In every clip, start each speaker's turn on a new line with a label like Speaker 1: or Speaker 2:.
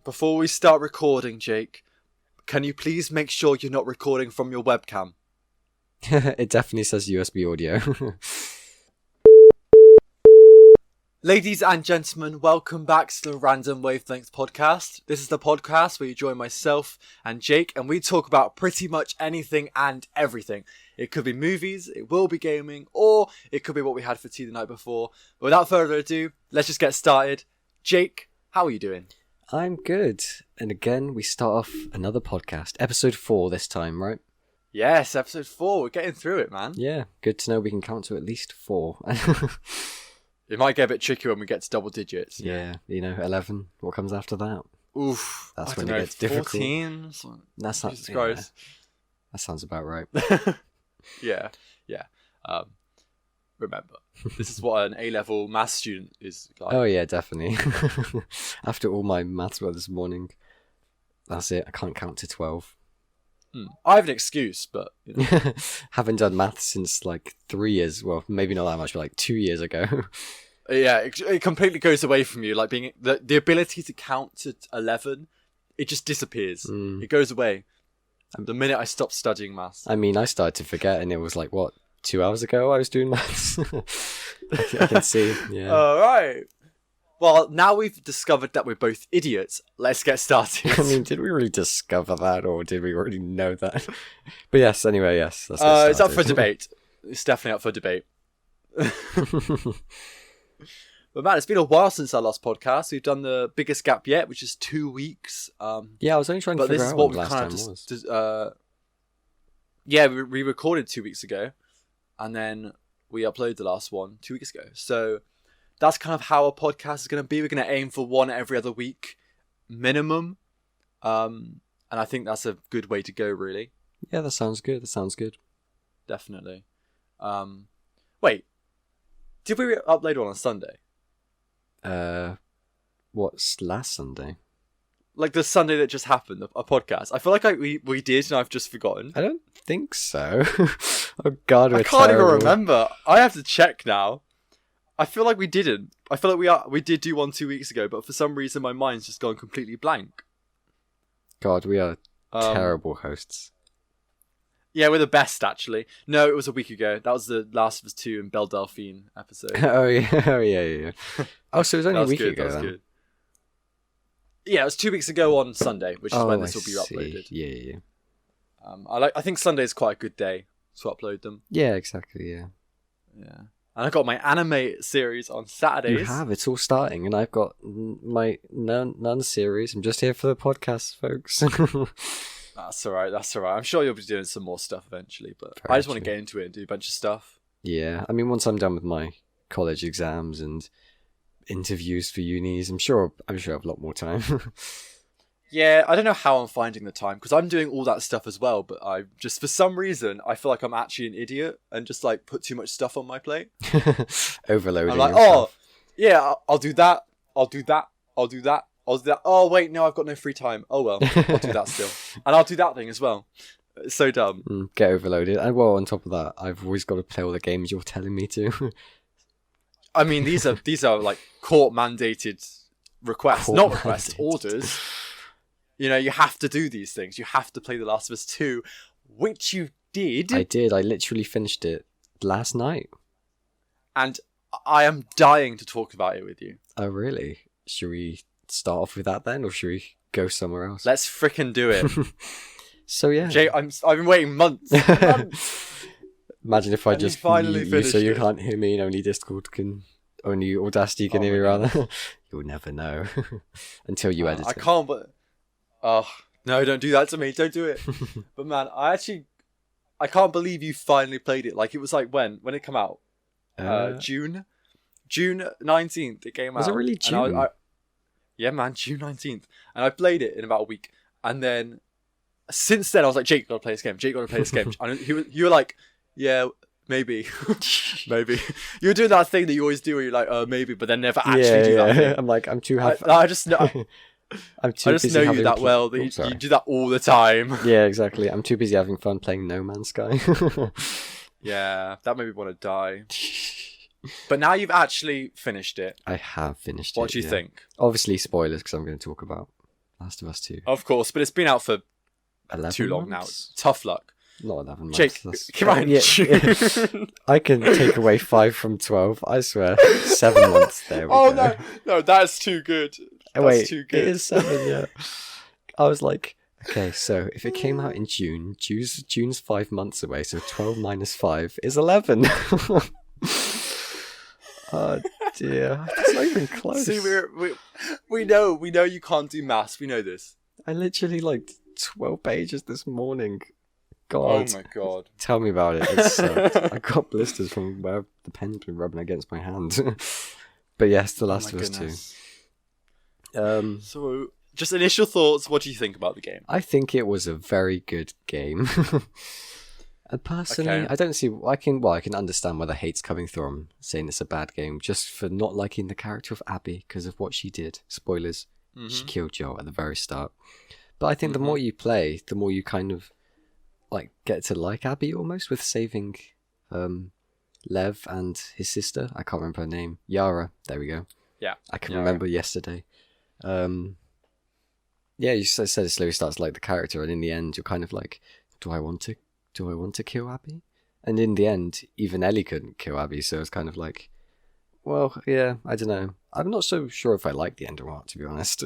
Speaker 1: Before we start recording, Jake, can you please make sure you're not recording from your webcam?
Speaker 2: It definitely says USB audio.
Speaker 1: Ladies and gentlemen, welcome back to the Random Wavelength Podcast. This is the podcast where you join myself and Jake, and we talk about pretty much anything and everything. It could be movies, it will be gaming, or it could be what we had for tea the night before. But without further ado, let's just get started. Jake, how are you doing?
Speaker 2: I'm good. And again, we start off another podcast. Episode 4 this time, right?
Speaker 1: Yes, episode 4. We're getting through it, man.
Speaker 2: Yeah, good to know we can count to at least 4.
Speaker 1: It might get a bit tricky when we get to double digits.
Speaker 2: Yeah, 11. What comes after that?
Speaker 1: Oof.
Speaker 2: That's when it gets difficult.
Speaker 1: 14?
Speaker 2: That's not,
Speaker 1: Jesus Christ.
Speaker 2: That sounds about right.
Speaker 1: Yeah. Remember, this is what an A-level maths student is like.
Speaker 2: Oh yeah, definitely. After all my maths were this morning, that's it. I can't count to 12.
Speaker 1: I have an excuse, but you know.
Speaker 2: Haven't done maths since like 3 years. Well, maybe not that much, but like 2 years ago.
Speaker 1: Yeah, it completely goes away from you. Like being the ability to count to 11, it just disappears. It goes away. The minute I stopped studying maths.
Speaker 2: I mean, I started to forget, and it was like, what, 2 hours ago I was doing maths? I can see, yeah.
Speaker 1: Alright. Well, now we've discovered that we're both idiots. Let's get started.
Speaker 2: I mean, did we really discover that, or did we already know that? But yes, anyway, yes. Let's get
Speaker 1: it's up for debate. It's definitely up for debate. But man, it's been a while since our last podcast. We've done the biggest gap yet, which is 2 weeks.
Speaker 2: Yeah, I was only trying to figure out what the last time was.
Speaker 1: Yeah, we recorded 2 weeks ago, and then we uploaded the last one 2 weeks ago. So that's kind of how our podcast is going to be. We're going to aim for one every other week minimum. And I think that's a good way to go, really.
Speaker 2: Yeah, that sounds good.
Speaker 1: Definitely. Wait, did we upload one on Sunday?
Speaker 2: What's last Sunday?
Speaker 1: Like the Sunday that just happened, a podcast. I feel like we did, and I've just forgotten.
Speaker 2: I don't think so. Oh God,
Speaker 1: I can't even remember. I have to check now. I feel like we didn't. I feel like we did do one 2 weeks ago, but for some reason my mind's just gone completely blank.
Speaker 2: God, we are terrible hosts.
Speaker 1: Yeah, we're the best, actually. No, it was a week ago. That was the Last of Us 2 and Belle Delphine episode.
Speaker 2: Oh yeah. Oh, so it was only a week ago then. Good.
Speaker 1: Yeah, it was 2 weeks ago on Sunday, which is when this will be uploaded.
Speaker 2: Yeah.
Speaker 1: I think Sunday is quite a good day to upload them.
Speaker 2: Yeah, exactly. Yeah.
Speaker 1: And I got my anime series on Saturdays.
Speaker 2: You have. It's all starting, and I've got my none series. I'm just here for the podcast, folks.
Speaker 1: That's all right. I'm sure you'll be doing some more stuff eventually, but I just want to get into it and do a bunch of stuff.
Speaker 2: Yeah, I mean, once I'm done with my college exams and interviews for unis, I'm sure I have a lot more time.
Speaker 1: Yeah, I don't know how I'm finding the time, because I'm doing all that stuff as well, but I just, for some reason, I feel like I'm actually an idiot and just like put too much stuff on my plate.
Speaker 2: Overloading.
Speaker 1: I'm like,
Speaker 2: yourself.
Speaker 1: I'll do that. Oh wait, no, I've got no free time. Oh well, I'll do that still, and I'll do that thing as well. It's so dumb.
Speaker 2: Get overloaded, and well, on top of that, I've always got to play all the games you're telling me to.
Speaker 1: I mean, these are like court mandated requests, orders. You know, you have to do these things. You have to play The Last of Us 2, which you did.
Speaker 2: I did. I literally finished it last night,
Speaker 1: and I am dying to talk about it with you.
Speaker 2: Oh really? Should we start off with that then, or should we go somewhere else?
Speaker 1: Let's frickin' do it.
Speaker 2: So yeah,
Speaker 1: Jay, I've been waiting months.
Speaker 2: Imagine if I just
Speaker 1: finally
Speaker 2: mute you so you
Speaker 1: it.
Speaker 2: can't hear me, and only Audacity can hear me rather. You'll never know until you edit it.
Speaker 1: I can't, but no, don't do that to me. Don't do it. But man, I can't believe you finally played it. Like, it was like when it came out? June 19th it came out.
Speaker 2: Was it really June?
Speaker 1: Yeah, man, June 19th. And I played it in about a week. And then, since then, I was like, Jake, gotta play this game. And you were like, yeah, maybe. Maybe. You were doing that thing that you always do where you're like, maybe, but then never actually do that thing.
Speaker 2: I'm like, I'm too happy.
Speaker 1: I just know. I just know you that well that you do that all the time.
Speaker 2: Yeah, exactly. I'm too busy having fun playing No Man's Sky.
Speaker 1: Yeah, that made me want to die. But now you've actually finished it.
Speaker 2: I have finished it.
Speaker 1: What do you think?
Speaker 2: Obviously spoilers, because I'm going to talk about Last of Us 2.
Speaker 1: Of course, but it's been out for
Speaker 2: 11
Speaker 1: too long
Speaker 2: months?
Speaker 1: now. Tough luck.
Speaker 2: Not 11 months.
Speaker 1: Jake, come on.
Speaker 2: Yeah. I can take away 5 from 12. I swear. 7 months. There we go.
Speaker 1: No, that's too good. That's too good.
Speaker 2: It is 7, yeah. I was like, okay, so if it came out in June, June's 5 months away, so 12 minus 5 is 11. Oh dear, it's not even close.
Speaker 1: See, we know you can't do maths. We know this.
Speaker 2: I literally like 12 pages this morning. God.
Speaker 1: Oh my god.
Speaker 2: Tell me about it. It's sucked. I got blisters from where the pen's been rubbing against my hand. But yes, The Last of Us 2.
Speaker 1: So, just initial thoughts. What do you think about the game?
Speaker 2: I think it was a very good game. And personally,
Speaker 1: Okay.
Speaker 2: I don't see. I can understand where the hate's coming from, saying it's a bad game just for not liking the character of Abby because of what she did. Spoilers: she killed Joel at the very start. But I think the more you play, the more you kind of like get to like Abby almost with saving Lev and his sister. I can't remember her name. Yara. There we go.
Speaker 1: Yeah,
Speaker 2: I can remember yesterday. Yeah, you said it slowly starts like the character, and in the end, you're kind of like, do I want to kill Abby? And in the end, even Ellie couldn't kill Abby, so it's kind of like, well, yeah, I don't know. I'm not so sure if I like the end or not, to be honest.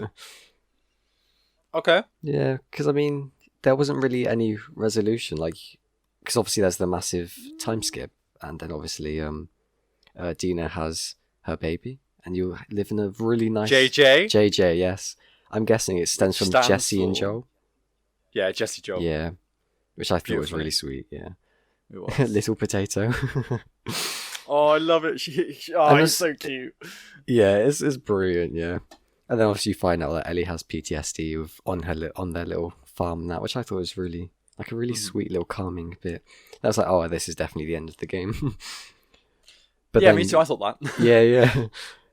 Speaker 1: Okay.
Speaker 2: Yeah, because I mean, there wasn't really any resolution, like, because obviously there's the massive time skip, and then obviously Dina has her baby, and you live in a really nice... JJ, yes. I'm guessing it stems from Jesse and Joel.
Speaker 1: Yeah, Jesse Joel.
Speaker 2: Yeah, which I thought was really sweet, yeah.
Speaker 1: It was.
Speaker 2: Little potato.
Speaker 1: Oh, I love it. He's so cute.
Speaker 2: Yeah, it's brilliant, yeah. And then obviously you find out that Ellie has PTSD on their little farm and that, which I thought was really, like a really sweet little calming bit. That was like, oh, this is definitely the end of the game. But
Speaker 1: yeah,
Speaker 2: then,
Speaker 1: me too, I thought that.
Speaker 2: Yeah.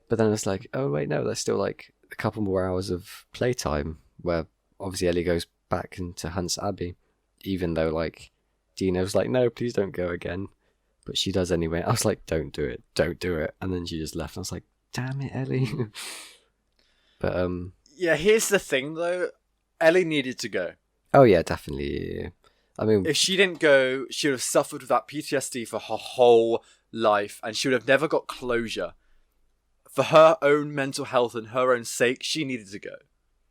Speaker 2: But then it's like, oh wait, no, there's still like a couple more hours of playtime where obviously Ellie goes back into hunts Abby, even though like Dina's like, no, please don't go again. But she does anyway. I was like, don't do it. And then she just left. I was like, damn it, Ellie. But
Speaker 1: yeah, here's the thing though. Ellie needed to go.
Speaker 2: Oh yeah, definitely. Yeah. I mean,
Speaker 1: if she didn't go, she would have suffered with that PTSD for her whole life, and she would have never got closure. For her own mental health and her own sake, she needed to go.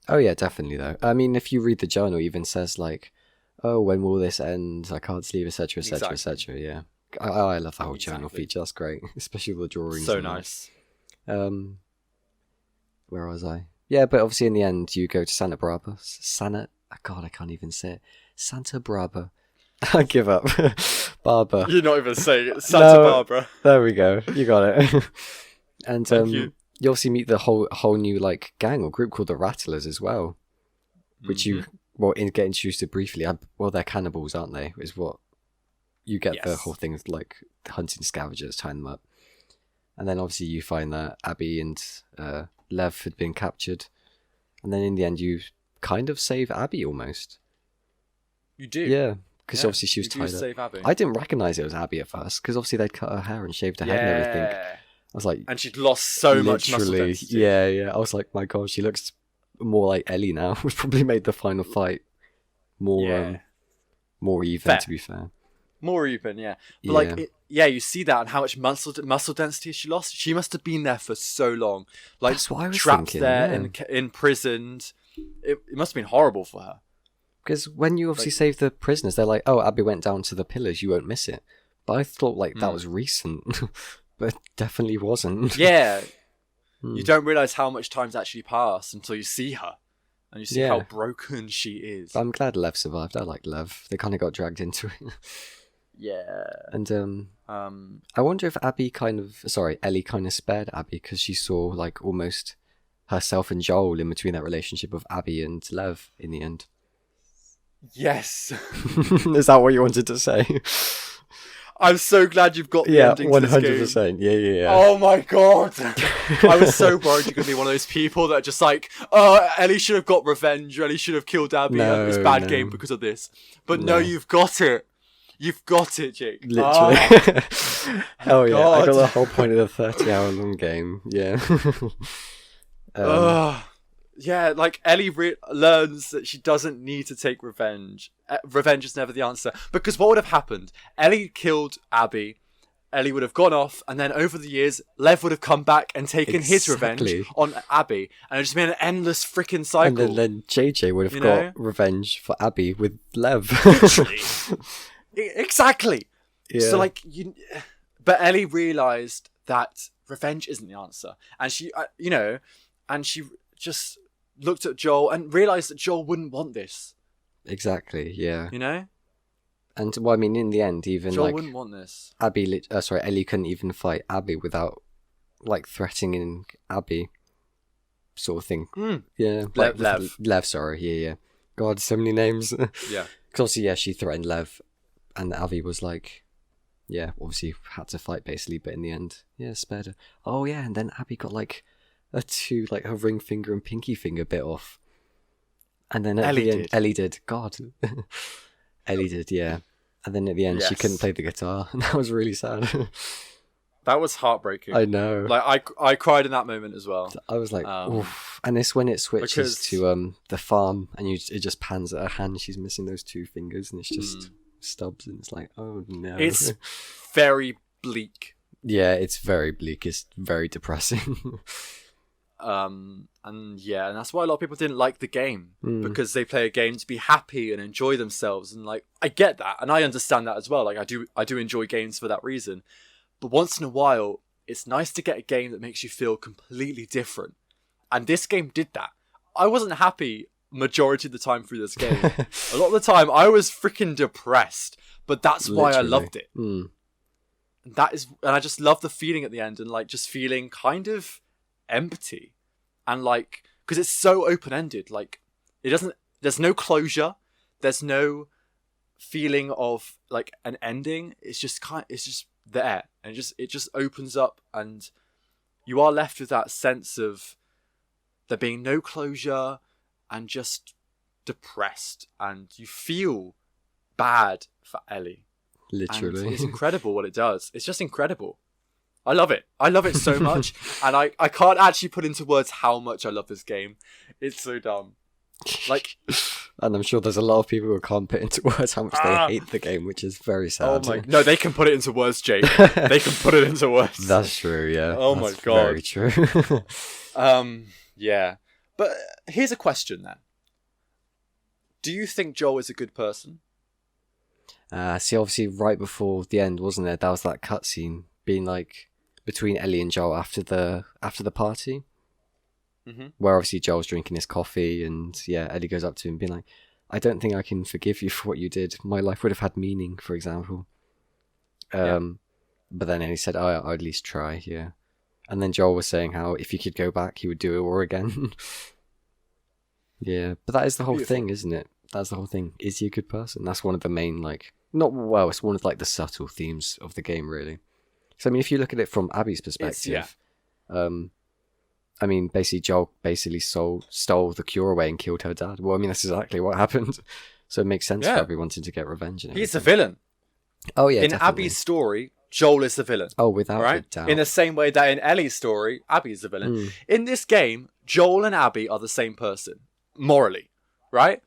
Speaker 2: Oh yeah, definitely though. I mean, if you read the journal, it even says like, oh, when will this end? I can't sleep, etc., etc., etc. Yeah. I love the whole journal feature. That's great, especially with the drawings.
Speaker 1: So nice.
Speaker 2: Where was I? Yeah, but obviously in the end, you go to Santa Barbara. God, I can't even say it. Santa Barbara. I give up. Barbara.
Speaker 1: You're not even saying it. Santa Barbara.
Speaker 2: There we go. You got it. And
Speaker 1: you
Speaker 2: obviously meet the whole new like gang or group called the Rattlers as well, which you get introduced to briefly. They're cannibals, aren't they? Is what you get. Yes. The whole thing of like hunting scavengers, tying them up, and then obviously you find that Abby and Lev had been captured, and then in the end you kind of save Abby almost.
Speaker 1: You do,
Speaker 2: yeah, because obviously she was tied up.
Speaker 1: Save Abby.
Speaker 2: I didn't recognize it was Abby at first because obviously they'd cut her hair and shaved her head and everything. I was like,
Speaker 1: and she'd lost so much muscle density.
Speaker 2: Yeah. I was like, my God, she looks more like Ellie now, which probably made the final fight more even. Fair. To be fair,
Speaker 1: more even, yeah. But you see that and how much muscle density she lost. She must have been there for so long, like
Speaker 2: that's what I was
Speaker 1: trapped
Speaker 2: thinking,
Speaker 1: there, imprisoned. It must have been horrible for her.
Speaker 2: Because when you obviously save the prisoners, they're like, oh, Abby went down to the pillars, you won't miss it. But I thought like that was recent. But it definitely wasn't.
Speaker 1: Yeah. You don't realise how much time's actually passed until you see her. And you see how broken she is.
Speaker 2: I'm glad Lev survived. I like Lev. They kind of got dragged into it.
Speaker 1: Yeah.
Speaker 2: And I wonder if Ellie kind of spared Abby because she saw like almost herself and Joel in between that relationship of Abby and Lev in the end.
Speaker 1: Yes.
Speaker 2: Is that what you wanted to say?
Speaker 1: I'm so glad you've got the ending to this game.
Speaker 2: 100%. Yeah.
Speaker 1: Oh my God. I was so worried you're going to be one of those people that are just like, oh, Ellie should have got revenge. Ellie should have killed Abby. This bad game because of this. But no, you've got it. You've got it, Jake.
Speaker 2: Literally. Hell yeah. I got the whole point of the 30-hour long game. Yeah.
Speaker 1: like Ellie learns that she doesn't need to take revenge. Revenge is never the answer. Because what would have happened? Ellie killed Abby. Ellie would have gone off, and then over the years, Lev would have come back and taken his revenge on Abby, and it just been an endless freaking cycle.
Speaker 2: And then JJ would have got revenge for Abby with Lev.
Speaker 1: Literally. Exactly.
Speaker 2: Yeah.
Speaker 1: So like but Ellie realized that revenge isn't the answer, and she, and she just looked at Joel and realized that Joel wouldn't want this.
Speaker 2: Exactly. Yeah.
Speaker 1: And
Speaker 2: well, I mean, in the end, even
Speaker 1: Joel wouldn't want this.
Speaker 2: Ellie couldn't even fight Abby without like threatening Abby, sort of thing. Yeah, like, Lev. Sorry, yeah. God, so many names.
Speaker 1: Yeah,
Speaker 2: because obviously, she threatened Lev, and Abby was like, obviously had to fight basically, but in the end, spared her. Oh yeah, and then Abby got like her ring finger and pinky finger bit off, and then at the end, Ellie did. God. Ellie did, yeah. And then at the end, she couldn't play the guitar. And that was really sad.
Speaker 1: That was heartbreaking.
Speaker 2: I know.
Speaker 1: Like, I cried in that moment as well.
Speaker 2: I was like, oof. And it's when it switches to the farm, and it just pans at her hand. She's missing those 2 fingers, and it's just stubs. And it's like, oh no.
Speaker 1: It's very bleak.
Speaker 2: Yeah, it's very bleak. It's very depressing.
Speaker 1: And that's why a lot of people didn't like the game, because they play a game to be happy and enjoy themselves, and like I get that, and I understand that as well. Like I do enjoy games for that reason, but once in a while it's nice to get a game that makes you feel completely different, and this game did that. I wasn't happy majority of the time through this game. A lot of the time I was freaking depressed, but that's why I loved it. And I just love the feeling at the end, and like just feeling kind of empty, and like because it's so open-ended, like there's no closure, there's no feeling of like an ending. It's just there, and it just opens up, and you are left with that sense of there being no closure and just depressed, and you feel bad for Ellie.
Speaker 2: Literally.
Speaker 1: And it's incredible what it does. It's just incredible. I love it. I love it so much. And I can't actually put into words how much I love this game. It's so dumb. Like,
Speaker 2: and I'm sure there's a lot of people who can't put into words how much they hate the game, which is very sad.
Speaker 1: No, they can put it into words, Jake. They can put it into words.
Speaker 2: That's true, yeah.
Speaker 1: Oh my god.
Speaker 2: Very true.
Speaker 1: Yeah. But here's a question then. Do you think Joel is a good person?
Speaker 2: See, obviously, right before the end, wasn't there? That was that cutscene being like between Ellie and Joel after the party, where obviously Joel's drinking his coffee, and Ellie goes up to him, being like, "I don't think I can forgive you for what you did. My life would have had meaning," for example. But then Ellie said, "Oh, I'd at least try." Yeah, and then Joel was saying how if he could go back, he would do it all again. Yeah, but that is the whole thing, isn't it? That's the whole thing. Is he a good person? That's one of the main, it's one of the subtle themes of the game, really. So, I mean, if you look at it from Abby's perspective, I mean, basically, Joel stole the cure away and killed her dad. Well, I mean, that's exactly what happened. So it makes sense for Abby wanting to get revenge. And
Speaker 1: he's the villain.
Speaker 2: Oh, yeah,
Speaker 1: in
Speaker 2: definitely.
Speaker 1: Abby's story, Joel is the villain.
Speaker 2: Oh, without a doubt.
Speaker 1: In the same way that in Ellie's story, Abby is the villain. In this game, Joel and Abby are the same person, morally, right?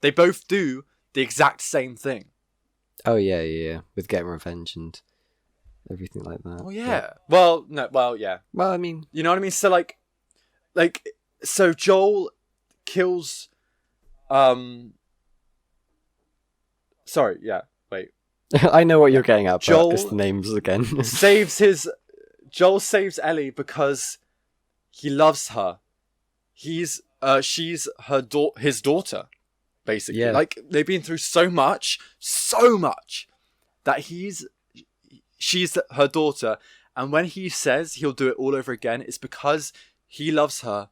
Speaker 1: They both do the exact same thing.
Speaker 2: Oh, yeah. With getting revenge and everything like that.
Speaker 1: Oh, yeah. Well, no, well, yeah.
Speaker 2: Well, I mean...
Speaker 1: You know what I mean? So, so Joel kills... Sorry, yeah, wait.
Speaker 2: I know what you're getting at, but
Speaker 1: Joel
Speaker 2: it's the names again.
Speaker 1: Joel saves Ellie because he loves her. She's his daughter, basically.
Speaker 2: Yeah.
Speaker 1: Like, they've been through so much that she's her daughter, and when he says he'll do it all over again, it's because he loves her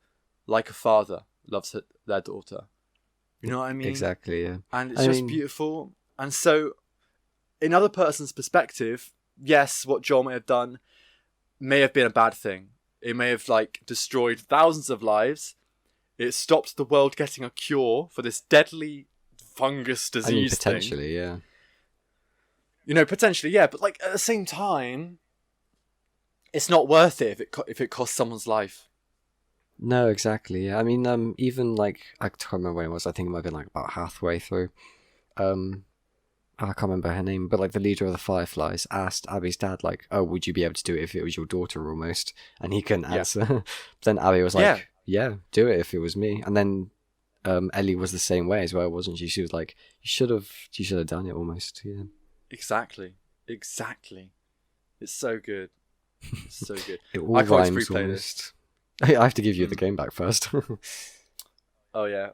Speaker 1: like a father loves their daughter. You know what I mean?
Speaker 2: Exactly, yeah.
Speaker 1: And it's beautiful. And so, in other person's perspective, yes, what Joel may have done may have been a bad thing. It may have destroyed thousands of lives. It stopped the world getting a cure for this deadly fungus disease
Speaker 2: potentially,
Speaker 1: thing.
Speaker 2: Yeah.
Speaker 1: You know, potentially, yeah. But at the same time, it's not worth it if it costs someone's life.
Speaker 2: No, exactly. Yeah. I mean, even like I can't remember when it was. I think it might have been like about halfway through. I can't remember her name, but like the leader of the Fireflies asked Abby's dad, like, "Oh, would you be able to do it if it was your daughter, almost?" And he couldn't answer. But then Abby was like, "Yeah, do it if it was me." And then Ellie was the same way as well, wasn't she? She was like, "You should have done it almost." Yeah.
Speaker 1: Exactly. It's so good. It's so good.
Speaker 2: It all
Speaker 1: I can't wait to
Speaker 2: rhymes
Speaker 1: replay
Speaker 2: almost. I have to give you the game back first.
Speaker 1: Oh yeah.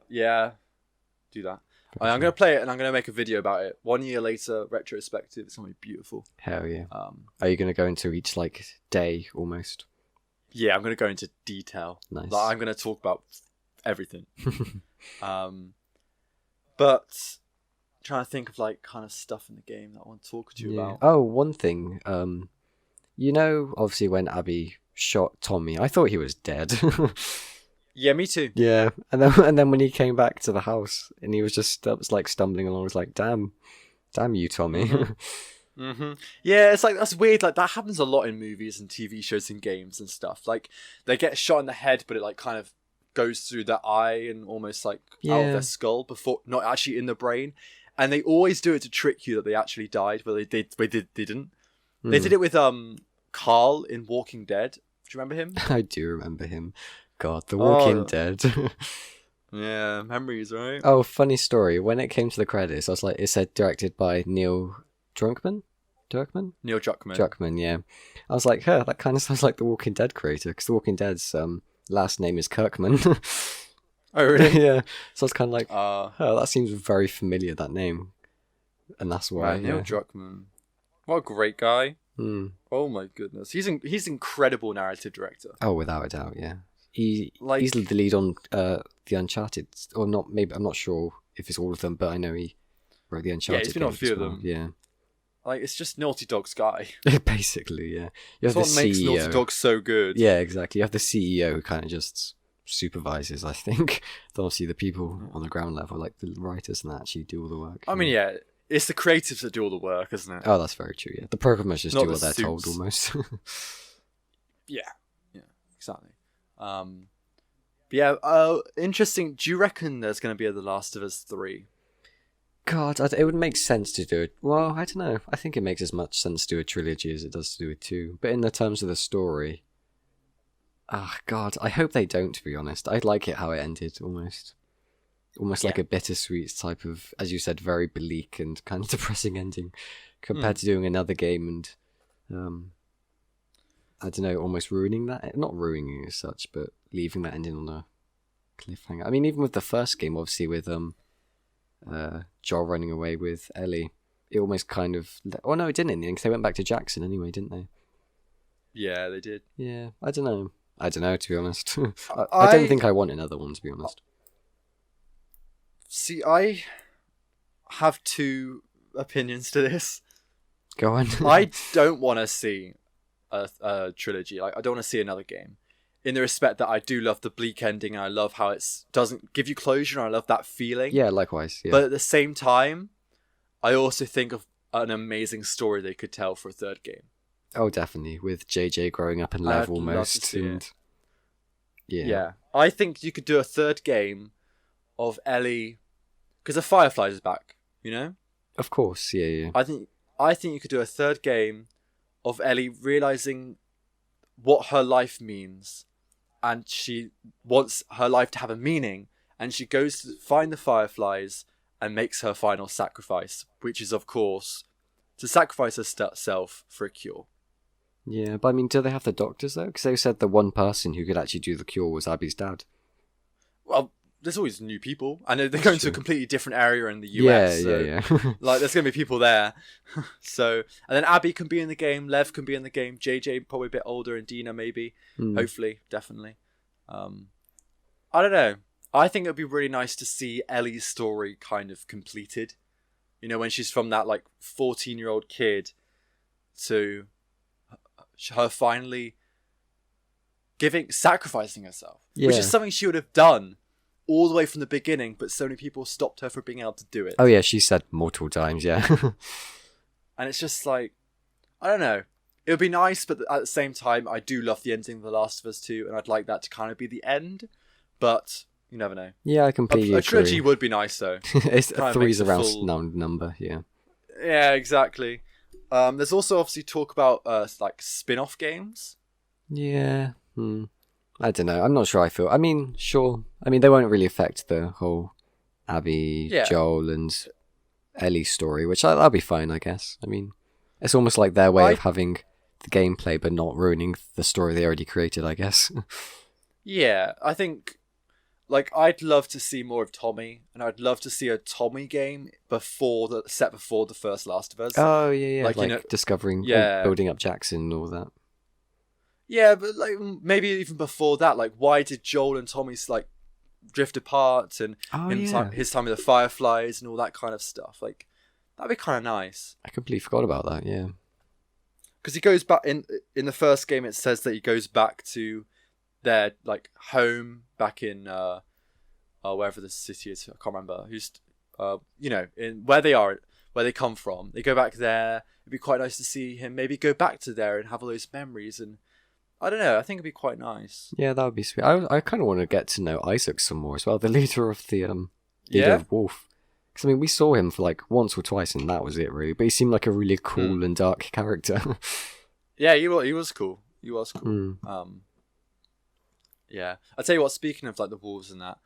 Speaker 1: Do that. I'm gonna play it and I'm gonna make a video about it. 1 year later, retrospective. It's gonna be beautiful.
Speaker 2: Hell yeah. Are you gonna go into each like day almost?
Speaker 1: Yeah, I'm gonna go into detail.
Speaker 2: Nice.
Speaker 1: Like, I'm gonna talk about everything. But trying to think of like kind of stuff in the game that I want to talk to you about.
Speaker 2: Oh, one thing. Obviously when Abby shot Tommy, I thought he was dead.
Speaker 1: Yeah, me too.
Speaker 2: Yeah, and then when he came back to the house and he was just like stumbling along, I was like, damn you, Tommy.
Speaker 1: Mm-hmm. Yeah, it's like, that's weird. Like, that happens a lot in movies and TV shows and games and stuff. Like, they get shot in the head, but it like kind of goes through their eye and almost like out of their skull before, not actually in the brain. And they always do it to trick you that they actually died, but they didn't. They did it with Carl in Walking Dead. Do you remember him?
Speaker 2: I do remember him. God, The Walking Dead.
Speaker 1: Yeah, memories, right?
Speaker 2: Oh, funny story. When it came to the credits, I was like, it said directed by Neil Druckmann?
Speaker 1: Neil Druckmann.
Speaker 2: Druckmann, yeah. I was like, that kind of sounds like the Walking Dead creator, because the Walking Dead's last name is Kirkman.
Speaker 1: Oh, really?
Speaker 2: Yeah. So I was kind of like, that seems very familiar, that name. And that's why.
Speaker 1: Right, Neil Druckmann. What a great guy.
Speaker 2: Mm.
Speaker 1: Oh my goodness. He's incredible narrative director.
Speaker 2: Oh, without a doubt, yeah. He's the lead on the Uncharted, or not? Maybe I'm not sure if it's all of them, but I know he wrote the Uncharted.
Speaker 1: Yeah, he's been on a few of them.
Speaker 2: Yeah,
Speaker 1: like it's just Naughty Dog's guy.
Speaker 2: Basically, yeah. You have
Speaker 1: That's what makes
Speaker 2: CEO.
Speaker 1: Naughty Dog so good.
Speaker 2: Yeah, exactly. You have the CEO who kind of just supervises. I think obviously the people on the ground level, like the writers, and that actually do all the work.
Speaker 1: I mean, yeah, it's the creatives that do all the work, isn't it?
Speaker 2: Oh, that's very true. Yeah, the programmers just
Speaker 1: Not
Speaker 2: do what
Speaker 1: the
Speaker 2: they're told
Speaker 1: suits.
Speaker 2: almost.
Speaker 1: Yeah, exactly. Interesting. Do you reckon there's going to be a The Last of Us 3?
Speaker 2: God, it would make sense to do it. Well, I don't know. I think it makes as much sense to do a trilogy as it does to do a 2. But in the terms of the story, God, I hope they don't, to be honest. I like it how it ended, almost like a bittersweet type of, as you said, very bleak and kind of depressing ending, compared to doing another game and, I don't know, almost ruining that. Not ruining it as such, but leaving that ending on a cliffhanger. I mean, even with the first game, obviously, with Joel running away with Ellie, it almost kind of... Oh, no, it didn't in the end, because they went back to Jackson anyway, didn't they?
Speaker 1: Yeah, they did.
Speaker 2: Yeah, I don't know, to be honest. I don't think I want another one, to be honest.
Speaker 1: See, I have two opinions to this.
Speaker 2: Go on.
Speaker 1: I don't want to see a trilogy. Like, I don't want to see another game. In the respect that I do love the bleak ending, and I love how it doesn't give you closure, and I love that feeling.
Speaker 2: Yeah, likewise. Yeah.
Speaker 1: But at the same time, I also think of an amazing story they could tell for a third game.
Speaker 2: Oh, definitely. With JJ growing up in Lev almost. And...
Speaker 1: Yeah. I think you could do a third game of Ellie, because the Fireflies is back, you know?
Speaker 2: Of course, yeah.
Speaker 1: I think you could do a third game of Ellie realizing what her life means, and she wants her life to have a meaning, and she goes to find the Fireflies and makes her final sacrifice, which is, of course, to sacrifice herself for a cure.
Speaker 2: Yeah, but I mean, do they have the doctors, though? Because they said the one person who could actually do the cure was Abby's dad.
Speaker 1: Well, there's always new people, and they're going to a completely different area in the US.
Speaker 2: Yeah.
Speaker 1: Like, there's going to be people there. So, and then Abby can be in the game, Lev can be in the game, JJ probably a bit older, and Dina maybe. Hopefully, definitely. I don't know. I think it would be really nice to see Ellie's story kind of completed. You know, when she's from that, like, 14-year-old kid to her finally sacrificing herself. Yeah. Which is something she would have done all the way from the beginning, but so many people stopped her from being able to do it.
Speaker 2: Oh yeah, she said multiple times, yeah.
Speaker 1: And it's just like, I don't know. it would be nice, but at the same time, I do love the ending of The Last of Us 2, and I'd like that to kind of be the end. But you never know.
Speaker 2: Yeah, I completely agree.
Speaker 1: A trilogy would be nice, though.
Speaker 2: It's three's a round number, yeah.
Speaker 1: Yeah, exactly. There's also obviously talk about like spin-off games.
Speaker 2: Yeah. I don't know. I'm not sure I feel. I mean, sure. I mean, they won't really affect the whole Abby, Joel, and Ellie story, which that'll be fine, I guess. I mean, it's almost like their way of having the gameplay but not ruining the story they already created, I guess.
Speaker 1: Yeah, I think, like, I'd love to see more of Tommy, and I'd love to see a Tommy game before the first Last of Us.
Speaker 2: Oh, yeah. Like
Speaker 1: you know,
Speaker 2: discovering, building up Jackson and all that.
Speaker 1: Yeah, but like maybe even before that, like, why did Joel and Tommy's like drift apart, and his time with the Fireflies and all that kind of stuff? Like, that'd be kind of nice.
Speaker 2: I completely forgot about that. Yeah,
Speaker 1: because he goes back in the first game. It says that he goes back to their like home back in wherever the city is. I can't remember who's in where they come from. They go back there. It'd be quite nice to see him maybe go back to there and have all those memories. And I don't know. I think it'd be quite nice.
Speaker 2: Yeah, that would be sweet. I kind of want to get to know Isaac some more as well, the leader of the leader of Wolf. Because I mean, we saw him for like once or twice, and that was it really. But he seemed like a really cool and dark character.
Speaker 1: Yeah, he was cool. He was cool. Yeah, I'll tell you what. Speaking of like the wolves and that,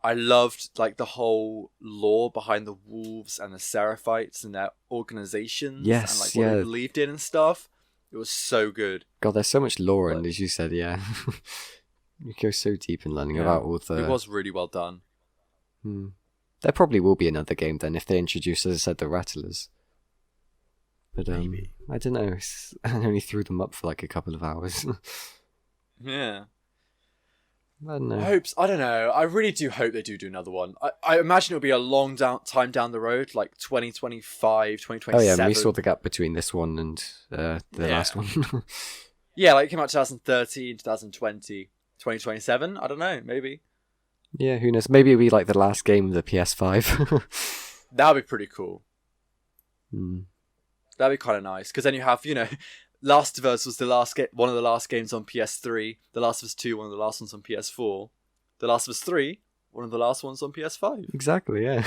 Speaker 1: I loved like the whole lore behind the wolves and the Seraphites and their organizations.
Speaker 2: Yes,
Speaker 1: and like what they believed in and stuff. It was so good.
Speaker 2: God, there's so much lore, and as you said, you go so deep in learning about all the.
Speaker 1: It was really well done.
Speaker 2: There probably will be another game then if they introduce, as I said, the Rattlers. But maybe. I don't know. I only threw them up for like a couple of hours.
Speaker 1: Yeah.
Speaker 2: I don't know.
Speaker 1: I don't know. I really do hope they do another one. I imagine it'll be a long time down the road, like 2025, 2027.
Speaker 2: Oh yeah, and we saw the gap between this one and the last one.
Speaker 1: Yeah, like it came out 2013, 2020, 2027. I don't know, maybe.
Speaker 2: Yeah, who knows? Maybe it'll be like the last game of the PS5.
Speaker 1: That would be pretty cool. That'd be kind of nice, because then you have, Last of Us was one of the last games on PS3. The Last of Us 2, one of the last ones on PS4. The Last of Us 3, one of the last ones on PS5.
Speaker 2: Exactly, yeah.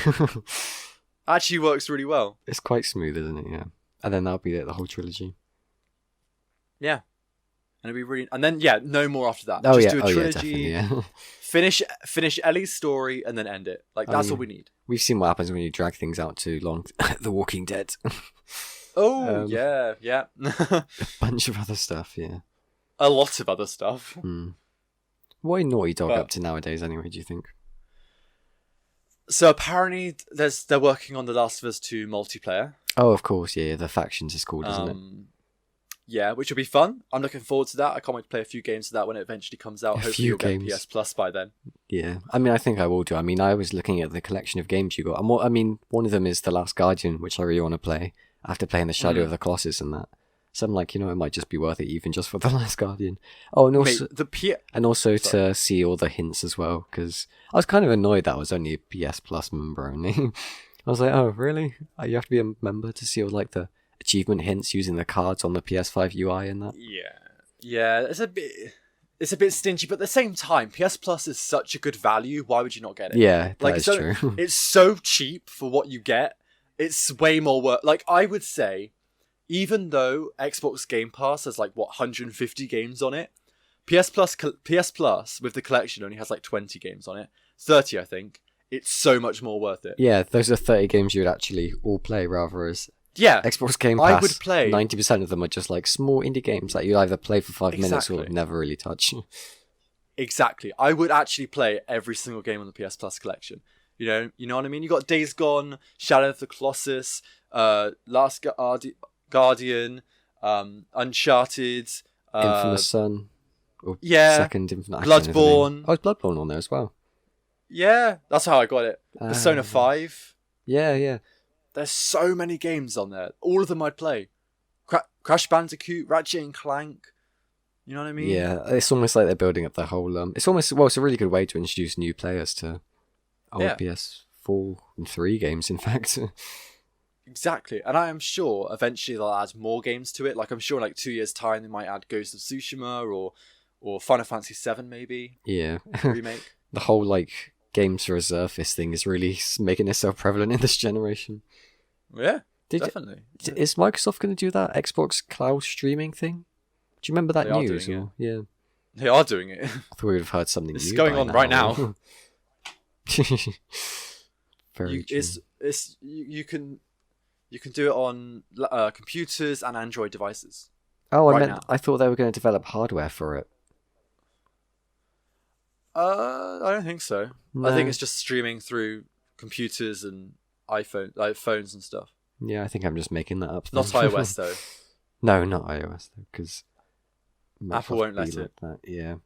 Speaker 1: Actually works really well.
Speaker 2: It's quite smooth, isn't it? Yeah. And then that'll be it, the whole trilogy.
Speaker 1: Yeah. And it'll be really... And then, no more after that.
Speaker 2: Just
Speaker 1: do a trilogy,
Speaker 2: yeah.
Speaker 1: finish Ellie's story, and then end it. Like, that's all we need.
Speaker 2: We've seen what happens when you drag things out too long. The Walking Dead.
Speaker 1: Oh, yeah.
Speaker 2: A bunch of other stuff, yeah.
Speaker 1: A lot of other stuff.
Speaker 2: What are Naughty Dog up to nowadays, anyway, do you think?
Speaker 1: So apparently they're working on The Last of Us 2 multiplayer.
Speaker 2: Oh, of course, yeah. The Factions is called, isn't it?
Speaker 1: Yeah, which will be fun. I'm looking forward to that. I can't wait to play a few games of that when it eventually comes out. Hopefully you'll get PS Plus by then.
Speaker 2: Yeah, I mean, I think I will do. I mean, I was looking at the collection of games you got. One of them is The Last Guardian, which I really want to play. After playing the Shadow of the Colossus and that. So I'm like, it might just be worth it even just for The Last Guardian. Oh, and also to see all the hints as well, because I was kind of annoyed that I was only a PS Plus member only. I was like, oh, really? You have to be a member to see all like the achievement hints using the cards on the PS5 UI and that?
Speaker 1: Yeah, it's a bit stingy, but at the same time, PS Plus is such a good value. Why would you not get it?
Speaker 2: Yeah, that is true.
Speaker 1: It's so cheap for what you get. It's way more worth. Like, I would say, even though Xbox Game Pass has like 150 games on it, PS Plus with the collection only has like 20 games on it, 30 I think. It's so much more worth it.
Speaker 2: Yeah, those are 30 games you would actually all play, rather as Xbox Game Pass.
Speaker 1: I would play
Speaker 2: 90% of them are just like small indie games that you either play for 5 minutes or never really touch.
Speaker 1: Exactly. I would actually play every single game on the PS Plus collection. You know what I mean? You got Days Gone, Shadow of the Colossus, Last Guardian, Uncharted,
Speaker 2: Infamous Son, Second Infinite,
Speaker 1: Bloodborne.
Speaker 2: Oh, it's Bloodborne on there as well.
Speaker 1: Yeah, that's how I got it. Persona 5.
Speaker 2: Yeah.
Speaker 1: There's so many games on there. All of them I'd play. Crash Bandicoot, Ratchet and Clank. You know what I mean?
Speaker 2: Yeah, it's almost like they're building up the whole. It's a really good way to introduce new players to old PS4 and 3 games, in fact.
Speaker 1: Exactly, and I am sure eventually they'll add more games to it. Like, I'm sure in like 2 years' time they might add Ghost of Tsushima or Final Fantasy VII maybe.
Speaker 2: Yeah.
Speaker 1: Remake.
Speaker 2: The whole like games for a Surface thing is really making itself prevalent in this generation.
Speaker 1: Yeah, definitely.
Speaker 2: Is Microsoft going to do that Xbox cloud streaming thing? Do you remember that news? Yeah,
Speaker 1: they are doing it.
Speaker 2: I thought we would have heard something.
Speaker 1: It's
Speaker 2: new
Speaker 1: going on right now.
Speaker 2: Very true.
Speaker 1: You can do it on computers and Android devices.
Speaker 2: Oh,
Speaker 1: right
Speaker 2: I thought they were going to develop hardware for it.
Speaker 1: I don't think so.
Speaker 2: No.
Speaker 1: I think it's just streaming through computers and phones and stuff.
Speaker 2: Yeah, I think I'm just making that up.
Speaker 1: Not iOS though.
Speaker 2: No, not iOS though, because
Speaker 1: Apple won't let it.
Speaker 2: That. Yeah,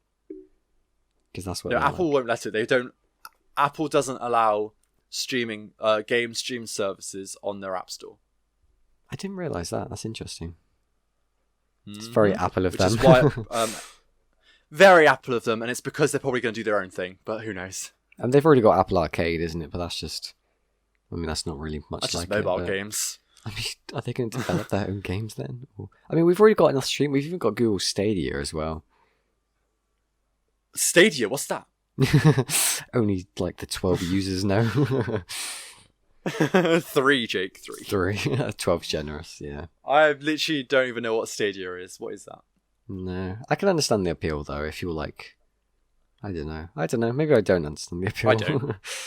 Speaker 2: because that's what.
Speaker 1: No, Apple won't let it. They don't. Apple doesn't allow streaming game stream services on their app store.
Speaker 2: I didn't realize that. That's interesting. It's very Apple of them.
Speaker 1: Which is why, very Apple of them, and it's because they're probably going to do their own thing. But who knows?
Speaker 2: And they've already got Apple Arcade, isn't it? But that's just. I mean, that's not really much
Speaker 1: that's
Speaker 2: like
Speaker 1: just mobile
Speaker 2: it,
Speaker 1: games.
Speaker 2: I mean, are they going to develop their own games then? I mean, we've already got enough stream. We've even got Google Stadia as well.
Speaker 1: Stadia, what's that?
Speaker 2: Only like the 12 users know.
Speaker 1: 3, Jake. 3.
Speaker 2: 12's generous, yeah.
Speaker 1: I literally don't even know what Stadia is. What is that?
Speaker 2: No. I can understand the appeal though, if you're like... I don't know. Maybe I don't understand the appeal.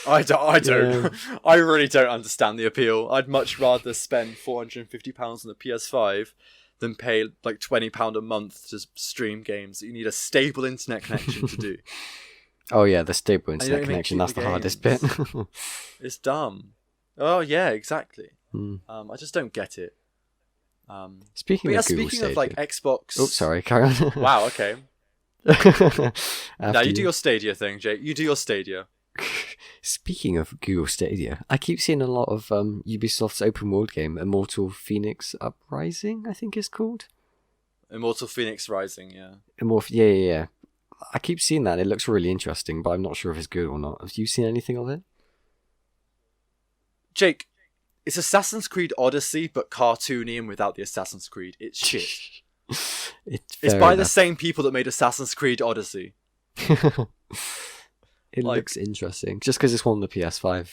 Speaker 1: I don't.
Speaker 2: Yeah.
Speaker 1: I really don't understand the appeal. I'd much rather spend £450 on a PS5 than pay like £20 a month to stream games that you need a stable internet connection to do.
Speaker 2: Oh yeah, the stable internet connection, that's the hardest bit.
Speaker 1: It's dumb. Oh yeah, exactly.
Speaker 2: I
Speaker 1: just don't get it.
Speaker 2: Speaking of
Speaker 1: like Xbox...
Speaker 2: Oh, sorry, carry on.
Speaker 1: Wow, okay. Now you do your Stadia thing, Jake. You do your Stadia.
Speaker 2: Speaking of Google Stadia, I keep seeing a lot of Ubisoft's open world game, Immortal Phoenix Uprising, I think it's called.
Speaker 1: Immortal Phoenix Rising, yeah.
Speaker 2: Yeah. I keep seeing that. It looks really interesting, but I'm not sure if it's good or not. Have you seen anything of it?
Speaker 1: Jake, it's Assassin's Creed Odyssey, but cartoony and without the Assassin's Creed. It's shit. It's by the same people that made Assassin's Creed Odyssey.
Speaker 2: It looks interesting. Just because it's one of the PS5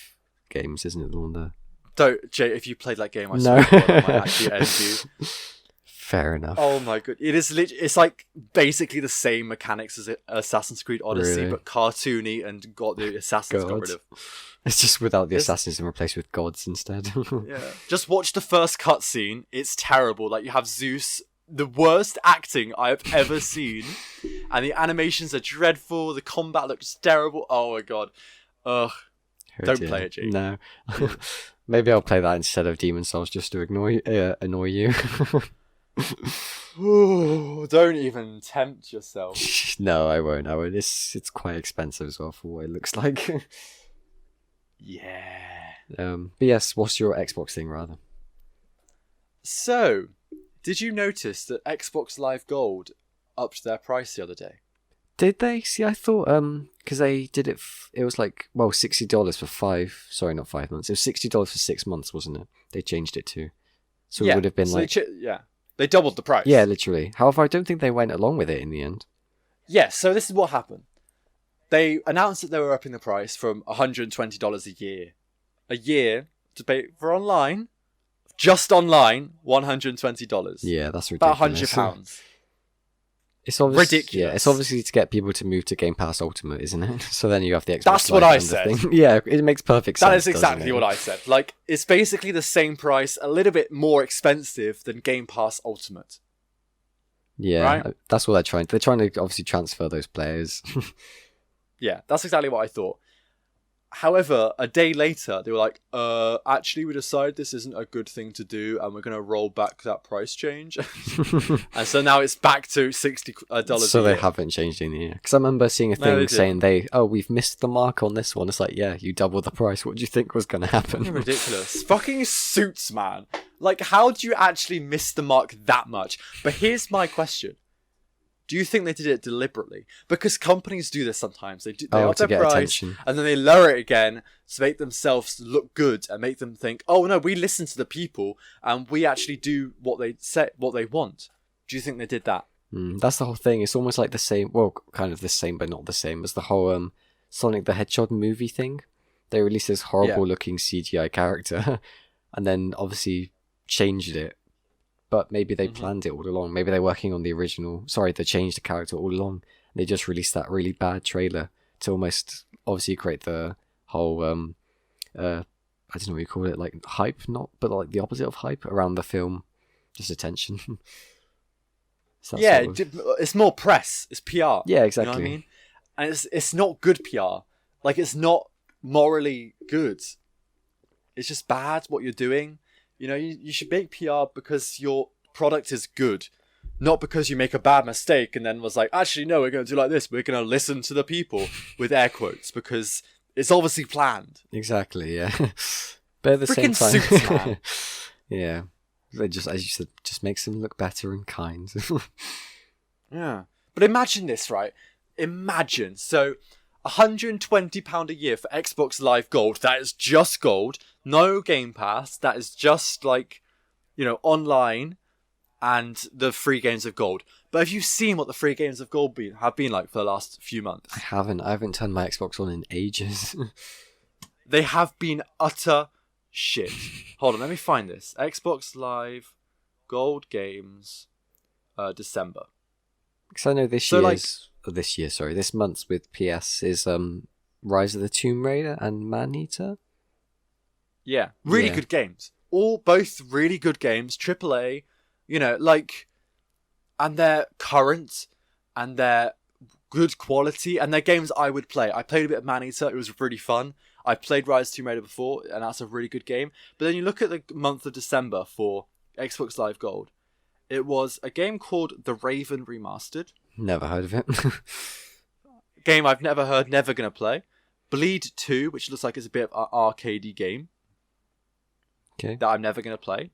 Speaker 2: games, isn't it? The one there.
Speaker 1: Don't, Jay, if you played that game, I swear to God, I might actually end you.
Speaker 2: Fair enough.
Speaker 1: Oh my god. It's like basically the same mechanics as Assassin's Creed Odyssey,
Speaker 2: really?
Speaker 1: But cartoony and got the assassins got rid of.
Speaker 2: It's just without the assassins and replaced with gods instead.
Speaker 1: Yeah. Just watch the first cutscene. It's terrible. Like, you have Zeus, the worst acting I've ever seen, and the animations are dreadful. The combat looks terrible. Oh my god. Ugh. Don't play it, Jake.
Speaker 2: No. Maybe I'll play that instead of Demon Souls just to annoy you.
Speaker 1: Ooh, don't even tempt yourself.
Speaker 2: No, I won't. It's quite expensive as well for what it looks like.
Speaker 1: Yeah.
Speaker 2: But yes, what's your Xbox thing rather?
Speaker 1: So, did you notice that Xbox Live Gold upped their price the other day?
Speaker 2: Did they? See, I thought because they did it. It was like $60 for 5. Sorry, not 5 months. It was $60 for 6 months, wasn't it? They changed it to. So it would have been
Speaker 1: they doubled the price.
Speaker 2: Yeah, literally. However, I don't think they went along with it in the end.
Speaker 1: Yeah. So this is what happened. They announced that they were upping the price from $120 a year to pay for online, just online, $120.
Speaker 2: Yeah, that's ridiculous.
Speaker 1: About £100.
Speaker 2: It's obviously
Speaker 1: ridiculous.
Speaker 2: Yeah, it's obviously to get people to move to Game Pass Ultimate, isn't it? So then you have the Xbox.
Speaker 1: That's what I said.
Speaker 2: Yeah, it makes perfect sense.
Speaker 1: That is exactly what I said. Like, it's basically the same price, a little bit more expensive than Game Pass Ultimate.
Speaker 2: Yeah, right? That's what they're trying. They're trying to obviously transfer those players.
Speaker 1: Yeah, that's exactly what I thought. However, a day later, they were like, actually, we decided this isn't a good thing to do, and we're going to roll back that price change. And so now it's back to $60
Speaker 2: So they haven't changed in the year. Because I remember seeing a thing saying we've missed the mark on this one. It's like, yeah, you doubled the price. What do you think was going to happen?
Speaker 1: Ridiculous. Fucking Suits, man. Like, how do you actually miss the mark that much? But here's my question. Do you think they did it deliberately? Because companies do this sometimes. They up
Speaker 2: to
Speaker 1: their
Speaker 2: get
Speaker 1: price
Speaker 2: attention.
Speaker 1: and then they lower it again to make themselves look good and make them think, oh no, we listen to the people and we actually do what they want. Do you think they did that?
Speaker 2: That's the whole thing. It's almost like the same, well, kind of the same, but not the same as the whole Sonic the Hedgehog movie thing. They released this horrible looking CGI character and then obviously changed it. But maybe they planned it all along. Maybe they're working on they changed the character all along. They just released that really bad trailer to almost obviously create the whole, I don't know what you call it, like hype, but like the opposite of hype around the film. Just attention.
Speaker 1: It's more press. It's PR.
Speaker 2: Yeah, exactly.
Speaker 1: You know what I mean? And it's not good PR. Like, it's not morally good. It's just bad what you're doing. You know, you should make PR because your product is good, not because you make a bad mistake and then was like, actually, no, we're going to do like this. We're going to listen to the people with air quotes because it's obviously planned.
Speaker 2: Exactly, yeah. But at the same time,
Speaker 1: suits, man.
Speaker 2: Yeah, they just, as you said, just makes them look better and kind.
Speaker 1: Yeah, but imagine this, right? Imagine, so £120 a year for Xbox Live Gold. That is just gold. No Game Pass. That is just like, you know, online and the free games of gold. But have you seen what the free games of gold have been like for the last few months?
Speaker 2: I haven't turned my Xbox on in ages.
Speaker 1: They have been utter shit. Hold on, let me find this. Xbox Live Gold games, December.
Speaker 2: Because I know this month's with PS is Rise of the Tomb Raider and Man-Eater.
Speaker 1: Yeah, really good games. Both really good games, AAA, you know, like, and they're current, and they're good quality, and they're games I would play. I played a bit of Man-Eater, it was really fun. I played Rise of the Tomb Raider before, and that's a really good game. But then you look at the month of December for Xbox Live Gold. It was a game called The Raven Remastered.
Speaker 2: Never heard of it.
Speaker 1: Game I've never heard, never going to play. Bleed 2, which looks like it's a bit of an arcadey game.
Speaker 2: Okay.
Speaker 1: That I'm never going to play.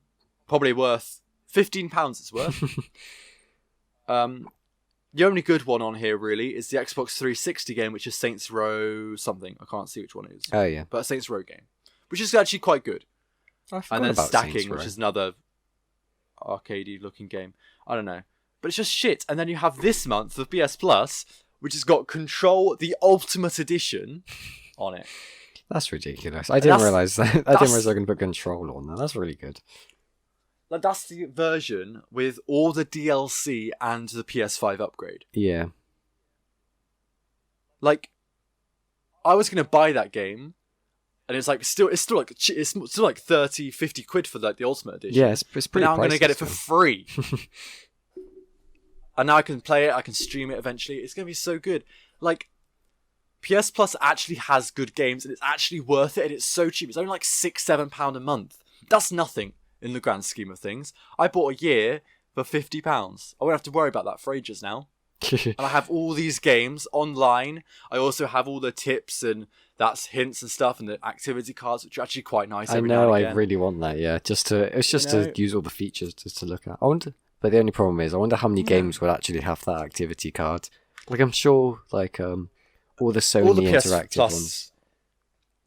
Speaker 1: Probably worth £15 it's worth. The only good one on here really is the Xbox 360 game, which is Saints Row something. I can't see which one it is.
Speaker 2: Oh yeah.
Speaker 1: But a Saints Row game, which is actually quite good. And then Stacking, which is another arcadey looking game. I don't know. But it's just shit. And then you have this month of PS Plus, which has got Control, the Ultimate Edition on it.
Speaker 2: That's ridiculous. I didn't realise that. I didn't realise I can put Control on there. That's really good.
Speaker 1: Like, that's the version with all the DLC and the PS5 upgrade.
Speaker 2: Yeah.
Speaker 1: Like, I was going to buy that game, and it's still like 30, 50 quid for like the Ultimate Edition.
Speaker 2: Yeah, it's pretty
Speaker 1: But now I'm going to get it for
Speaker 2: still.
Speaker 1: free. And now I can play it, I can stream it eventually. It's going to be so good. Like, PS Plus actually has good games, and it's actually worth it, and it's so cheap. It's only like £6-7 a month. That's nothing in the grand scheme of things. I bought a year for £50. I won't have to worry about that for ages now. And I have all these games online. I also have all the tips and that's hints and stuff, and the activity cards, which are actually quite nice.
Speaker 2: I know, I really want that. Yeah, it's just to use all the features just to look at. I wonder, but the only problem is, I wonder how many games would actually have that activity card. Like, I'm sure, like all the Sony interactive ones.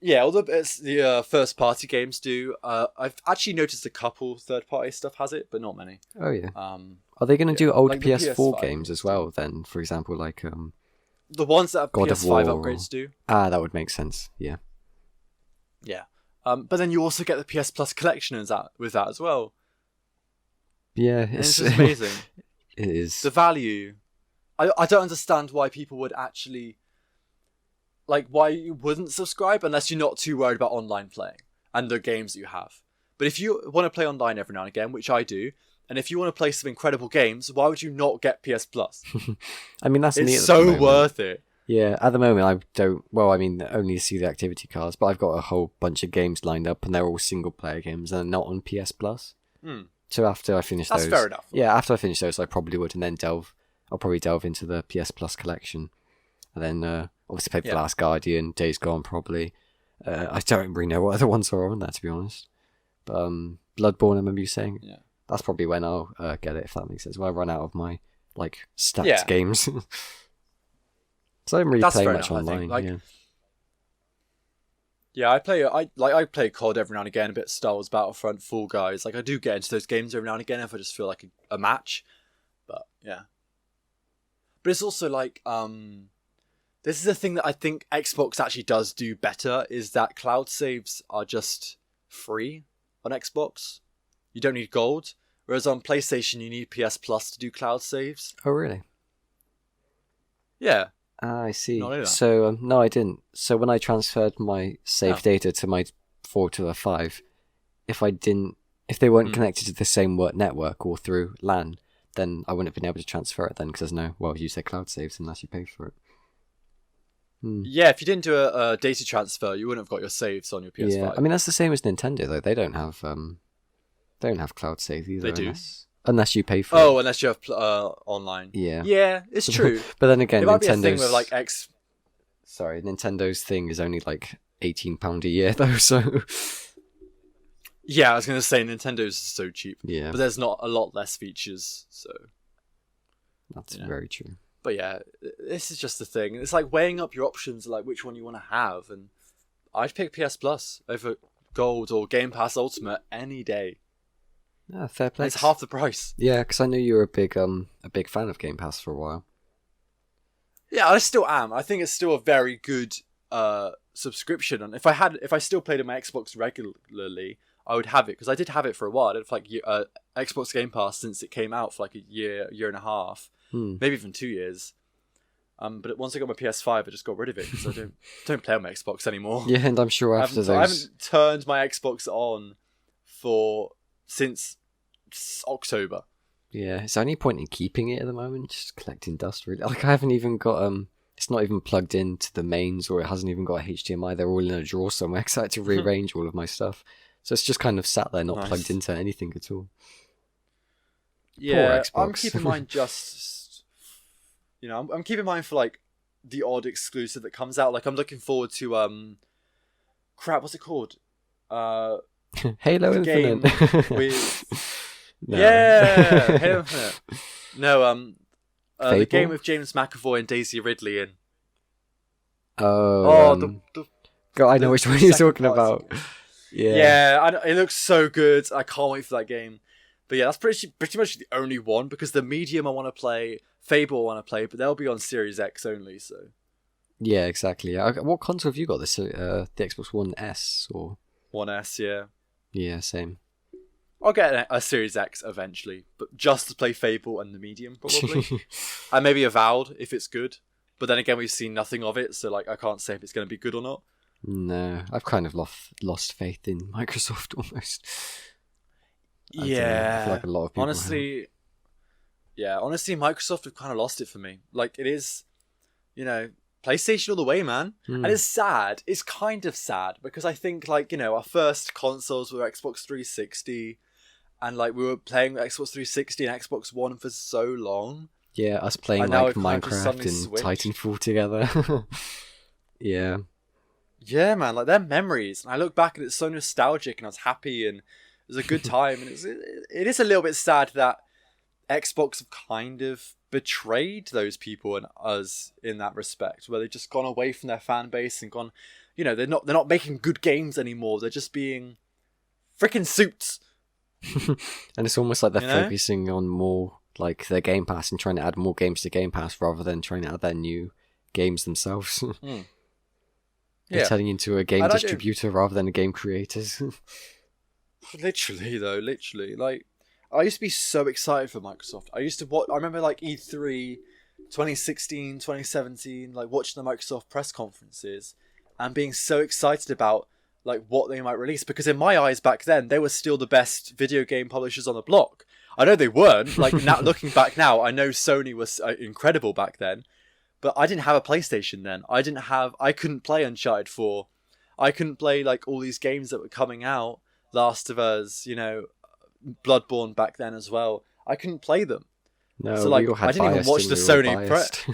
Speaker 1: Yeah, all the first party games do. I've actually noticed a couple third party stuff has it, but not many.
Speaker 2: Oh yeah. Are they going to do old
Speaker 1: like
Speaker 2: PS4 games as well? Then, for example, like
Speaker 1: the ones that have
Speaker 2: God
Speaker 1: PS5
Speaker 2: of War
Speaker 1: upgrades do.
Speaker 2: That would make sense. Yeah.
Speaker 1: Yeah. But then you also get the PS Plus collection with that as well.
Speaker 2: Yeah,
Speaker 1: it's just amazing.
Speaker 2: It is.
Speaker 1: The value. I don't understand why people would actually, like, why you wouldn't subscribe unless you're not too worried about online playing and the games that you have. But if you want to play online every now and again, which I do, and if you want to play some incredible games, why would you not get PS Plus?
Speaker 2: I mean, that's
Speaker 1: it's so worth it.
Speaker 2: Yeah, at the moment I don't. Well, I mean, only see the activity cards, but I've got a whole bunch of games lined up, and they're all single player games, and they're not on PS Plus. So after I finish those,
Speaker 1: that's fair enough.
Speaker 2: Yeah, after I finish those, I probably would, and then I'll probably delve into the PS Plus collection, and then obviously play The Last Guardian, Days Gone, probably. I don't really know what other ones are on there, to be honest. But Bloodborne, I remember you saying.
Speaker 1: Yeah.
Speaker 2: That's probably when I'll get it, if that makes sense. When I run out of my like stacked games. So I don't really play much online.
Speaker 1: Yeah, I play COD every now and again, a bit of Star Wars Battlefront, Fall Guys. Like I do get into those games every now and again if I just feel like a match. But yeah. But it's also like this is the thing that I think Xbox actually does do better, is that cloud saves are just free on Xbox. You don't need gold. Whereas on PlayStation you need PS Plus to do cloud saves.
Speaker 2: Oh really?
Speaker 1: Yeah.
Speaker 2: I see.
Speaker 1: Not
Speaker 2: So no, I didn't. So when I transferred my save data to my 4 to a 5, if they weren't connected to the same network or through LAN, then I wouldn't have been able to transfer it then, because you say cloud saves unless you pay for it.
Speaker 1: Yeah, if you didn't do a data transfer, you wouldn't have got your saves on your PS5.
Speaker 2: Yeah, I mean that's the same as Nintendo though. They don't have cloud save either.
Speaker 1: They do.
Speaker 2: Unless you pay for it.
Speaker 1: Oh, unless you have online.
Speaker 2: Yeah.
Speaker 1: Yeah, it's true.
Speaker 2: But then again,
Speaker 1: it might
Speaker 2: Nintendo's...
Speaker 1: be a thing with like
Speaker 2: Sorry, Nintendo's thing is only like £18 a year though, so...
Speaker 1: Yeah, I was going to say Nintendo's so cheap.
Speaker 2: Yeah.
Speaker 1: But there's not a lot less features, so...
Speaker 2: That's very true.
Speaker 1: But yeah, this is just the thing. It's like weighing up your options, like which one you want to have, and I'd pick PS Plus over Gold or Game Pass Ultimate any day.
Speaker 2: Yeah, fair play.
Speaker 1: It's half the price.
Speaker 2: Yeah, because I knew you were a big fan of Game Pass for a while.
Speaker 1: Yeah, I still am. I think it's still a very good subscription. And if I still played on my Xbox regularly, I would have it, because I did have it for a while. I did like Xbox Game Pass since it came out for like a year and a half, maybe even 2 years. But once I got my PS5, I just got rid of it because I don't play on my Xbox anymore.
Speaker 2: Yeah, and I'm sure
Speaker 1: I haven't turned my Xbox on since October.
Speaker 2: Yeah, is there any point in keeping it at the moment? Just collecting dust, really. Like I haven't even got it's not even plugged into the mains, or it hasn't even got a HDMI. They're all in a drawer somewhere because I had to rearrange all of my stuff. So it's just kind of sat there, not plugged into anything at all.
Speaker 1: Yeah, I'm keeping mine just, I'm keeping mine for like the odd exclusive that comes out. Like I'm looking forward to what's it called?
Speaker 2: Halo Infinite.
Speaker 1: No. Yeah, Halo Infinite. No, the game with James McAvoy and Daisy Ridley in.
Speaker 2: God, I know which one you're talking about.
Speaker 1: Yeah, it looks so good. I can't wait for that game. But yeah, that's pretty much the only one, because the Medium I want to play, Fable I want to play, but they'll be on Series X only. So.
Speaker 2: Yeah, exactly. What console have you got? The Xbox One S or
Speaker 1: One S? Yeah.
Speaker 2: Yeah, same.
Speaker 1: I'll get a Series X eventually, but just to play Fable and the Medium probably, and maybe Avowed if it's good. But then again, we've seen nothing of it, so like I can't say if it's going to be good or not.
Speaker 2: No, I've kind of lost faith in Microsoft almost. I feel like a lot of people
Speaker 1: honestly, Microsoft have kind of lost it for me. Like it is, PlayStation all the way, man. And it's sad. It's kind of sad because I think like, our first consoles were Xbox 360, and like we were playing Xbox 360 and Xbox One for so long.
Speaker 2: Yeah, us playing like Minecraft and Titanfall together. Yeah.
Speaker 1: Yeah, man, like they're memories. And I look back and it's so nostalgic, and I was happy, and it was a good time. And it is a little bit sad that Xbox have kind of betrayed those people and us in that respect, where they've just gone away from their fan base and gone, they're not making good games anymore. They're just being freaking suits.
Speaker 2: And it's almost like they're focusing on more like their Game Pass and trying to add more games to Game Pass rather than trying to add their new games themselves. They're turning into a game distributor rather than a game creators.
Speaker 1: Literally, like I used to be so excited for Microsoft. I remember like E3 2016, 2017, like watching the Microsoft press conferences and being so excited about like what they might release, because in my eyes back then they were still the best video game publishers on the block. I know they weren't. Like now, looking back now, I know Sony was incredible back then, but I didn't have a PlayStation then. I couldn't play Uncharted 4. I couldn't play like all these games that were coming out. Last of Us, Bloodborne back then as well. I couldn't play them.
Speaker 2: No,
Speaker 1: so like I didn't even watch the Sony press.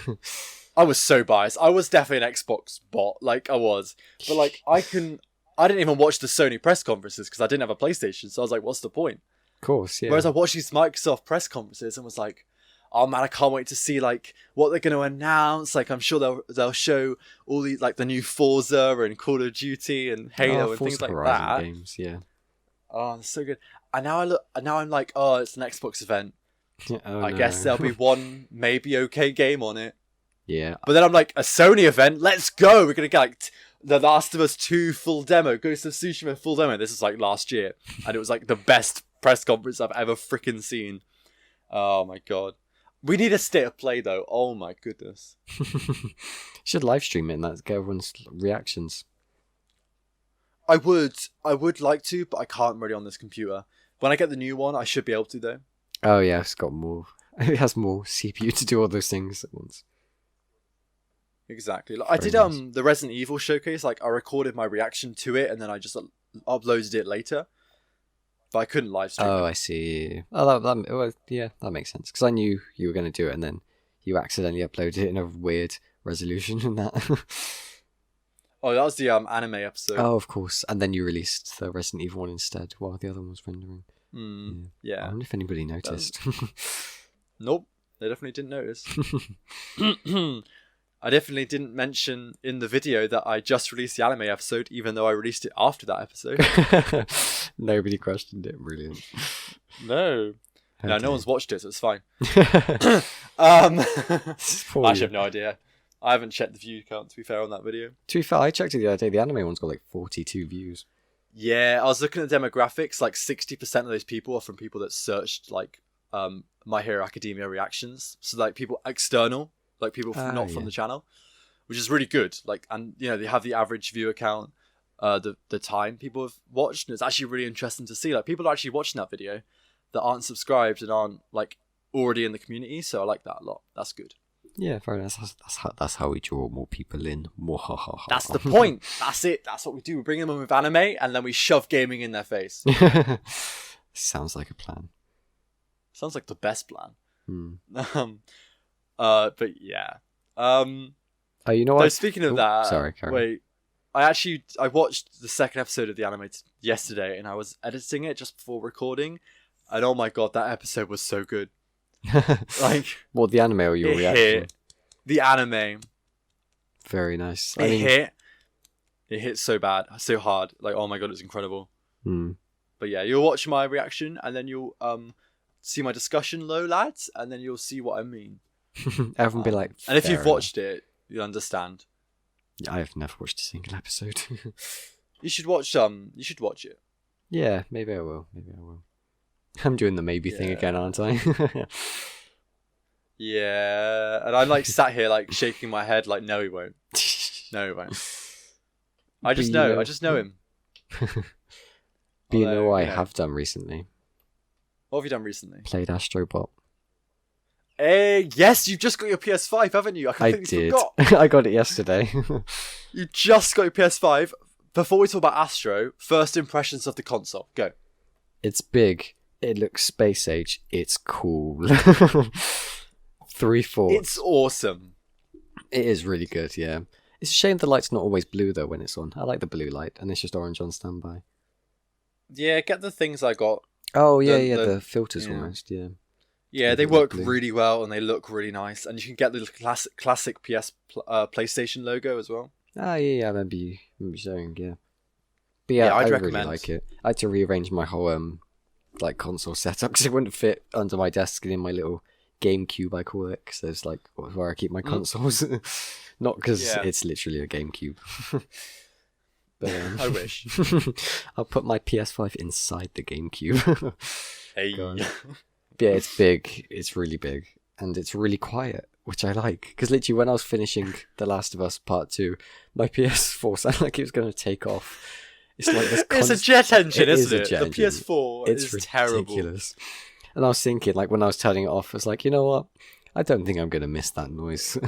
Speaker 1: I was so biased. I was definitely an Xbox bot, like I was. But like I didn't even watch the Sony press conferences because I didn't have a PlayStation. So I was like, what's the point?
Speaker 2: Of course, yeah.
Speaker 1: Whereas I watched these Microsoft press conferences and was like, oh man, I can't wait to see like what they're going to announce. Like I'm sure they'll show all these like the new Forza and Call of Duty and Halo and
Speaker 2: Forza
Speaker 1: things like
Speaker 2: Horizon
Speaker 1: that.
Speaker 2: games, yeah.
Speaker 1: Oh, it's so good. And now I'm like, oh, it's an Xbox event. I
Speaker 2: No.
Speaker 1: guess there'll be one maybe okay game on it.
Speaker 2: Yeah.
Speaker 1: But then I'm like, a Sony event, let's go. We're going to get like The Last of Us 2 full demo, Ghost of Tsushima full demo. This is like last year. And it was like the best press conference I've ever freaking seen. Oh my God. We need a state of play though. Oh my goodness.
Speaker 2: Should live stream it and get everyone's reactions.
Speaker 1: I would like to, but I can't really on this computer. When I get the new one, I should be able to though.
Speaker 2: Oh yeah, it's got more. It has more CPU to do all those things at once.
Speaker 1: Exactly. Like, I did
Speaker 2: nice.
Speaker 1: the Resident Evil showcase. Like I recorded my reaction to it, and then I just uploaded it later. But I couldn't live stream.
Speaker 2: Oh,
Speaker 1: it.
Speaker 2: I see. Oh, yeah, that makes sense. Because I knew you were going to do it, and then you accidentally uploaded it in a weird resolution and that.
Speaker 1: Oh, that was the anime episode.
Speaker 2: Oh, of course. And then you released the Resident Evil one instead, while the other one was rendering.
Speaker 1: Yeah.
Speaker 2: I wonder if anybody noticed.
Speaker 1: Nope, they definitely didn't notice. I definitely didn't mention in the video that I just released the anime episode, even though I released it after that episode.
Speaker 2: Nobody questioned it. Brilliant.
Speaker 1: No, no one's watched it, so it's fine. I have no idea. I haven't checked the view count, to be fair, on that video.
Speaker 2: To be fair, I checked it the other day. The anime one's got like 42 views.
Speaker 1: Yeah, I was looking at the demographics. Like 60% of those people are from people that searched like My Hero Academia reactions. So like people external, like people not from the channel, which is really good. Like, and you know, they have the average viewer count, the time people have watched, and it's actually really interesting to see. Like people are actually watching that video that aren't subscribed and aren't like already in the community. So I like that a lot. That's good.
Speaker 2: Yeah, fair enough. That's how we draw more people in.
Speaker 1: That's the point. That's it. That's what we do. We bring them in with anime, and then we shove gaming in their face.
Speaker 2: Sounds like a plan.
Speaker 1: Sounds like the best plan.
Speaker 2: Hmm.
Speaker 1: But yeah.
Speaker 2: Oh, you know what?
Speaker 1: Speaking of that,
Speaker 2: sorry, Karen.
Speaker 1: wait. I watched the second episode of the anime yesterday, and I was editing it just before recording, and oh my god, that episode was so good. Like,
Speaker 2: what, the anime or your reaction?
Speaker 1: The anime.
Speaker 2: Very nice.
Speaker 1: It hit so bad, so hard. Like, oh my god, it's incredible. But yeah, you'll watch my reaction, and then you'll see my discussion, low lads, and then you'll see what I mean.
Speaker 2: Everyone be like,
Speaker 1: and if you've watched it, you'll understand.
Speaker 2: I have never watched a single episode.
Speaker 1: You should watch it.
Speaker 2: Yeah, maybe I will. I'm doing the maybe thing again, aren't I?
Speaker 1: Yeah, and I'm like sat here like shaking my head like, no, he won't. No, he won't. I just know him.
Speaker 2: But you know what I have done recently?
Speaker 1: What have you done recently?
Speaker 2: Played Astrobot.
Speaker 1: Yes, you've just got your PS5, haven't you? I completely forgot.
Speaker 2: I got it yesterday.
Speaker 1: You just got your PS5. Before we talk about Astro, first impressions of the console. Go.
Speaker 2: It's big. It looks space age. It's cool. 3 4.
Speaker 1: It's awesome.
Speaker 2: It is really good, yeah. It's a shame the light's not always blue though when it's on. I like the blue light, and it's just orange on standby.
Speaker 1: Yeah, get the things I got.
Speaker 2: Oh yeah, the filters almost, yeah.
Speaker 1: Yeah, they work really well and they look really nice, and you can get the classic PlayStation logo as well.
Speaker 2: Ah, yeah, I remember you showing, yeah. But yeah, I'd recommend. Really like it. I had to rearrange my whole like console setup because it wouldn't fit under my desk and in my little GameCube, I call it, because there's like where I keep my consoles. Not because it's literally a GameCube. But,
Speaker 1: I wish.
Speaker 2: I'll put my PS5 inside the GameCube.
Speaker 1: Hey.
Speaker 2: Yeah, it's big. It's really big. And it's really quiet, which I like. Because literally when I was finishing The Last of Us Part 2, my PS4 sounded like it was going to take off. It's like this
Speaker 1: it's a jet engine, isn't it?
Speaker 2: The
Speaker 1: PS4 is terrible.
Speaker 2: Ridiculous. And I was thinking, like, when I was turning it off, I was like, you know what? I don't think I'm going to miss that noise.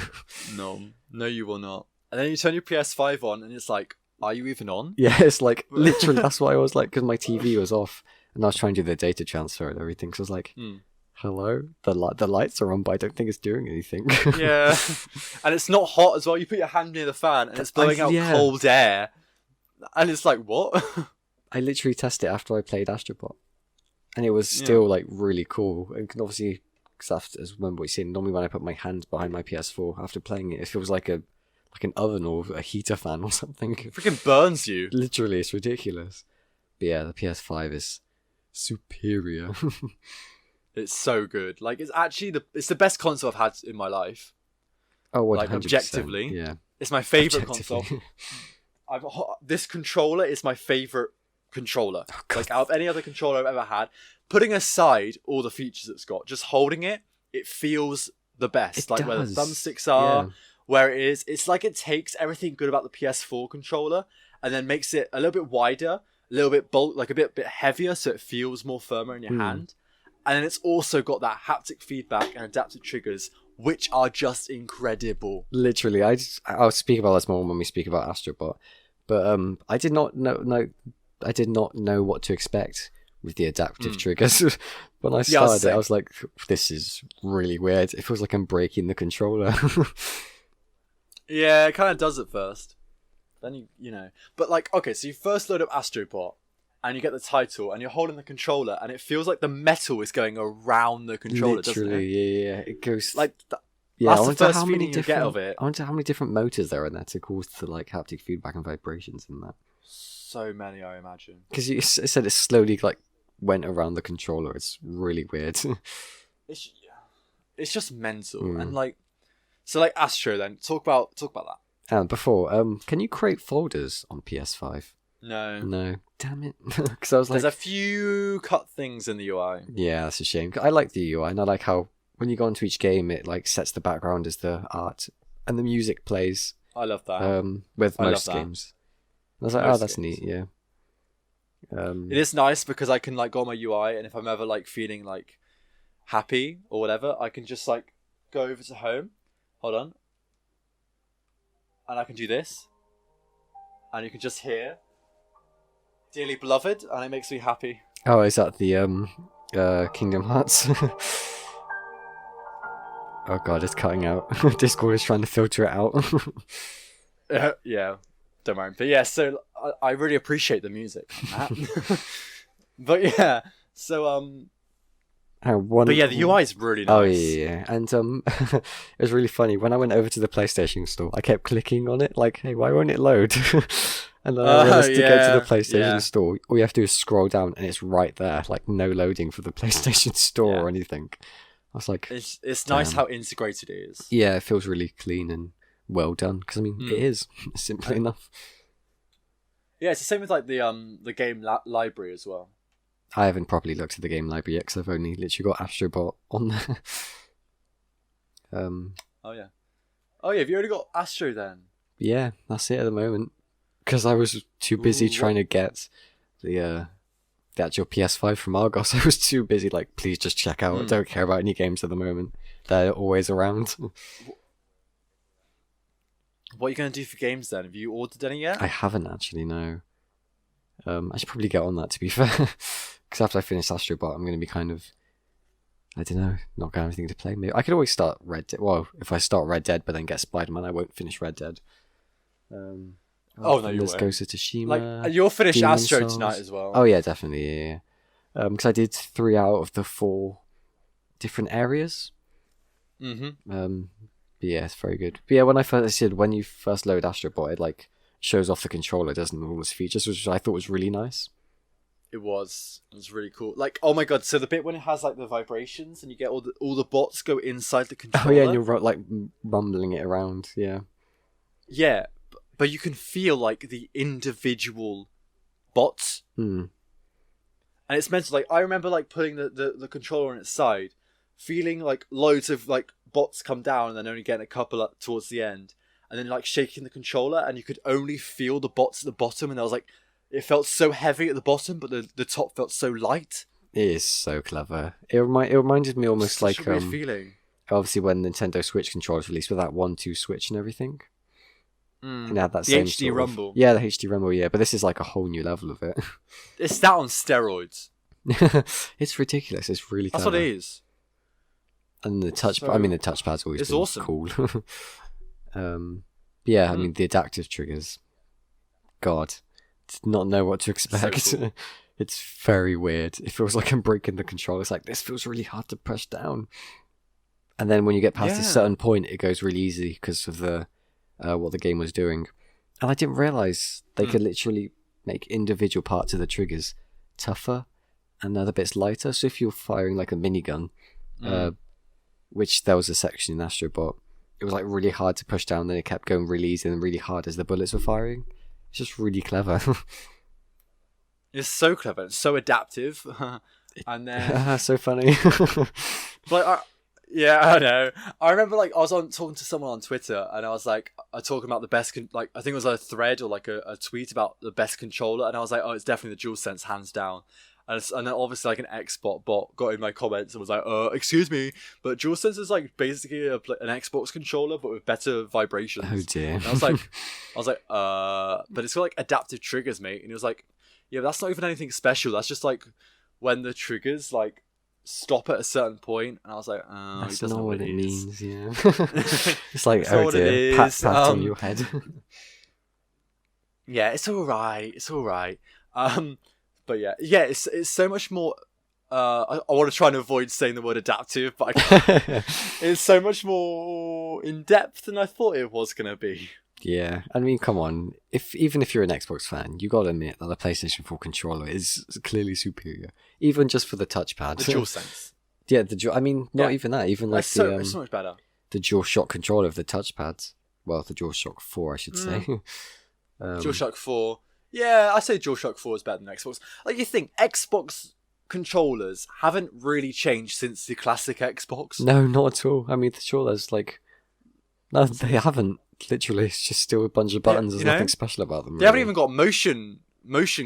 Speaker 1: No, you will not. And then you turn your PS5 on, and it's like, are you even on?
Speaker 2: Yeah, it's like, literally, that's what I was like, because my TV was off, and I was trying to do the data transfer and everything, so I was like, hello? The lights are on, but I don't think it's doing anything.
Speaker 1: Yeah. And it's not hot as well. You put your hand near the fan, and it's blowing out cold air. And it's like, what?
Speaker 2: I literally tested it after I played Astrobot. And it was still like really cool. And obviously, because I remember what you're saying. Normally, when I put my hand behind my PS4 after playing it, it feels like an oven or a heater fan or something.
Speaker 1: It freaking burns you.
Speaker 2: Literally, it's ridiculous. But yeah, the PS5 is superior.
Speaker 1: It's so good. Like, it's actually it's the best console I've had in my life.
Speaker 2: Oh, 100%.
Speaker 1: Like, objectively.
Speaker 2: Yeah.
Speaker 1: It's my favorite console. This controller is my favorite controller. Like, out of any other controller I've ever had, putting aside all the features it's got, just holding it feels the best.
Speaker 2: It
Speaker 1: like,
Speaker 2: does.
Speaker 1: where the thumbsticks are, where it is. It's like it takes everything good about the PS4 controller and then makes it a little bit wider, a little bit like a bit heavier, so it feels more firmer in your hand. And then it's also got that haptic feedback and adaptive triggers, which are just incredible.
Speaker 2: Literally, I'll speak about this more when we speak about Astrobot. But I did not know what to expect with the adaptive triggers. When I started it, I was like, this is really weird. It feels like I'm breaking the controller.
Speaker 1: Yeah, it kind of does at first. Then you know. But like, okay, so you first load up Astrobot, and you get the title, and you're holding the controller, and it feels like the metal is going around the controller,
Speaker 2: Literally,
Speaker 1: doesn't it?
Speaker 2: yeah. It goes
Speaker 1: like
Speaker 2: yeah.
Speaker 1: That's the first feeling you get of it.
Speaker 2: I wonder how many different motors there are in there to cause the like haptic feedback and vibrations in that.
Speaker 1: So many, I imagine.
Speaker 2: Because it said it slowly like went around the controller. It's really weird.
Speaker 1: It's just mental, and like, so like Astro. Then talk about that.
Speaker 2: And before, can you create folders on PS5?
Speaker 1: No.
Speaker 2: Damn it. Because I was like,
Speaker 1: there's a few cut things in the UI.
Speaker 2: Yeah, that's a shame. I like the UI, and I like how when you go into each game, it like sets the background as the art, and the music plays.
Speaker 1: I love that.
Speaker 2: With most games. I was like, oh, that's neat. Yeah.
Speaker 1: It is nice because I can like go on my UI, and if I'm ever like feeling like happy or whatever, I can just like go over to home. Hold on. And I can do this, and you can just hear "Dearly Beloved," and it makes me happy.
Speaker 2: Oh, is that the Kingdom Hearts? Oh god, it's cutting out. Discord is trying to filter it out.
Speaker 1: Yeah, don't worry. But yeah, so I really appreciate the music on that. But yeah, so but yeah, the UI is really nice.
Speaker 2: Oh yeah. And it was really funny when I went over to the PlayStation store. I kept clicking on it, like, hey, why won't it load? And then I realized to get to the PlayStation store, all you have to do is scroll down, and it's right there, like no loading for the PlayStation store or anything. I was like,
Speaker 1: it's nice how integrated it is.
Speaker 2: Yeah, it feels really clean and well done. Because I mean, it is simply enough.
Speaker 1: Yeah, it's the same with like the game library as well.
Speaker 2: I haven't properly looked at the game library yet because I've only literally got Astrobot on there.
Speaker 1: Oh yeah. Have you already got Astro then?
Speaker 2: Yeah, that's it at the moment. Because I was too busy trying to get the actual PS5 from Argos. I was too busy, like, please just check out. I don't care about any games at the moment. They're always around.
Speaker 1: What are you going to do for games then? Have you ordered any yet?
Speaker 2: I haven't actually, no. I should probably get on that, to be fair. Because after I finish Astrobot, I'm going to be kind of, I don't know, not going to have anything to play. Maybe I could always start Red Dead. Well, if I start Red Dead but then get Spider-Man, I won't finish Red Dead.
Speaker 1: No, you won't.
Speaker 2: Ghost of Tsushima.
Speaker 1: Like, you'll finish
Speaker 2: Demon's
Speaker 1: Astro
Speaker 2: Souls.
Speaker 1: tonight as well.
Speaker 2: Oh yeah, definitely. Yeah. Because I did 3 out of the 4 different areas. But yeah, it's very good. But yeah, when you first load Astrobot, it like shows off the controller, doesn't it? All its features, which I thought was really nice.
Speaker 1: It was really cool. Like, oh my god! So the bit when it has like the vibrations and you get all the bots go inside the controller.
Speaker 2: Oh yeah, and you're like rumbling it around. Yeah.
Speaker 1: Yeah, but you can feel like the individual bots. And it's meant to, like, I remember like putting the controller on its side, feeling like loads of like bots come down and then only getting a couple up towards the end, and then like shaking the controller, and you could only feel the bots at the bottom, and I was like, it felt so heavy at the bottom, but the top felt so light. It
Speaker 2: is so clever. It reminded me almost
Speaker 1: like
Speaker 2: a
Speaker 1: weird feeling.
Speaker 2: Obviously when Nintendo Switch controllers released with that 1-2 switch and everything. And it had that same
Speaker 1: HD rumble.
Speaker 2: Yeah, the HD rumble, yeah. But this is like a whole new level of it.
Speaker 1: It's that on steroids.
Speaker 2: It's ridiculous. It's really
Speaker 1: clever.
Speaker 2: That's what
Speaker 1: it is.
Speaker 2: And the touchpad's always been
Speaker 1: awesome.
Speaker 2: Cool. Yeah, I mean, the adaptive triggers. God. Did not know what to expect. So cool. It's very weird. It feels like I'm breaking the controller. It's like, this feels really hard to push down. and then when you get past a
Speaker 1: Yeah.
Speaker 2: certain point, it goes really easy because of the what the game was doing. And I didn't realize they could literally make individual parts of the triggers tougher and other bits lighter. So if you're firing like a minigun, which there was a section in Astrobot, it was like really hard to push down, then it kept going really easy and really hard as the bullets were firing. It's just really clever.
Speaker 1: It's so clever. It's so adaptive. And then...
Speaker 2: so funny.
Speaker 1: But yeah, I know. I remember like I was talking to someone on Twitter, and I was like, talking about the best, I think it was a thread or like a tweet about the best controller, and I was like, oh, it's definitely the DualSense, hands down. And then obviously like an Xbox bot got in my comments and was like, excuse me, but DualSense is like basically an Xbox controller but with better vibrations.
Speaker 2: Oh dear.
Speaker 1: And I was like, but it's got like adaptive triggers, mate. And he was like, yeah, but that's not even anything special. That's just like when the triggers like stop at a certain point. And I was like,
Speaker 2: that's
Speaker 1: he doesn't
Speaker 2: not
Speaker 1: know
Speaker 2: what it
Speaker 1: is.
Speaker 2: means. Yeah. It's like,
Speaker 1: That's not
Speaker 2: oh
Speaker 1: what it
Speaker 2: dear, pat
Speaker 1: is.
Speaker 2: on your head.
Speaker 1: Yeah, it's all right. It's all right. But yeah, it's so much more. I want to try and avoid saying the word adaptive, but I can't. It's so much more in depth than I thought it was gonna be.
Speaker 2: Yeah, I mean, come on. Even if you're an Xbox fan, you gotta admit that the PlayStation 4 controller is clearly superior, even just for the touchpad.
Speaker 1: The DualSense.
Speaker 2: Yeah, I mean, not
Speaker 1: Yeah.
Speaker 2: even that. Even like
Speaker 1: It's so much better.
Speaker 2: the DualShock controller of the touchpads. Well, the DualShock 4, I should say.
Speaker 1: DualShock 4. Yeah, I say DualShock 4 is better than Xbox. Like, you think Xbox controllers haven't really changed since the classic Xbox?
Speaker 2: No, not at all. I mean, sure, there's like... No, they haven't. Literally, it's just still a bunch of buttons. There's nothing special about them.
Speaker 1: They haven't even got motion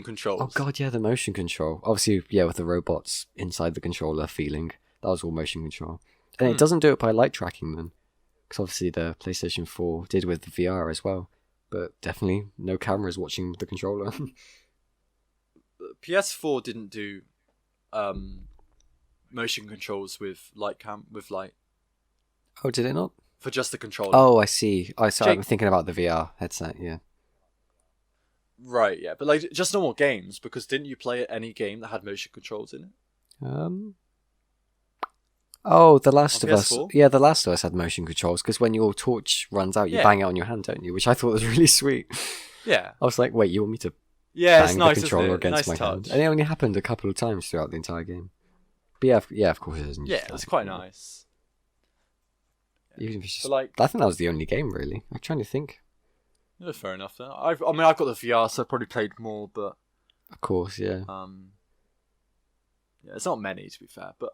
Speaker 1: controls.
Speaker 2: Oh god, yeah, the motion control. Obviously, yeah, with the robots inside the controller feeling. That was all motion control. And it doesn't do it by light tracking then. Because obviously the PlayStation 4 did with the VR as well. But definitely no cameras watching the controller.
Speaker 1: PS4 didn't do motion controls with light.
Speaker 2: Oh, did it not?
Speaker 1: For just the controller.
Speaker 2: Oh, I see. I'm
Speaker 1: Jake-
Speaker 2: thinking about the VR headset, yeah.
Speaker 1: Right, yeah. But like just normal games, because didn't you play any game that had motion controls in it?
Speaker 2: Oh, The Last
Speaker 1: On
Speaker 2: of Us.
Speaker 1: PS4?
Speaker 2: Yeah, The Last of Us had motion controls, because when your torch runs out, you
Speaker 1: Yeah.
Speaker 2: bang it on your hand, don't you? Which I thought was really sweet.
Speaker 1: Yeah.
Speaker 2: I was like, wait, you want me to
Speaker 1: Yeah, it's
Speaker 2: bang
Speaker 1: nice,
Speaker 2: the controller
Speaker 1: isn't it?
Speaker 2: against
Speaker 1: Nice
Speaker 2: my
Speaker 1: touch.
Speaker 2: hand? And it only happened a couple of times throughout the entire game. But yeah, of course it isn't.
Speaker 1: Yeah, it's quite nice.
Speaker 2: Even if it's just,
Speaker 1: But like,
Speaker 2: I think that was the only game, really. I'm trying to think.
Speaker 1: yeah, fair enough. Then. I've got the VR, so I probably played more, but
Speaker 2: Of course, yeah.
Speaker 1: yeah, it's not many to be fair. But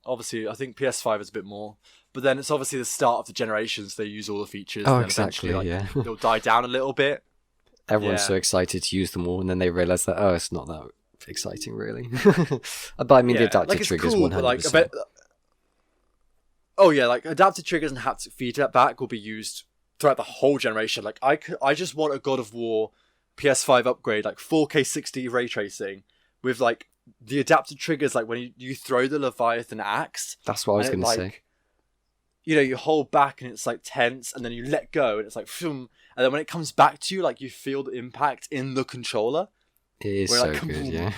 Speaker 1: obviously, I think PS5 is a bit more. But then it's obviously the start of the generations. They use all the features.
Speaker 2: Oh,
Speaker 1: and then
Speaker 2: exactly,
Speaker 1: eventually,
Speaker 2: yeah.
Speaker 1: They'll die down a little bit.
Speaker 2: Everyone's
Speaker 1: yeah.
Speaker 2: so excited to use them all, and then they realise that, it's not that exciting, really. But I mean, the adaptive
Speaker 1: it's
Speaker 2: triggers,
Speaker 1: cool,
Speaker 2: 100%.
Speaker 1: but like, I bet. Oh yeah, like adaptive triggers and haptic feedback will be used throughout the whole generation. Like I just want a God of War PS5 upgrade, like 4K 60 ray tracing with like the adaptive triggers, like when you throw the Leviathan axe.
Speaker 2: That's what I was going to say.
Speaker 1: You know, you hold back and it's like tense, and then you let go and it's like, phoom, and then when it comes back to you, like you feel the impact in the controller.
Speaker 2: It is
Speaker 1: We're
Speaker 2: so
Speaker 1: like,
Speaker 2: good,
Speaker 1: "Boom."
Speaker 2: yeah.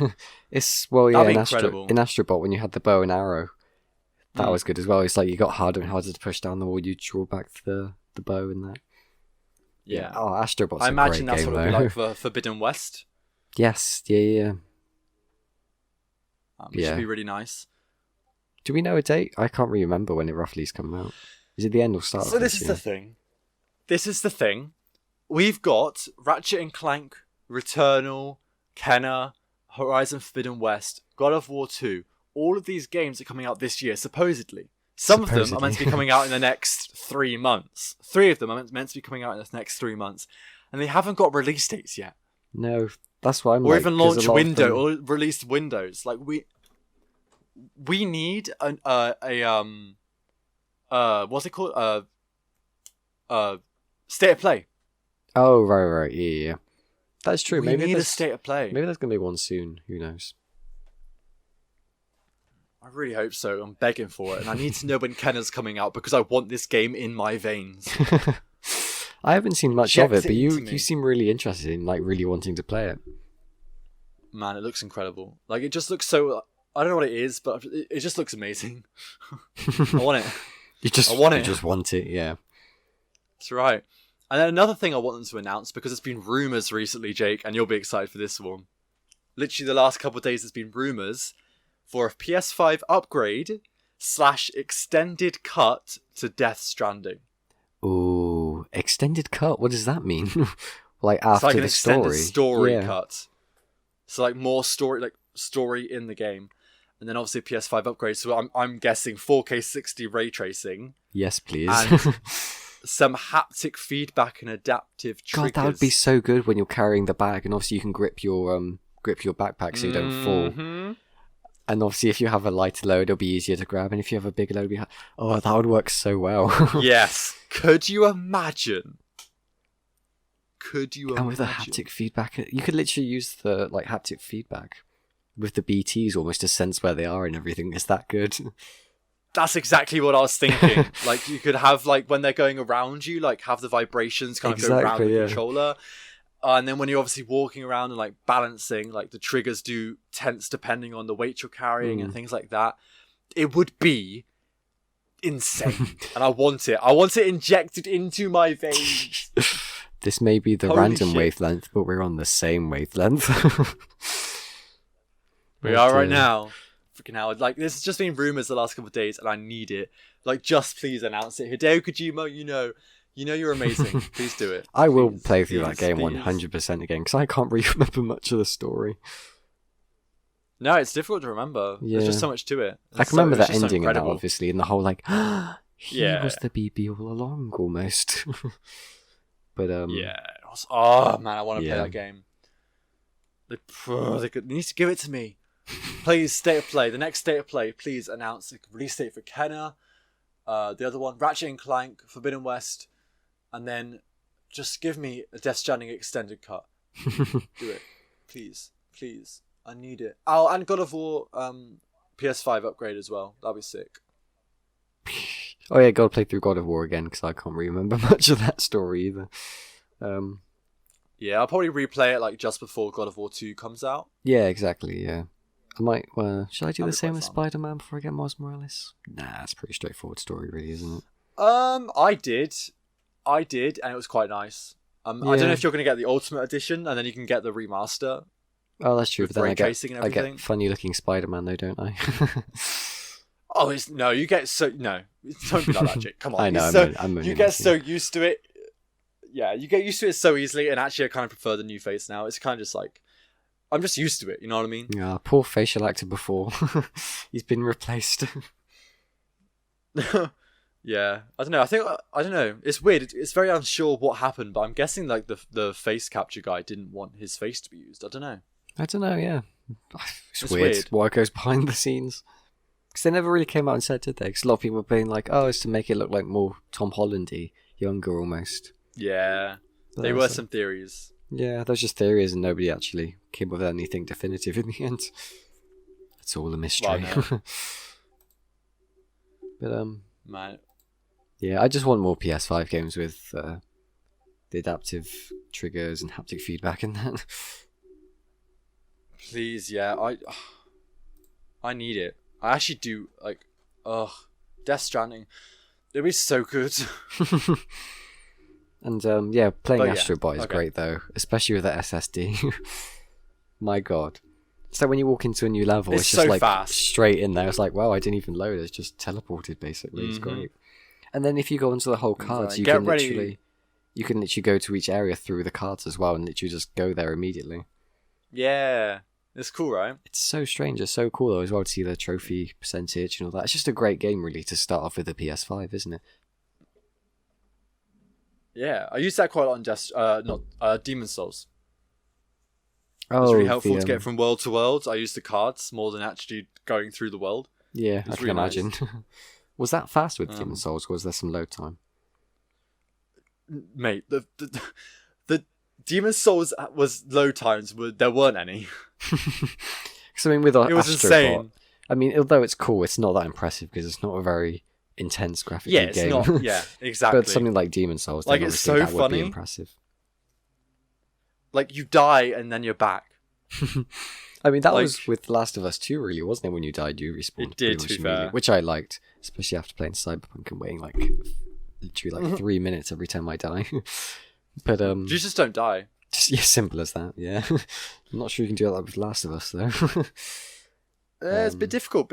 Speaker 2: It's, well, yeah,
Speaker 1: That'd be
Speaker 2: in,
Speaker 1: incredible.
Speaker 2: in Astrobot, when you had the bow and arrow, that was good as well. It's like you got harder and harder to push down the wall, you draw back the bow and that.
Speaker 1: Yeah.
Speaker 2: Oh, Astrobot's
Speaker 1: I
Speaker 2: a
Speaker 1: imagine
Speaker 2: great
Speaker 1: that's
Speaker 2: game,
Speaker 1: what it'll
Speaker 2: though.
Speaker 1: be like for Forbidden West.
Speaker 2: Yes, yeah.
Speaker 1: Which
Speaker 2: Yeah.
Speaker 1: should be really nice.
Speaker 2: Do we know a date? I can't really remember when it roughly is coming out. Is it the end or start
Speaker 1: So
Speaker 2: of
Speaker 1: this
Speaker 2: this
Speaker 1: is
Speaker 2: year?
Speaker 1: the thing. This is the thing. We've got Ratchet and Clank, Returnal, Kenna, Horizon Forbidden West, God of War 2. All of these games are coming out this year, supposedly. Some of them are meant to be coming out in the next 3 months. 3 of them are meant to be coming out in the next 3 months. And they haven't got release dates yet.
Speaker 2: No, that's why I'm
Speaker 1: Or
Speaker 2: like...
Speaker 1: even
Speaker 2: 'cause
Speaker 1: launch
Speaker 2: a lot of
Speaker 1: window,
Speaker 2: them-
Speaker 1: or released windows. Like, we need what's it called? State of play.
Speaker 2: Oh, right, yeah. That's true.
Speaker 1: We
Speaker 2: Maybe
Speaker 1: need a
Speaker 2: there's-
Speaker 1: state of play.
Speaker 2: Maybe there's going to be one soon. Who knows?
Speaker 1: I really hope so. I'm begging for it. And I need to know when Kenna's coming out because I want this game in my veins.
Speaker 2: I haven't seen much
Speaker 1: Checked
Speaker 2: of it,
Speaker 1: it
Speaker 2: but
Speaker 1: into me.
Speaker 2: you seem really interested in, like, really wanting to play it.
Speaker 1: Man, it looks incredible. Like, it just looks so... I don't know what it is, but it just looks amazing. I want it. I want it.
Speaker 2: You just want it, yeah.
Speaker 1: That's right. And then another thing I want them to announce, because it's been rumours recently, Jake, and you'll be excited for this one. Literally the last couple of days there's been rumours for a PS5 upgrade / extended cut to Death Stranding.
Speaker 2: Ooh, extended cut? What does that mean? Like
Speaker 1: It's
Speaker 2: after
Speaker 1: like an
Speaker 2: the
Speaker 1: extended story
Speaker 2: Yeah.
Speaker 1: cut. So like more story in the game. And then obviously a PS5 upgrade, so I'm guessing 4K 60 ray tracing.
Speaker 2: Yes, please.
Speaker 1: And some haptic feedback and adaptive triggers.
Speaker 2: God, that would be so good when you're carrying the bag, and obviously you can grip your backpack so you don't fall. And obviously, if you have a lighter load, it'll be easier to grab, and if you have a bigger load, oh, that would work so well.
Speaker 1: Yes. Could you imagine?
Speaker 2: And with the haptic feedback, you could literally use the haptic feedback with the BTs almost to sense where they are and everything. Is that good?
Speaker 1: That's exactly what I was thinking. Like you could have when they're going around you, have the vibrations kind of go around the controller. And then when you're obviously walking around and balancing, the triggers do tense depending on the weight you're carrying and things like that. It would be insane. And I want it. I want it injected into my veins.
Speaker 2: This may be the
Speaker 1: Holy
Speaker 2: random
Speaker 1: shit.
Speaker 2: wavelength, but we're on the same wavelength.
Speaker 1: We are right now. Freaking hell. This has just been rumours the last couple of days and I need it. Just please announce it. Hideo Kojima, you know you're amazing. Please do it.
Speaker 2: I will
Speaker 1: Please,
Speaker 2: play through that game
Speaker 1: please.
Speaker 2: 100% again, because I can't really remember much of the story.
Speaker 1: No, it's difficult to remember.
Speaker 2: Yeah.
Speaker 1: There's just so much to it.
Speaker 2: I can remember
Speaker 1: it's
Speaker 2: that
Speaker 1: just so
Speaker 2: ending and that,
Speaker 1: incredible.
Speaker 2: obviously, and the whole he
Speaker 1: Yeah.
Speaker 2: was the BB all along, almost. But
Speaker 1: Yeah. Oh man, I want to
Speaker 2: Yeah.
Speaker 1: play that game. They need to give it to me. Please, State of Play. The next State of Play, please announce a release date for Kenna. The other one, Ratchet and Clank, Forbidden West, and then just give me a Death Stranding extended cut. Do it, please. I need it. Oh, and God of War PS5 upgrade as well. That'd be sick.
Speaker 2: Oh yeah, gotta play through God of War again, because I can't remember much of that story either.
Speaker 1: Yeah, I'll probably replay it just before God of War 2 comes out.
Speaker 2: Yeah, exactly, yeah. I might, should I do
Speaker 1: That'd
Speaker 2: the
Speaker 1: be
Speaker 2: same
Speaker 1: quite
Speaker 2: with
Speaker 1: fun.
Speaker 2: Spider-Man before I get Miles Morales? Nah, it's a pretty straightforward story really, isn't it?
Speaker 1: I did, and it was quite nice. I don't know
Speaker 2: Yeah.
Speaker 1: if you're going to get the Ultimate Edition, and then you can get the remaster.
Speaker 2: Oh, that's true,
Speaker 1: With
Speaker 2: but then
Speaker 1: ray
Speaker 2: I
Speaker 1: tracing and
Speaker 2: get
Speaker 1: everything.
Speaker 2: funny looking Spider-Man though, don't I?
Speaker 1: Oh, you get so... No, don't be like that, Jake. Come on.
Speaker 2: I know, I'm only
Speaker 1: you get
Speaker 2: messing.
Speaker 1: so used to it. Yeah, you get used to it so easily, and actually I kind of prefer the new face now. It's kind of just I'm just used to it, you know what I mean?
Speaker 2: Yeah, poor facial actor before. He's been replaced.
Speaker 1: Yeah, I don't know. I don't know. It's weird. It's very unsure what happened, but I'm guessing the face capture guy didn't want his face to be used. I don't know.
Speaker 2: I don't know, yeah. It's
Speaker 1: It's
Speaker 2: weird,
Speaker 1: weird.
Speaker 2: what goes behind the scenes. Because they never really came out and said, did they? Because a lot of people were being like, oh, it's to make it look like more Tom Holland-y, younger almost.
Speaker 1: Yeah,
Speaker 2: But
Speaker 1: there
Speaker 2: that
Speaker 1: were
Speaker 2: was
Speaker 1: some theories.
Speaker 2: Yeah, those just theories and nobody actually came up with anything definitive in the end. It's all a mystery.
Speaker 1: Well,
Speaker 2: But,
Speaker 1: Man,
Speaker 2: yeah, I just want more PS5 games with the adaptive triggers and haptic feedback and that.
Speaker 1: please, yeah, I need it. I actually do. Death Stranding. It'd be so good.
Speaker 2: And yeah, playing
Speaker 1: But yeah,
Speaker 2: Astro Bot is
Speaker 1: okay.
Speaker 2: great though, especially with the SSD. My god. So when you walk into a new level,
Speaker 1: It's
Speaker 2: it's just
Speaker 1: so fast.
Speaker 2: straight in there. It's like, wow, I didn't even load. It's just teleported basically. It's
Speaker 1: Mhm.
Speaker 2: great. And then if you go into the whole cards,
Speaker 1: Right.
Speaker 2: you
Speaker 1: Get
Speaker 2: can
Speaker 1: ready.
Speaker 2: literally go to each area through the cards as well, and literally just go there immediately.
Speaker 1: Yeah, it's cool, right?
Speaker 2: It's so strange. It's so cool though as well to see the trophy percentage and all that. It's just a great game really to start off with the PS5, isn't it?
Speaker 1: Yeah, I use that quite a lot in Demon Souls.
Speaker 2: Oh,
Speaker 1: It's really helpful to get from world to world. I use the cards more than actually going through the world.
Speaker 2: Yeah, I
Speaker 1: It's
Speaker 2: can
Speaker 1: really nice.
Speaker 2: imagine. Was that fast with
Speaker 1: Um,
Speaker 2: Demon Souls, or was there some load time?
Speaker 1: Mate, the Demon Souls was low times. There weren't any.
Speaker 2: Because I mean, with
Speaker 1: It was
Speaker 2: Astro
Speaker 1: insane.
Speaker 2: Bot, I mean, although it's cool, it's not that impressive because it's not a very intense graphic
Speaker 1: Yeah, it's
Speaker 2: game.
Speaker 1: not. Yeah, exactly.
Speaker 2: But something like Demon Souls, then
Speaker 1: It's
Speaker 2: obviously
Speaker 1: so
Speaker 2: that would be
Speaker 1: funny.
Speaker 2: impressive.
Speaker 1: You die and then you're back.
Speaker 2: I mean, that
Speaker 1: Like-
Speaker 2: was with Last of Us 2, really, wasn't it? When you died, you respawned.
Speaker 1: It did,
Speaker 2: pretty
Speaker 1: to
Speaker 2: much
Speaker 1: be
Speaker 2: immediately,
Speaker 1: fair.
Speaker 2: which I liked, especially after playing Cyberpunk and waiting like literally like 3 minutes every time I die. But
Speaker 1: You just don't die.
Speaker 2: just simple as that. Yeah, I'm not sure you can do that with Last of Us though.
Speaker 1: It's a bit difficult,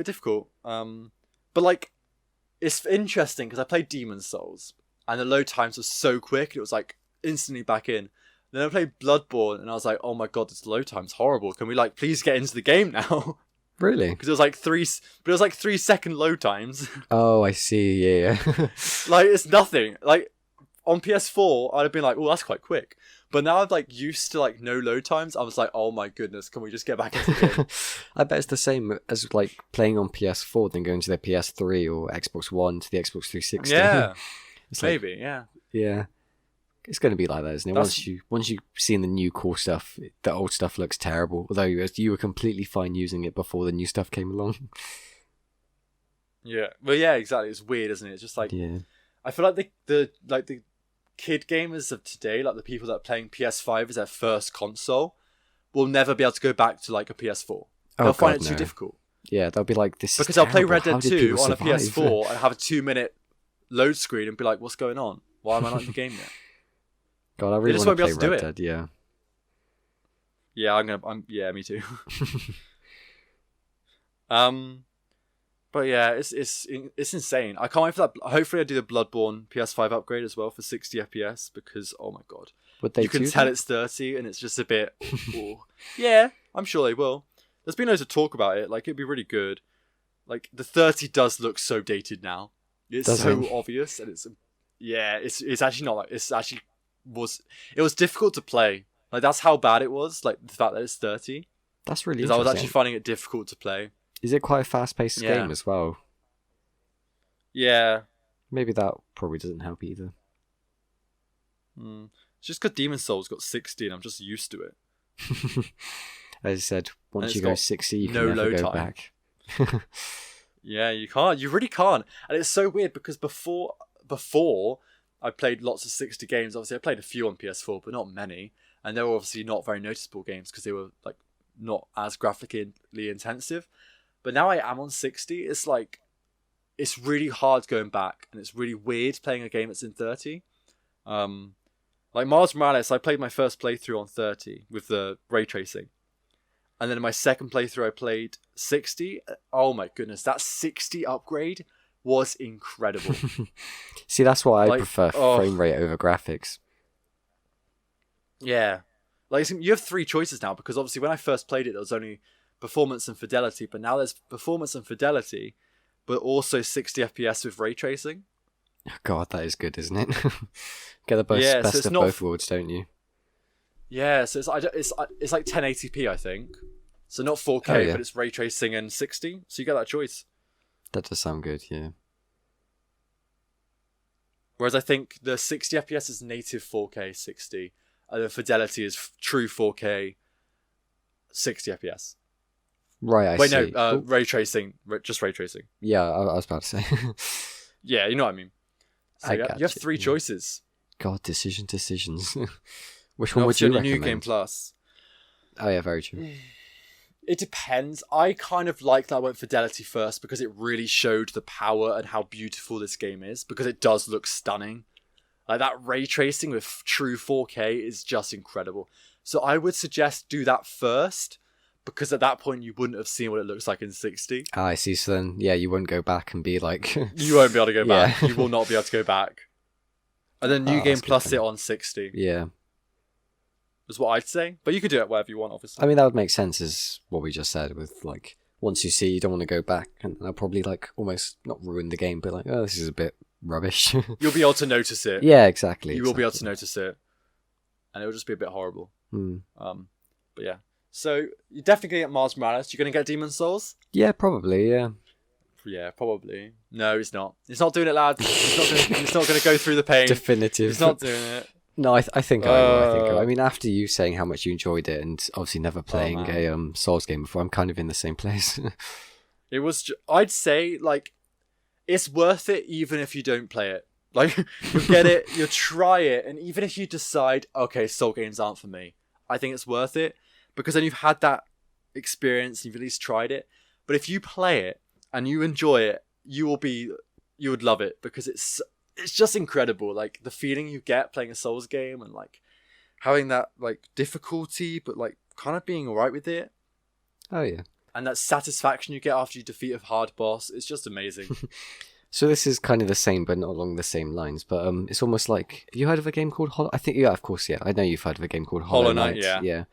Speaker 1: but like, it's interesting because I played Demon's Souls and the load times were so quick. It was like instantly back in. Then I played Bloodborne and I was like, oh my god, this load time's horrible. Can we like please get into the game now?
Speaker 2: Really?
Speaker 1: Because it was like 3-second load times.
Speaker 2: Oh, I see. Yeah.
Speaker 1: Like, it's nothing. Like on PS4, I'd have been like, oh, that's quite quick. But now I'm like used to like no load times. I was like, oh my goodness, can we just get back into the game?
Speaker 2: I bet it's the same as like playing on PS4 then going to the PS3 or Xbox One to the Xbox 360.
Speaker 1: Yeah,
Speaker 2: It's like,
Speaker 1: maybe, yeah.
Speaker 2: yeah. It's going to be like that, isn't it? Once you see the new cool stuff, the old stuff looks terrible. Although you were completely fine using it before the new stuff came along.
Speaker 1: Yeah, well, yeah, exactly. It's weird, isn't it? It's just like,
Speaker 2: Yeah.
Speaker 1: I feel like the kid gamers of today, like the people that are playing PS5 as their first console, will never be able to go back to like a PS4. They'll find it too difficult.
Speaker 2: Yeah, they'll be like, this
Speaker 1: Because
Speaker 2: is
Speaker 1: I'll play
Speaker 2: terrible.
Speaker 1: Red
Speaker 2: How
Speaker 1: Dead
Speaker 2: did
Speaker 1: 2
Speaker 2: people
Speaker 1: on a
Speaker 2: survive?
Speaker 1: PS4 and have a 2-minute load screen and be like, what's going on? Why am I not in the game yet?
Speaker 2: God, I really
Speaker 1: just
Speaker 2: want
Speaker 1: won't
Speaker 2: to
Speaker 1: be
Speaker 2: play
Speaker 1: able to
Speaker 2: Red
Speaker 1: do it.
Speaker 2: Dead, yeah.
Speaker 1: Yeah, me too. But yeah, it's insane. I can't wait for that. Hopefully I do the Bloodborne PS5 upgrade as well for 60 FPS because, oh my god.
Speaker 2: Would they
Speaker 1: You can
Speaker 2: do
Speaker 1: tell
Speaker 2: that?
Speaker 1: it's 30 and it's just a bit... ooh. Yeah, I'm sure they will. There's been loads of talk about it. Like, it'd be really good. Like, the 30 does look so dated now. It's
Speaker 2: Does
Speaker 1: so
Speaker 2: it?
Speaker 1: obvious. And it's... Yeah, it's actually not like... It was difficult to play. Like, that's how bad it was. Like, the fact that it's 30.
Speaker 2: That's really
Speaker 1: Because I was
Speaker 2: interesting.
Speaker 1: actually finding it difficult to play.
Speaker 2: Is it quite a fast-paced
Speaker 1: Yeah.
Speaker 2: game as well?
Speaker 1: Yeah.
Speaker 2: Maybe that probably doesn't help either.
Speaker 1: It's just because Demon's Souls got 60 and I'm just used to it.
Speaker 2: As I said, once
Speaker 1: it's
Speaker 2: you go
Speaker 1: got
Speaker 2: 60, you
Speaker 1: no
Speaker 2: can never
Speaker 1: load
Speaker 2: go
Speaker 1: time.
Speaker 2: back.
Speaker 1: Yeah, you can't. You really can't. And it's so weird because before I played lots of 60 games. Obviously, I played a few on PS4, but not many. And they were obviously not very noticeable games because they were like not as graphically intensive. But now I am on 60. It's like, it's really hard going back, and it's really weird playing a game that's in 30. Like Miles Morales, I played my first playthrough on 30 with the ray tracing. And then in my second playthrough, I played 60. Oh my goodness, that 60 upgrade was incredible.
Speaker 2: See, that's why I
Speaker 1: Like,
Speaker 2: prefer
Speaker 1: oh.
Speaker 2: frame rate over graphics.
Speaker 1: Yeah. Like, you have 3 choices now, because obviously when I first played it, there was only performance and fidelity, but now there's performance and fidelity, but also 60 FPS with ray tracing.
Speaker 2: God, that is good, isn't it? Get the
Speaker 1: Yeah, so
Speaker 2: best
Speaker 1: it's
Speaker 2: of
Speaker 1: not
Speaker 2: both worlds, don't you?
Speaker 1: Yeah, so it's like 1080p, I think. So not 4K,
Speaker 2: Oh, yeah.
Speaker 1: but it's ray tracing and 60. So you get that choice.
Speaker 2: That does sound good, yeah.
Speaker 1: Whereas I think the 60 FPS is native 4K 60, and the fidelity is true 4K 60 FPS.
Speaker 2: Right, I
Speaker 1: Wait,
Speaker 2: see.
Speaker 1: no, ray tracing, just ray tracing.
Speaker 2: Yeah, I was about to say.
Speaker 1: Yeah, you know what I mean. So
Speaker 2: I
Speaker 1: you
Speaker 2: got
Speaker 1: have
Speaker 2: you,
Speaker 1: 3
Speaker 2: yeah.
Speaker 1: choices.
Speaker 2: God, decisions. Which
Speaker 1: And
Speaker 2: one would
Speaker 1: obviously
Speaker 2: you
Speaker 1: on your
Speaker 2: recommend?
Speaker 1: New Game Plus.
Speaker 2: Oh yeah, very true.
Speaker 1: It depends. I kind of like that I went fidelity first because it really showed the power and how beautiful this game is, because it does look stunning. Like, that ray tracing with true 4K is just incredible. So I would suggest do that first, because at that point you wouldn't have seen what it looks like in 60.
Speaker 2: Ah, I see. So then, yeah, you wouldn't go back and be like,
Speaker 1: You won't be able to go
Speaker 2: Yeah.
Speaker 1: back. You will not be able to go back. And then New
Speaker 2: Oh,
Speaker 1: Game
Speaker 2: that's good
Speaker 1: Plus
Speaker 2: then.
Speaker 1: it on 60
Speaker 2: yeah.
Speaker 1: is what I'd say. But you could do it wherever you want, obviously.
Speaker 2: I mean, that would make sense, as what we just said. With like, once you see, you don't want to go back, and they'll probably like almost not ruin the game, but like, oh, this is a bit rubbish.
Speaker 1: You'll be able to notice it.
Speaker 2: Yeah, exactly.
Speaker 1: You will be able to notice it. And it will just be a bit horrible.
Speaker 2: Hmm.
Speaker 1: But yeah. So you're definitely going to get Miles Morales. You're going to get Demon's Souls?
Speaker 2: Yeah, probably. Yeah.
Speaker 1: Yeah, probably. No, he's not. He's not doing it, lad. He's not going to go through the pain.
Speaker 2: Definitive.
Speaker 1: He's not doing it.
Speaker 2: No, I think I will. I think I will. I mean, after you saying how much you enjoyed it, and obviously never playing a Souls game before, I'm kind of in the same place.
Speaker 1: It was. I'd say, like, it's worth it even if you don't play it. Like, you'll get it, you'll try it, and even if you decide, okay, Soul games aren't for me, I think it's worth it, because then you've had that experience, you've at least tried it. But if you play it and you enjoy it, you would love it, because it's just incredible. Like the feeling you get playing a Souls game and like having that like difficulty, but like kind of being alright with it.
Speaker 2: Oh yeah.
Speaker 1: And that satisfaction you get after you defeat a hard boss, it's just amazing.
Speaker 2: So this is kind of the same, but not along the same lines. But it's almost like, have you heard of a game called I think, yeah, of course, yeah. I know you've heard of a game called Hollow Knight. Yeah.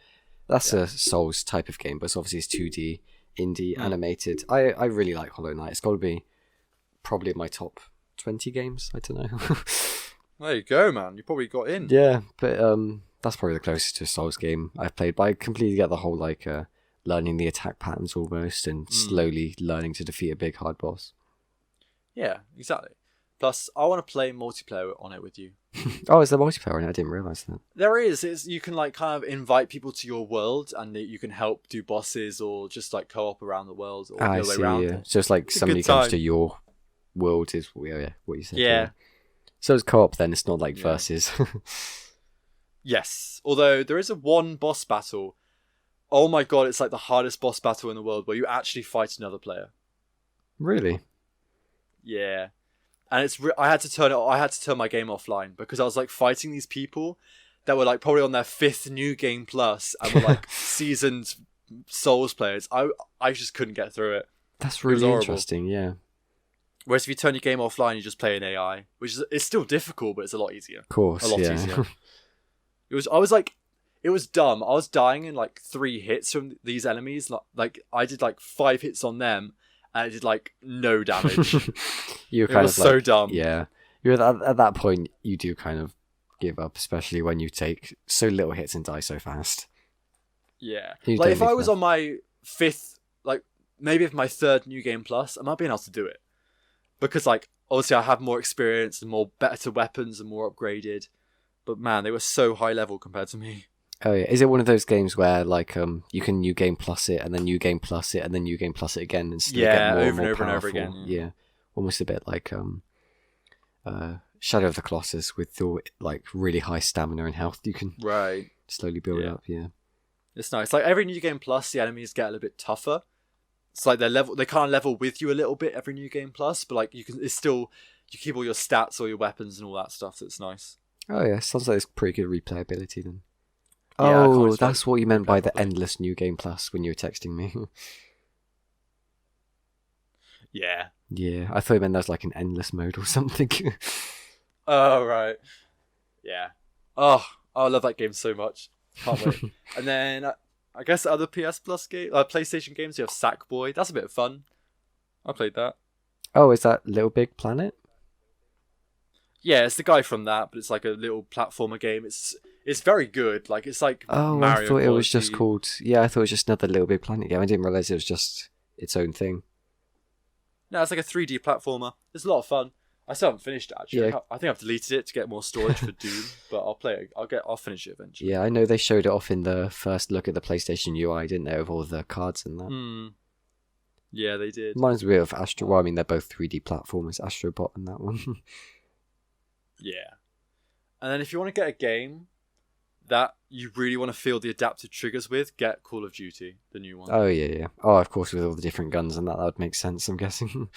Speaker 2: That's a Souls type of game, but it's obviously it's 2D, indie, animated. I really like Hollow Knight. It's got to be probably in my top 20 games. I don't know.
Speaker 1: There you go, man. You probably got in.
Speaker 2: Yeah, but that's probably the closest to a Souls game I've played. But I completely get the whole like learning the attack patterns almost, and slowly learning to defeat a big hard boss.
Speaker 1: Yeah, exactly. Plus, I want to play multiplayer on it with you.
Speaker 2: Oh, is there multiplayer on it? I didn't realise that.
Speaker 1: There is. You can like kind of invite people to your world, and you can help do bosses or just like co-op around the world, or the other way around.
Speaker 2: Yeah. So it's like somebody comes to your world is what you said.
Speaker 1: Yeah.
Speaker 2: So it's co-op then. It's not like versus.
Speaker 1: Yes. Although there is a one boss battle. Oh my god! It's like the hardest boss battle in the world, where you actually fight another player.
Speaker 2: Really?
Speaker 1: Yeah. And I had to turn my game offline, because I was like fighting these people that were like probably on their 5th new game plus and were like seasoned Souls players. I just couldn't get through it.
Speaker 2: That's really interesting, yeah.
Speaker 1: Whereas if you turn your game offline, you just play an AI, which is it's still difficult, but it's a lot easier.
Speaker 2: Of course,
Speaker 1: a lot easier. It was dumb. I was dying in like 3 hits from these enemies. Like I did like 5 hits on them, and it did like no damage.
Speaker 2: It was
Speaker 1: so dumb.
Speaker 2: Yeah, you're at that point. You do kind of give up, especially when you take so little hits and die so fast.
Speaker 1: Yeah, like if I was on my 5th, like maybe if my 3rd new game plus, I might be able to do it, because like obviously I have more experience and more better weapons and more upgraded. But man, they were so high level compared to me.
Speaker 2: Oh yeah, is it one of those games where like you can new game plus it and then new game plus it and then new game plus it again and still get more
Speaker 1: over
Speaker 2: and more
Speaker 1: and over
Speaker 2: powerful?
Speaker 1: and over again.
Speaker 2: Yeah, almost a bit like Shadow of the Colossus with your like really high stamina and health. You can slowly build up. Yeah,
Speaker 1: it's nice. Like every new game plus, the enemies get a little bit tougher. It's like they kind of level with you a little bit every new game plus, but like you keep all your stats, all your weapons, and all that stuff. So it's nice.
Speaker 2: Oh yeah, sounds like it's pretty good replayability then.
Speaker 1: Yeah,
Speaker 2: oh, that's what you meant by the endless new game plus when you were texting me.
Speaker 1: Yeah.
Speaker 2: Yeah, I thought you meant there's like an endless mode or something.
Speaker 1: Oh, right. Yeah. Oh, I love that game so much. Can't wait. And then I guess other PS Plus PlayStation games, you have Sackboy. That's a bit of fun. I played that.
Speaker 2: Oh, is that Little Big Planet?
Speaker 1: Yeah, it's the guy from that, but it's like a little platformer game. It's very good. Like it's like Mario
Speaker 2: I thought
Speaker 1: quality.
Speaker 2: it was just called. Yeah, I thought it was just another Little Big Planet game. I didn't realize it was just its own thing.
Speaker 1: No, it's like a 3D platformer. It's a lot of fun. I still haven't finished it actually.
Speaker 2: Yeah.
Speaker 1: I think I've deleted it to get more storage for Doom, but I'll play it. I'll finish it eventually.
Speaker 2: Yeah, I know they showed it off in the first look at the PlayStation UI, didn't they, with all the cards and that.
Speaker 1: Yeah, they did.
Speaker 2: Reminds me of Astro. Well, I mean, they're both 3D platformers, Astrobot and that one.
Speaker 1: Yeah. And then if you want to get a game that you really want to feel the adaptive triggers with, get Call of Duty, the new one.
Speaker 2: Oh, yeah. Oh, of course, with all the different guns and that would make sense, I'm guessing.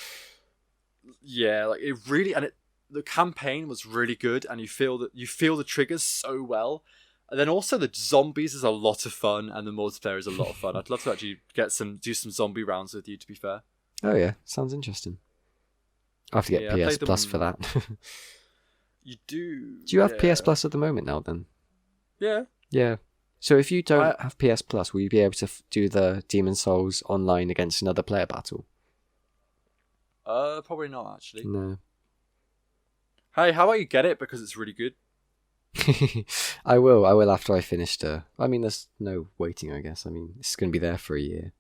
Speaker 1: Yeah, like it really, and the campaign was really good, and you feel the triggers so well. And then also the zombies is a lot of fun, and the multiplayer is a lot of fun. I'd love to actually do some zombie rounds with you, to be fair.
Speaker 2: Oh yeah, sounds interesting. I have to get PS Plus for that.
Speaker 1: You do.
Speaker 2: Do you have PS Plus at the moment now then?
Speaker 1: Yeah.
Speaker 2: Yeah. So if you don't have PS Plus, will you be able to do the Demon Souls online against another player battle?
Speaker 1: Probably not actually.
Speaker 2: No.
Speaker 1: Hey, how about you get it, because it's really good?
Speaker 2: I will after I finish I mean, there's no waiting, I guess. I mean, it's going to be there for a year.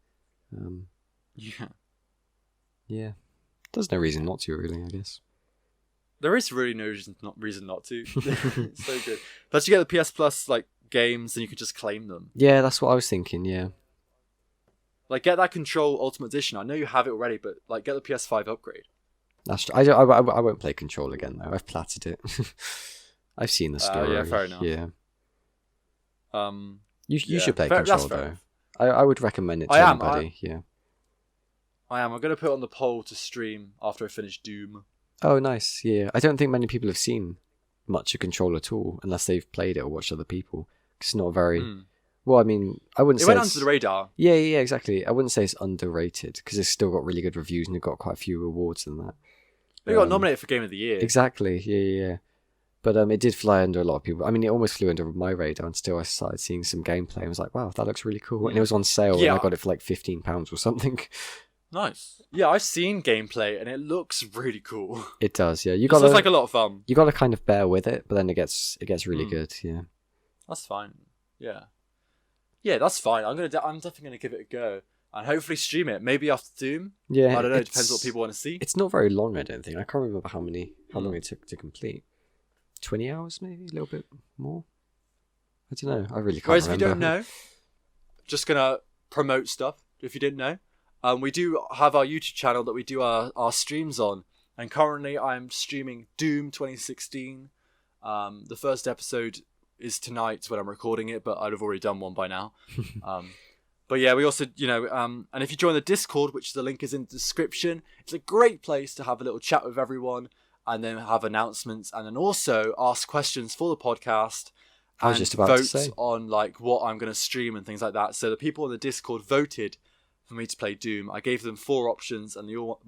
Speaker 1: Yeah.
Speaker 2: Yeah. There's no reason not to, really, I guess.
Speaker 1: There is really no reason not to. It's so good. Plus, you get the PS Plus like games, and you can just claim them.
Speaker 2: Yeah, that's what I was thinking. Yeah.
Speaker 1: Like, get that Control Ultimate Edition. I know you have it already, but like, get the PS5 upgrade.
Speaker 2: That's I won't play Control again though. I've platted it. I've seen the story.
Speaker 1: Yeah, fair enough.
Speaker 2: Yeah. You should play Control though. I would recommend it to anybody. Yeah.
Speaker 1: I am. I'm going to put it on the poll to stream after I finish Doom.
Speaker 2: Oh, nice. Yeah. I don't think many people have seen much of Control at all, unless they've played it or watched other people. It's not very... Well, I mean, I wouldn't say
Speaker 1: it went under the radar.
Speaker 2: Yeah, exactly. I wouldn't say it's underrated, because it's still got really good reviews and it got quite a few awards in that.
Speaker 1: It got nominated for Game of the Year.
Speaker 2: Exactly, yeah. But it did fly under a lot of people. I mean, it almost flew under my radar, and still I started seeing some gameplay. I was like, wow, that looks really cool. And it was on sale, and I got it for like £15 or something. Nice.
Speaker 1: Yeah, I've seen gameplay, and it looks really cool.
Speaker 2: It does, yeah.
Speaker 1: It looks like a lot of fun.
Speaker 2: You got to kind of bear with it, but then it gets really good, yeah.
Speaker 1: That's fine, yeah. Yeah, that's fine. I'm definitely gonna give it a go and hopefully stream it. Maybe after Doom.
Speaker 2: Yeah,
Speaker 1: I don't know. It depends what people want to see.
Speaker 2: It's not very long, I don't think. I can't remember how long it took to complete. 20 hours, maybe a little bit more. I don't know. I really can't.
Speaker 1: Whereas
Speaker 2: remember.
Speaker 1: If you don't know, just gonna promote stuff. If you didn't know, we do have our YouTube channel that we do our streams on, and currently I'm streaming Doom 2016. The first episode is tonight when I'm recording it, but I'd have already done one by now. But yeah, we also, and if you join the Discord, which the link is in the description, it's a great place to have a little chat with everyone and then have announcements and then also ask questions for the podcast.
Speaker 2: I was just about to say.
Speaker 1: On like what I'm going to stream and things like that. So the people in the Discord voted for me to play Doom. I gave them 4 options and it was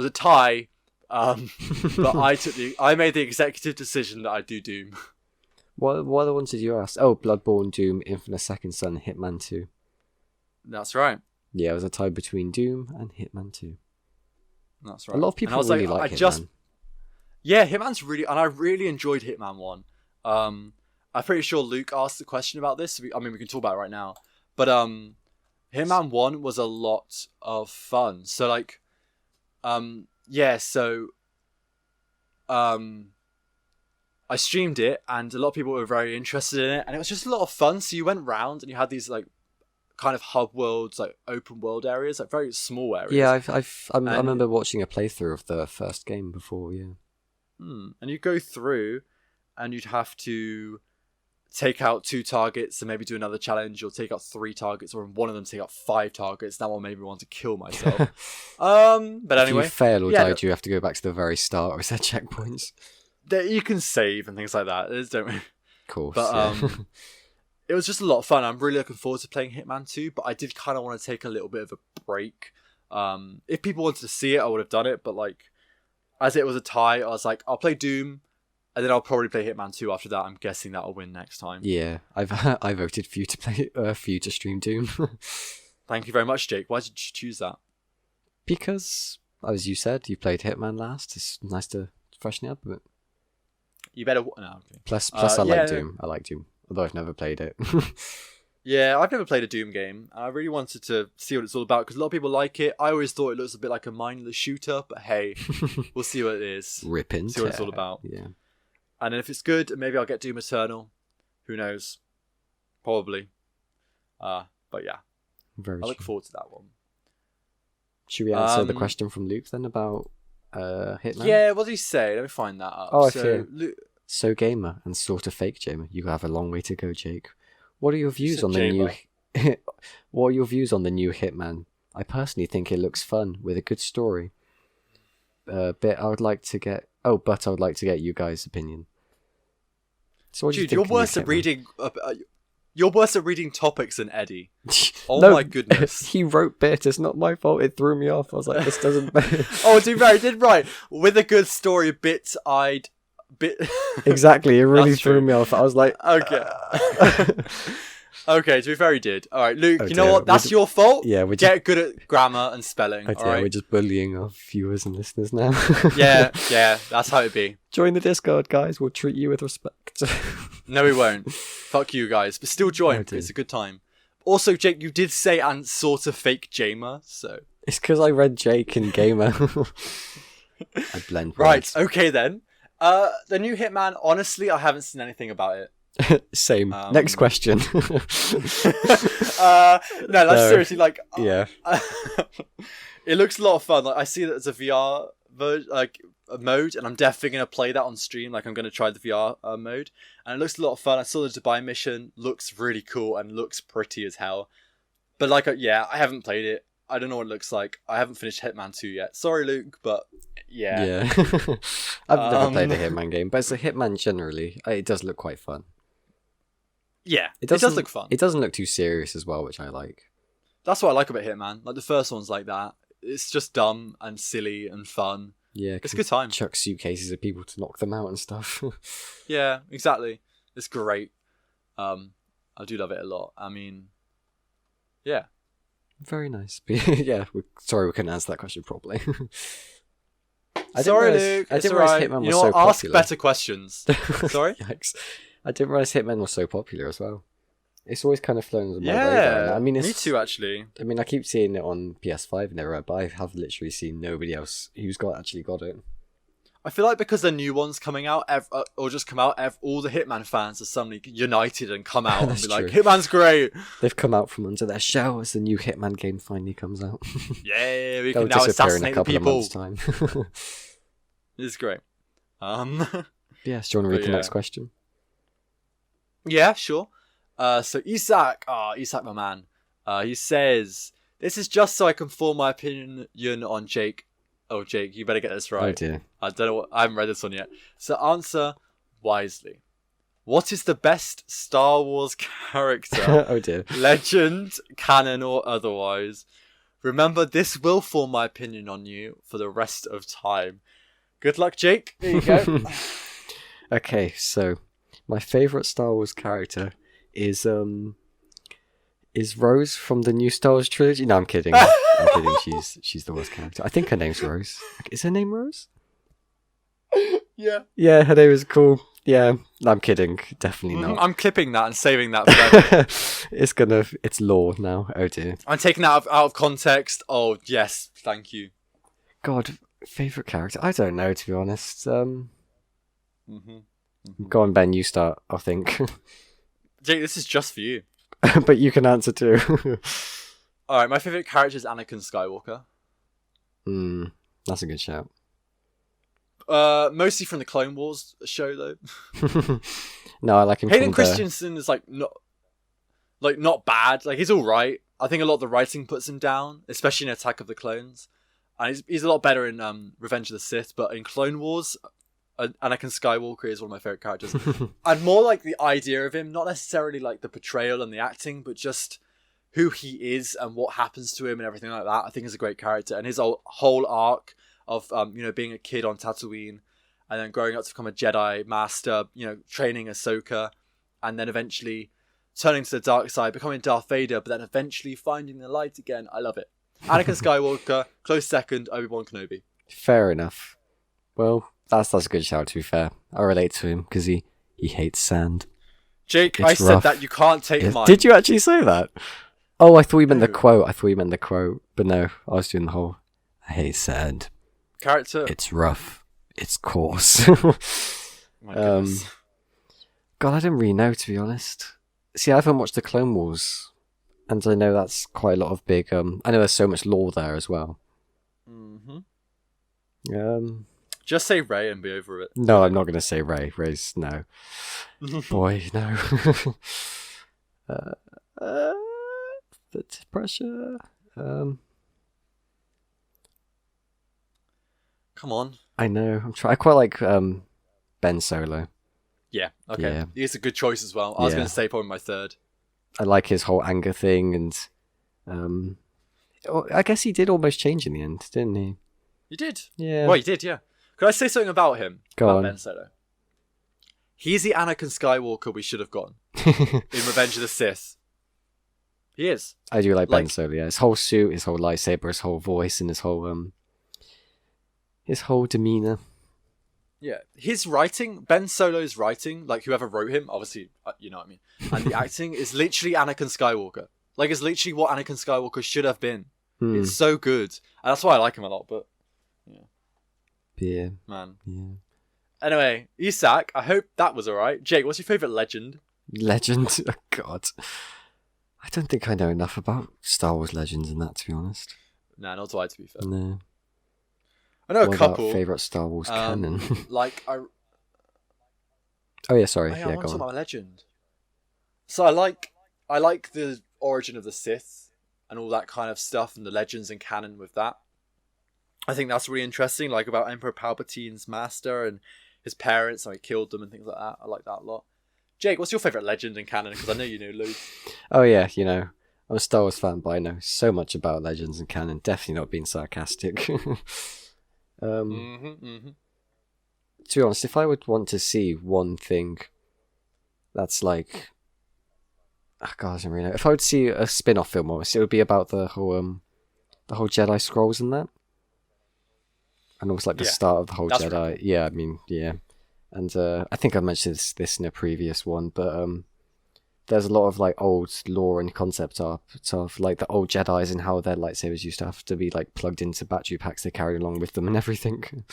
Speaker 1: a tie. But I made the executive decision that I do Doom.
Speaker 2: What other ones did you ask? Oh, Bloodborne, Doom, Infamous Second Son, Hitman 2.
Speaker 1: That's right.
Speaker 2: Yeah, it was a tie between Doom and Hitman 2.
Speaker 1: That's right.
Speaker 2: A lot of people really like Hitman.
Speaker 1: Yeah, Hitman's really... And I really enjoyed Hitman 1. I'm pretty sure Luke asked the question about this. We can talk about it right now. But Hitman 1 was a lot of fun. So, like... I streamed it and a lot of people were very interested in it and it was just a lot of fun. So you went round and you had these like kind of hub worlds, like open world areas, like very small areas.
Speaker 2: Yeah, I remember watching a playthrough of the first game before, yeah.
Speaker 1: And you go through and you'd have to take out 2 targets and maybe do another challenge, or take out 3 targets, or in one of them take out 5 targets. That one made me want to kill myself. But anyway.
Speaker 2: If you fail or die, you have to go back to the very start, or is there checkpoints?
Speaker 1: You can save and things like that.
Speaker 2: Of course.
Speaker 1: But it was just a lot of fun. I'm really looking forward to playing Hitman 2, but I did kind of want to take a little bit of a break. If people wanted to see it, I would have done it, but like as it was a tie, I was like, I'll play Doom and then I'll probably play Hitman 2 after that. I'm guessing that'll win next time.
Speaker 2: Yeah, I voted for you to play for you to stream Doom.
Speaker 1: Thank you very much, Jake. Why did you choose that?
Speaker 2: Because, as you said, you played Hitman last. It's nice to freshen it up a bit.
Speaker 1: You better... No, okay.
Speaker 2: Plus I like Doom. I like Doom, although I've never played it.
Speaker 1: Yeah, I've never played a Doom game. I really wanted to see what it's all about, because a lot of people like it. I always thought it looks a bit like a mindless shooter, but hey, we'll see what it is.
Speaker 2: See what
Speaker 1: it's all about.
Speaker 2: Yeah.
Speaker 1: And then if it's good, maybe I'll get Doom Eternal. Who knows? Probably. But yeah. I look forward to that one.
Speaker 2: Should we answer the question from Luke then about Hitman?
Speaker 1: Yeah, what did he say? Let me find that up.
Speaker 2: Oh, okay. So gamer and sort of fake gamer. You have a long way to go, Jake. What are your views on the new? What are your views on the new Hitman? I personally think it looks fun with a good story. But I would like to get you guys' opinion. So what do you think?
Speaker 1: You're worse at reading. You're worse at reading topics than Eddie. Oh
Speaker 2: no,
Speaker 1: my goodness.
Speaker 2: He wrote bit. It's not my fault. It threw me off. I was like, this doesn't...
Speaker 1: Oh, dude, right. Did right. With a good story, bit...
Speaker 2: Exactly. It really threw me off. I was like...
Speaker 1: Okay. Okay, to be fair, he did. All right, Luke, you know what? That's your fault.
Speaker 2: Yeah,
Speaker 1: Get good at grammar and spelling.
Speaker 2: All right? We're just bullying our viewers and listeners now.
Speaker 1: Yeah, that's how it be.
Speaker 2: Join the Discord, guys. We'll treat you with respect.
Speaker 1: No, we won't. Fuck you guys. But still join. It's a good time. Also, Jake, you did say and sort of fake Jamer, so...
Speaker 2: It's because I read Jake and Gamer. I blend
Speaker 1: words. Right, okay then. The new Hitman, honestly, I haven't seen anything about it.
Speaker 2: Same. Next question.
Speaker 1: No, that's seriously like...
Speaker 2: Yeah.
Speaker 1: It looks a lot of fun. Like, I see that there's a VR mode, and I'm definitely gonna play that on stream. Like I'm gonna try the VR mode, and it looks a lot of fun. I saw the Dubai mission, looks really cool and looks pretty as hell. But like, I haven't played it. I don't know what it looks like. I haven't finished Hitman 2 yet. Sorry, Luke, but yeah.
Speaker 2: Yeah. I've never played a Hitman game, but it's a Hitman generally. It does look quite fun.
Speaker 1: Yeah, it does look fun.
Speaker 2: It doesn't look too serious as well, which I like.
Speaker 1: That's what I like about Hitman. Like the first one's like that. It's just dumb and silly and fun.
Speaker 2: Yeah,
Speaker 1: it's a good time.
Speaker 2: Chuck suitcases at people to knock them out and stuff.
Speaker 1: Yeah, exactly. It's great. I do love it a lot. I mean, yeah.
Speaker 2: Very nice. Yeah, sorry we couldn't answer that question properly.
Speaker 1: Sorry, Luke. I didn't realize Hitman was so popular. Ask better questions. Sorry?
Speaker 2: Yikes. I didn't realize Hitman was so popular as well. It's always kind of flown under my radar. I mean,
Speaker 1: me too, actually.
Speaker 2: I mean, I keep seeing it on PS5 and everywhere, but I have literally seen nobody else who's actually got it.
Speaker 1: I feel like because the new one's coming out, or just come out, all the Hitman fans are suddenly united and come out and be like, Hitman's great.
Speaker 2: They've come out from under their shell as the new Hitman game finally comes out.
Speaker 1: Yeah, we can now assassinate the people.
Speaker 2: Of months' time.
Speaker 1: It's great.
Speaker 2: Yes, do you want to read the next question?
Speaker 1: Yeah, sure. So Isaac, my man, he says, this is just so I can form my opinion on Jake. Oh, Jake, you better get this right.
Speaker 2: Oh, dear.
Speaker 1: I don't know. I haven't read this one yet. So answer wisely. What is the best Star Wars character?
Speaker 2: Oh, dear.
Speaker 1: Legend, canon, or otherwise? Remember, this will form my opinion on you for the rest of time. Good luck, Jake. There you go.
Speaker 2: Okay, so my favourite Star Wars character is Rose from the new Star Wars trilogy. No, I'm kidding. I'm kidding. She's the worst character. I think her name's Rose. Is her name Rose?
Speaker 1: Yeah.
Speaker 2: Yeah, her name is cool. Yeah, no, I'm kidding. Definitely not.
Speaker 1: I'm clipping that and saving that forever.
Speaker 2: It's lore now. Oh dear.
Speaker 1: I'm taking that out of context. Oh yes, thank you.
Speaker 2: God, favourite character? I don't know, to be honest. Go on, Ben, you start, I think.
Speaker 1: Jake, this is just for you.
Speaker 2: But you can answer too.
Speaker 1: Alright, my favourite character is Anakin Skywalker.
Speaker 2: That's a good shout.
Speaker 1: Mostly from the Clone Wars show, though.
Speaker 2: No, I like him.
Speaker 1: Hayden Christensen is not bad. Like he's all right. I think a lot of the writing puts him down, especially in Attack of the Clones. And he's a lot better in Revenge of the Sith, but in Clone Wars, Anakin Skywalker is one of my favorite characters. And more like the idea of him, not necessarily like the portrayal and the acting, but just who he is and what happens to him and everything like that. I think is a great character, and his whole arc of being a kid on Tatooine and then growing up to become a Jedi master, training Ahsoka, and then eventually turning to the dark side, becoming Darth Vader, but then eventually finding the light again. I love it. Anakin Skywalker, close second, Obi-Wan Kenobi.
Speaker 2: Fair enough. Well, that's a good shout, to be fair. I relate to him because he hates sand.
Speaker 1: Jake, I said that you can't take mine.
Speaker 2: Did you actually say that? Oh, I thought you meant the quote. But no, I was doing the whole, I hate sand.
Speaker 1: Character.
Speaker 2: It's rough. It's coarse.
Speaker 1: My goodness.
Speaker 2: God, I didn't really know, to be honest. See, I haven't watched the Clone Wars, and I know that's quite a lot of big. I know there's so much lore there as well.
Speaker 1: Just say Rey and be over it.
Speaker 2: No, I'm not going to say Rey. Rey's no. Boy, no. The pressure.
Speaker 1: Come on.
Speaker 2: I know. I quite like Ben Solo.
Speaker 1: Yeah. Okay.
Speaker 2: Yeah.
Speaker 1: He's a good choice as well. I was going to say probably my third.
Speaker 2: I like his whole anger thing, and I guess he did almost change in the end, didn't he?
Speaker 1: You did.
Speaker 2: Yeah.
Speaker 1: Well, you did. Yeah. Could I say something about him?
Speaker 2: Go on.
Speaker 1: Ben Solo. He's the Anakin Skywalker we should have gotten in Revenge of the Sith. He is.
Speaker 2: I do like Ben Solo. Yeah, his whole suit, his whole lightsaber, his whole voice, and his whole demeanor.
Speaker 1: Yeah, his writing, Ben Solo's writing, like whoever wrote him, obviously, you know what I mean, and the acting is literally Anakin Skywalker. Like, it's literally what Anakin Skywalker should have been. It's so good, and that's why I like him a lot. But
Speaker 2: yeah,
Speaker 1: man.
Speaker 2: Yeah.
Speaker 1: Anyway, Isak, I hope that was alright. Jake, what's your favourite legend?
Speaker 2: Legend? Oh, God. I don't think I know enough about Star Wars legends and that, to be honest.
Speaker 1: Nah, not do I, to be fair.
Speaker 2: No.
Speaker 1: I know
Speaker 2: what
Speaker 1: a couple.
Speaker 2: about favorite Star Wars canon?
Speaker 1: Like
Speaker 2: Oh yeah, sorry.
Speaker 1: I
Speaker 2: Yeah,
Speaker 1: want
Speaker 2: go
Speaker 1: to talk
Speaker 2: on.
Speaker 1: about Legend. So I like the origin of the Sith and all that kind of stuff, and the legends and canon with that. I think that's really interesting, like about Emperor Palpatine's master and his parents, how he killed them and things like that. I like that a lot. Jake, what's your favourite legend and canon? Because I know you know loads.
Speaker 2: Oh yeah, I'm a Star Wars fan, but I know so much about legends and canon. Definitely not being sarcastic. To be honest, if I would want to see one thing that's like, oh God, I don't really know. If I would see a spin-off film, almost, it would be about the whole Jedi Scrolls and that, and almost like the start of the whole
Speaker 1: That's
Speaker 2: Jedi.
Speaker 1: really cool.
Speaker 2: Yeah, I mean, yeah, and I think I mentioned this in a previous one, but there's a lot of like old lore and concept art of like the old Jedis and how their lightsabers used to have to be like plugged into battery packs they carried along with them and everything.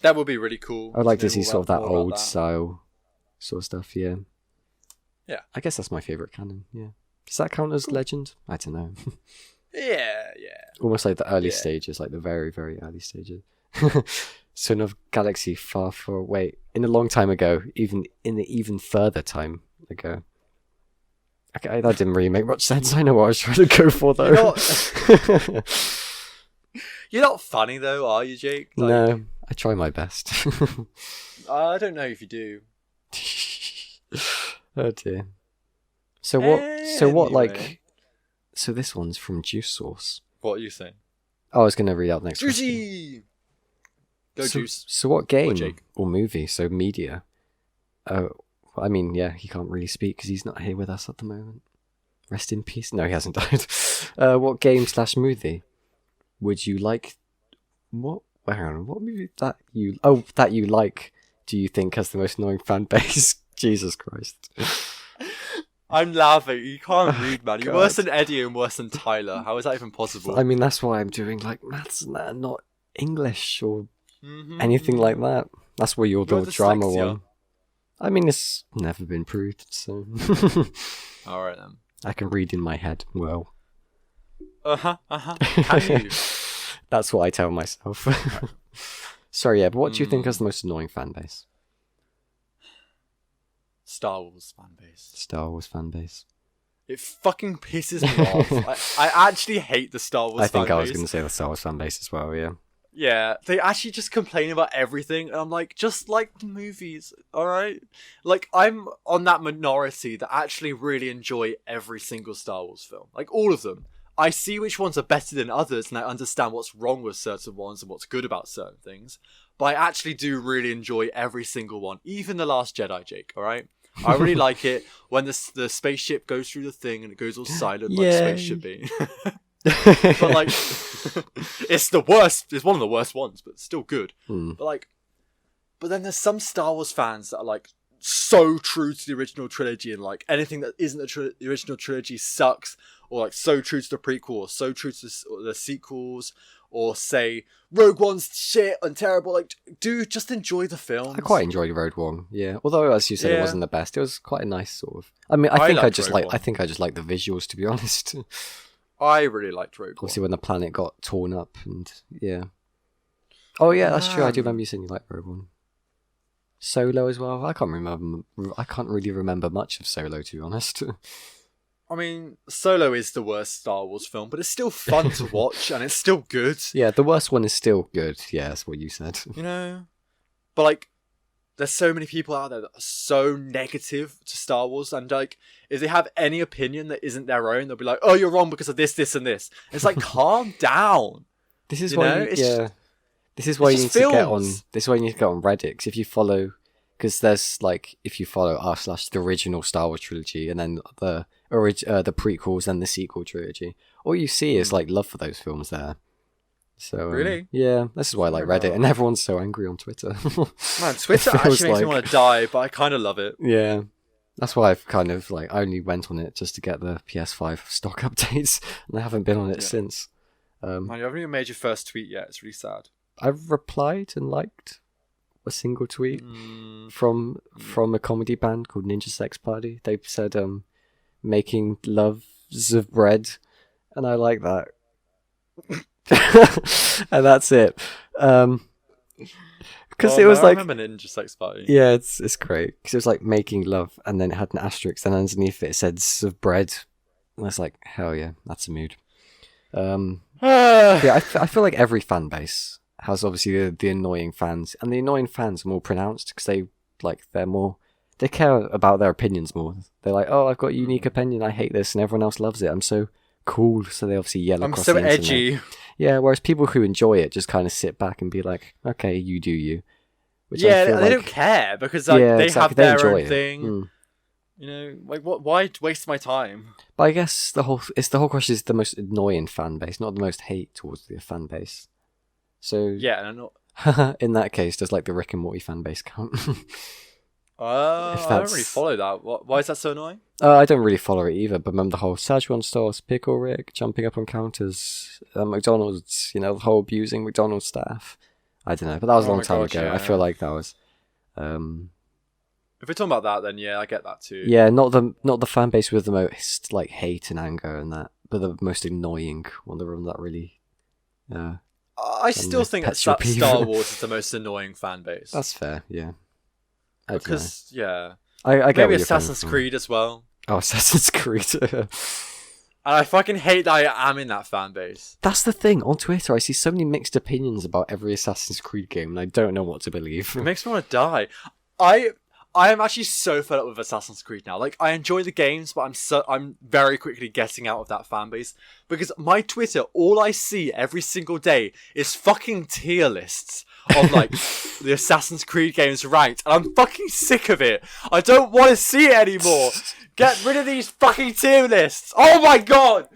Speaker 1: That would be really cool.
Speaker 2: I'd like to see
Speaker 1: know
Speaker 2: sort of that
Speaker 1: more about
Speaker 2: old
Speaker 1: that.
Speaker 2: style sort of stuff, yeah.
Speaker 1: Yeah.
Speaker 2: I guess that's my favourite canon, yeah. Does that count as legend? I don't know.
Speaker 1: Yeah.
Speaker 2: Almost like the early
Speaker 1: Yeah.
Speaker 2: stages, like the very, very early stages. Son of galaxy far, far away. In a long time ago, even in the even further time ago. Okay, that didn't really make much sense. I know what I was trying to go for, though.
Speaker 1: You're not funny though, are you, Jake? Like,
Speaker 2: No, I try my best.
Speaker 1: I don't know if you do.
Speaker 2: Oh dear. So what like
Speaker 1: Anyway.
Speaker 2: so this one's from Juice Source.
Speaker 1: What are you saying?
Speaker 2: Oh, I was gonna read out the next question.
Speaker 1: Juicy! Go
Speaker 2: so,
Speaker 1: Juice.
Speaker 2: So what game
Speaker 1: Jake.
Speaker 2: or movie, so media? I mean, yeah, he can't really speak because he's not here with us at the moment. Rest in peace. No, he hasn't died. What game / movie would you like? What? Hang on. What movie that you like? Do you think has the most annoying fan base? Jesus Christ.
Speaker 1: I'm laughing. You can't
Speaker 2: Oh,
Speaker 1: read, man. You're
Speaker 2: God.
Speaker 1: worse than Eddie and worse than Tyler. How is that even possible?
Speaker 2: I mean, that's why I'm doing like maths and that, not English or
Speaker 1: Mhm.
Speaker 2: anything like that. That's where you're
Speaker 1: You're
Speaker 2: the drama
Speaker 1: dyslexia.
Speaker 2: one. I mean, it's never been proved, so
Speaker 1: All right then.
Speaker 2: I can read in my head. Well,
Speaker 1: Can you?
Speaker 2: that's what I tell myself. Sorry, yeah, but what do you think is the most annoying fan base?
Speaker 1: Star Wars fan base.
Speaker 2: Star Wars fan base.
Speaker 1: It fucking pisses me off. I actually hate the Star Wars
Speaker 2: I think
Speaker 1: fan
Speaker 2: I was
Speaker 1: base.
Speaker 2: going to say the Star Wars fan base as well, yeah.
Speaker 1: Yeah, they actually just complain about everything, and I'm like, just like the movies, alright? Like, I'm on that minority that actually really enjoy every single Star Wars film. Like, all of them. I see which ones are better than others, and I understand what's wrong with certain ones and what's good about certain things. But I actually do really enjoy every single one, even The Last Jedi, Jake, alright? I really like it when the spaceship goes through the thing and it goes all silent like space should be. But like, it's the worst. It's one of the worst ones, but still good. But then there's some Star Wars fans that are like so true to the original trilogy, and like anything that isn't the original trilogy sucks, or like so true to the prequel, or so true to the sequels, or say Rogue One's shit and terrible. Like, dude, just enjoy the film.
Speaker 2: I quite enjoyed Road One, yeah. Although, as you said, it
Speaker 1: Yeah.
Speaker 2: wasn't the best. It was quite a nice sort of. I mean, I think I
Speaker 1: liked
Speaker 2: just
Speaker 1: Rogue
Speaker 2: like.
Speaker 1: One.
Speaker 2: I think I just like the visuals, to be honest.
Speaker 1: I really liked Rogue One.
Speaker 2: Obviously, when the planet got torn up, and yeah. Oh yeah, that's true. I do remember you saying you liked Rogue One. Solo as well. I can't remember. I can't really remember much of Solo, to be honest.
Speaker 1: I mean, Solo is the worst Star Wars film, but it's still fun to watch, and it's still good.
Speaker 2: Yeah, the worst one is still good. Yeah, that's what you said.
Speaker 1: You know? But, like, there's so many people out there that are so negative to Star Wars, and, like, if they have any opinion that isn't their own, they'll be like, oh, you're wrong because of this, this, and this. And it's like, calm down.
Speaker 2: This is
Speaker 1: You
Speaker 2: why,
Speaker 1: know, it's just-
Speaker 2: this is why you need
Speaker 1: just
Speaker 2: to get on.
Speaker 1: films.
Speaker 2: This is why you need to get on Reddit. 'Cause if you follow, because there's like, if you follow r/the original Star Wars trilogy, and then the prequels and the sequel trilogy, all you see is like love for those films there. So
Speaker 1: Really?
Speaker 2: yeah, this is why I like Reddit, and everyone's so angry on Twitter.
Speaker 1: Man, Twitter
Speaker 2: It feels
Speaker 1: actually makes me
Speaker 2: like-
Speaker 1: want to die, but I kind of love it.
Speaker 2: Yeah. That's why I've kind of like I only went on it just to get the PS5 stock updates, and I haven't been on it since.
Speaker 1: Man, you haven't even made your first tweet yet. It's really sad.
Speaker 2: I've replied and liked a single tweet
Speaker 1: Mm,
Speaker 2: from a comedy band called Ninja Sex Party. They said making loves of bread, and I like that. And that's it. Because it was
Speaker 1: I
Speaker 2: like,
Speaker 1: remember Ninja Sex Party.
Speaker 2: yeah, it's great. Because it was like making love, and then it had an asterisk, and underneath it said of bread. And I was like, hell yeah, that's a mood. Yeah, I feel like every fan base has obviously the annoying fans, and the annoying fans are more pronounced because they care about their opinions more. They're like, oh, I've got a unique opinion, I hate this, and everyone else loves it. I'm so cool, so they obviously yell
Speaker 1: I'm
Speaker 2: across
Speaker 1: so
Speaker 2: the internet.
Speaker 1: edgy.
Speaker 2: Yeah, whereas people who enjoy it just kind of sit back and be like, okay, you do you. Which
Speaker 1: Yeah,
Speaker 2: I feel
Speaker 1: they
Speaker 2: like,
Speaker 1: don't care because like,
Speaker 2: yeah,
Speaker 1: they
Speaker 2: exactly,
Speaker 1: have
Speaker 2: they
Speaker 1: their
Speaker 2: enjoy
Speaker 1: own
Speaker 2: it.
Speaker 1: thing.
Speaker 2: Mm.
Speaker 1: You know, like why waste my time?
Speaker 2: But I guess the whole question is the most annoying fan base, not the most hate towards the fan base. So
Speaker 1: Yeah, and I'm not.
Speaker 2: in that case, does like the Rick and Morty fan base count?
Speaker 1: I don't really follow that. Why is that so annoying?
Speaker 2: I don't really follow it either, but remember the whole Szechuan sauce, Pickle Rick, jumping up on counters, McDonald's, the whole abusing McDonald's staff. I don't know, but that was a long time ago.
Speaker 1: Yeah.
Speaker 2: I feel like that was...
Speaker 1: If we're talking about that, then yeah, I get that too.
Speaker 2: Yeah, not the fan base with the most like hate and anger and that, but the most annoying one, the one that really...
Speaker 1: I still think that
Speaker 2: pets your
Speaker 1: Star
Speaker 2: peeve.
Speaker 1: Wars is the most annoying fan base.
Speaker 2: That's fair, yeah. I don't know.
Speaker 1: Because, yeah.
Speaker 2: I get
Speaker 1: Maybe
Speaker 2: where you're coming
Speaker 1: Assassin's
Speaker 2: from.
Speaker 1: Creed as well.
Speaker 2: Oh, Assassin's Creed.
Speaker 1: And I fucking hate that I am in that fan base.
Speaker 2: That's the thing. On Twitter, I see so many mixed opinions about every Assassin's Creed game, and I don't know what to believe.
Speaker 1: It makes me want to die. I am actually so fed up with Assassin's Creed now. Like, I enjoy the games, but I'm very quickly getting out of that fan base. Because my Twitter, all I see every single day is fucking tier lists of, like, the Assassin's Creed games ranked. And I'm fucking sick of it. I don't want to see it anymore. Get rid of these fucking tier lists. Oh my god!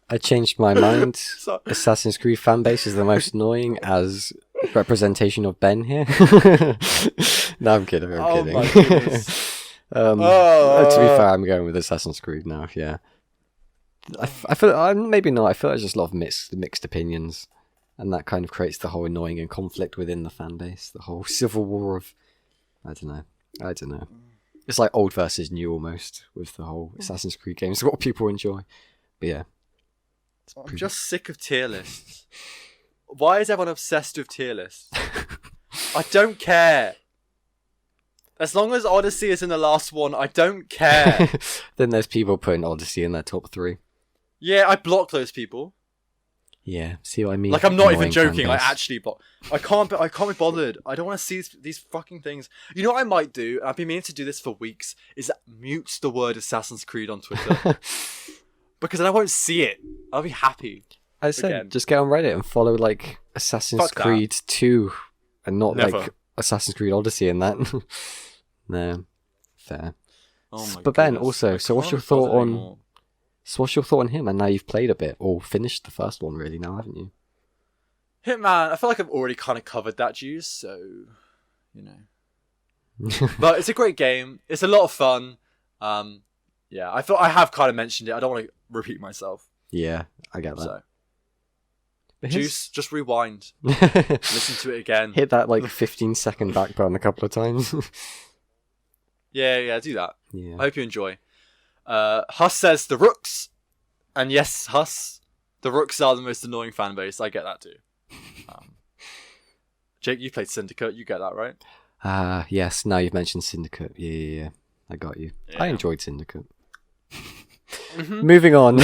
Speaker 2: I changed my mind.
Speaker 1: So-
Speaker 2: Assassin's Creed fanbase is the most annoying as representation of Ben here. No, I'm kidding. I'm kidding.
Speaker 1: My goodness.
Speaker 2: To be fair, I'm going with Assassin's Creed now. Yeah, I feel maybe not. I feel like there's just a lot of mixed opinions, and that kind of creates the whole annoying and conflict within the fan base. The whole civil war of I don't know. It's like old versus new almost with the whole Assassin's Creed games. What people enjoy, but yeah.
Speaker 1: I'm just sick of tier lists. Why is everyone obsessed with tier lists? I don't care. As long as Odyssey is in the last one, I don't care.
Speaker 2: Then there's people putting Odyssey in their top 3.
Speaker 1: Yeah, I block those people.
Speaker 2: Yeah, see what I mean?
Speaker 1: Like, I'm not even
Speaker 2: Annoying
Speaker 1: joking. I
Speaker 2: fan base.
Speaker 1: actually block. I can't be bothered. I don't want to see these fucking things. You know what I might do? And I've been meaning to do this for weeks. Is mute the word Assassin's Creed on Twitter. Because then I won't see it. I'll be happy.
Speaker 2: I said,
Speaker 1: again.
Speaker 2: just get on Reddit and follow like Assassin's
Speaker 1: Fuck that.
Speaker 2: Creed 2 and not
Speaker 1: Never.
Speaker 2: like Assassin's Creed Odyssey and that. No, fair.
Speaker 1: Oh my
Speaker 2: But Ben,
Speaker 1: goodness.
Speaker 2: also,
Speaker 1: I
Speaker 2: so what's
Speaker 1: can't
Speaker 2: your
Speaker 1: be
Speaker 2: thought
Speaker 1: bothered
Speaker 2: on?
Speaker 1: anymore.
Speaker 2: So what's your thought on him? And now you've played a bit or finished the first one, really? Now, haven't you?
Speaker 1: Hitman? I feel like I've already kind of covered that juice, so you know. But it's a great game. It's a lot of fun. Yeah, I thought I have kind of mentioned it. I don't want to repeat myself.
Speaker 2: Yeah, I get that.
Speaker 1: So,
Speaker 2: But
Speaker 1: Juice, just rewind, listen to it again.
Speaker 2: Hit that like 15-second back button a couple of times.
Speaker 1: Yeah, do that.
Speaker 2: Yeah.
Speaker 1: I hope you enjoy. Huss says the Rooks, and yes, Huss, the Rooks are the most annoying fan base. I get that too. Jake, you played Syndicate. You get that, right?
Speaker 2: Yes. Now you've mentioned Syndicate. Yeah. I got you.
Speaker 1: Yeah.
Speaker 2: I enjoyed Syndicate.
Speaker 1: Mm-hmm.
Speaker 2: Moving on.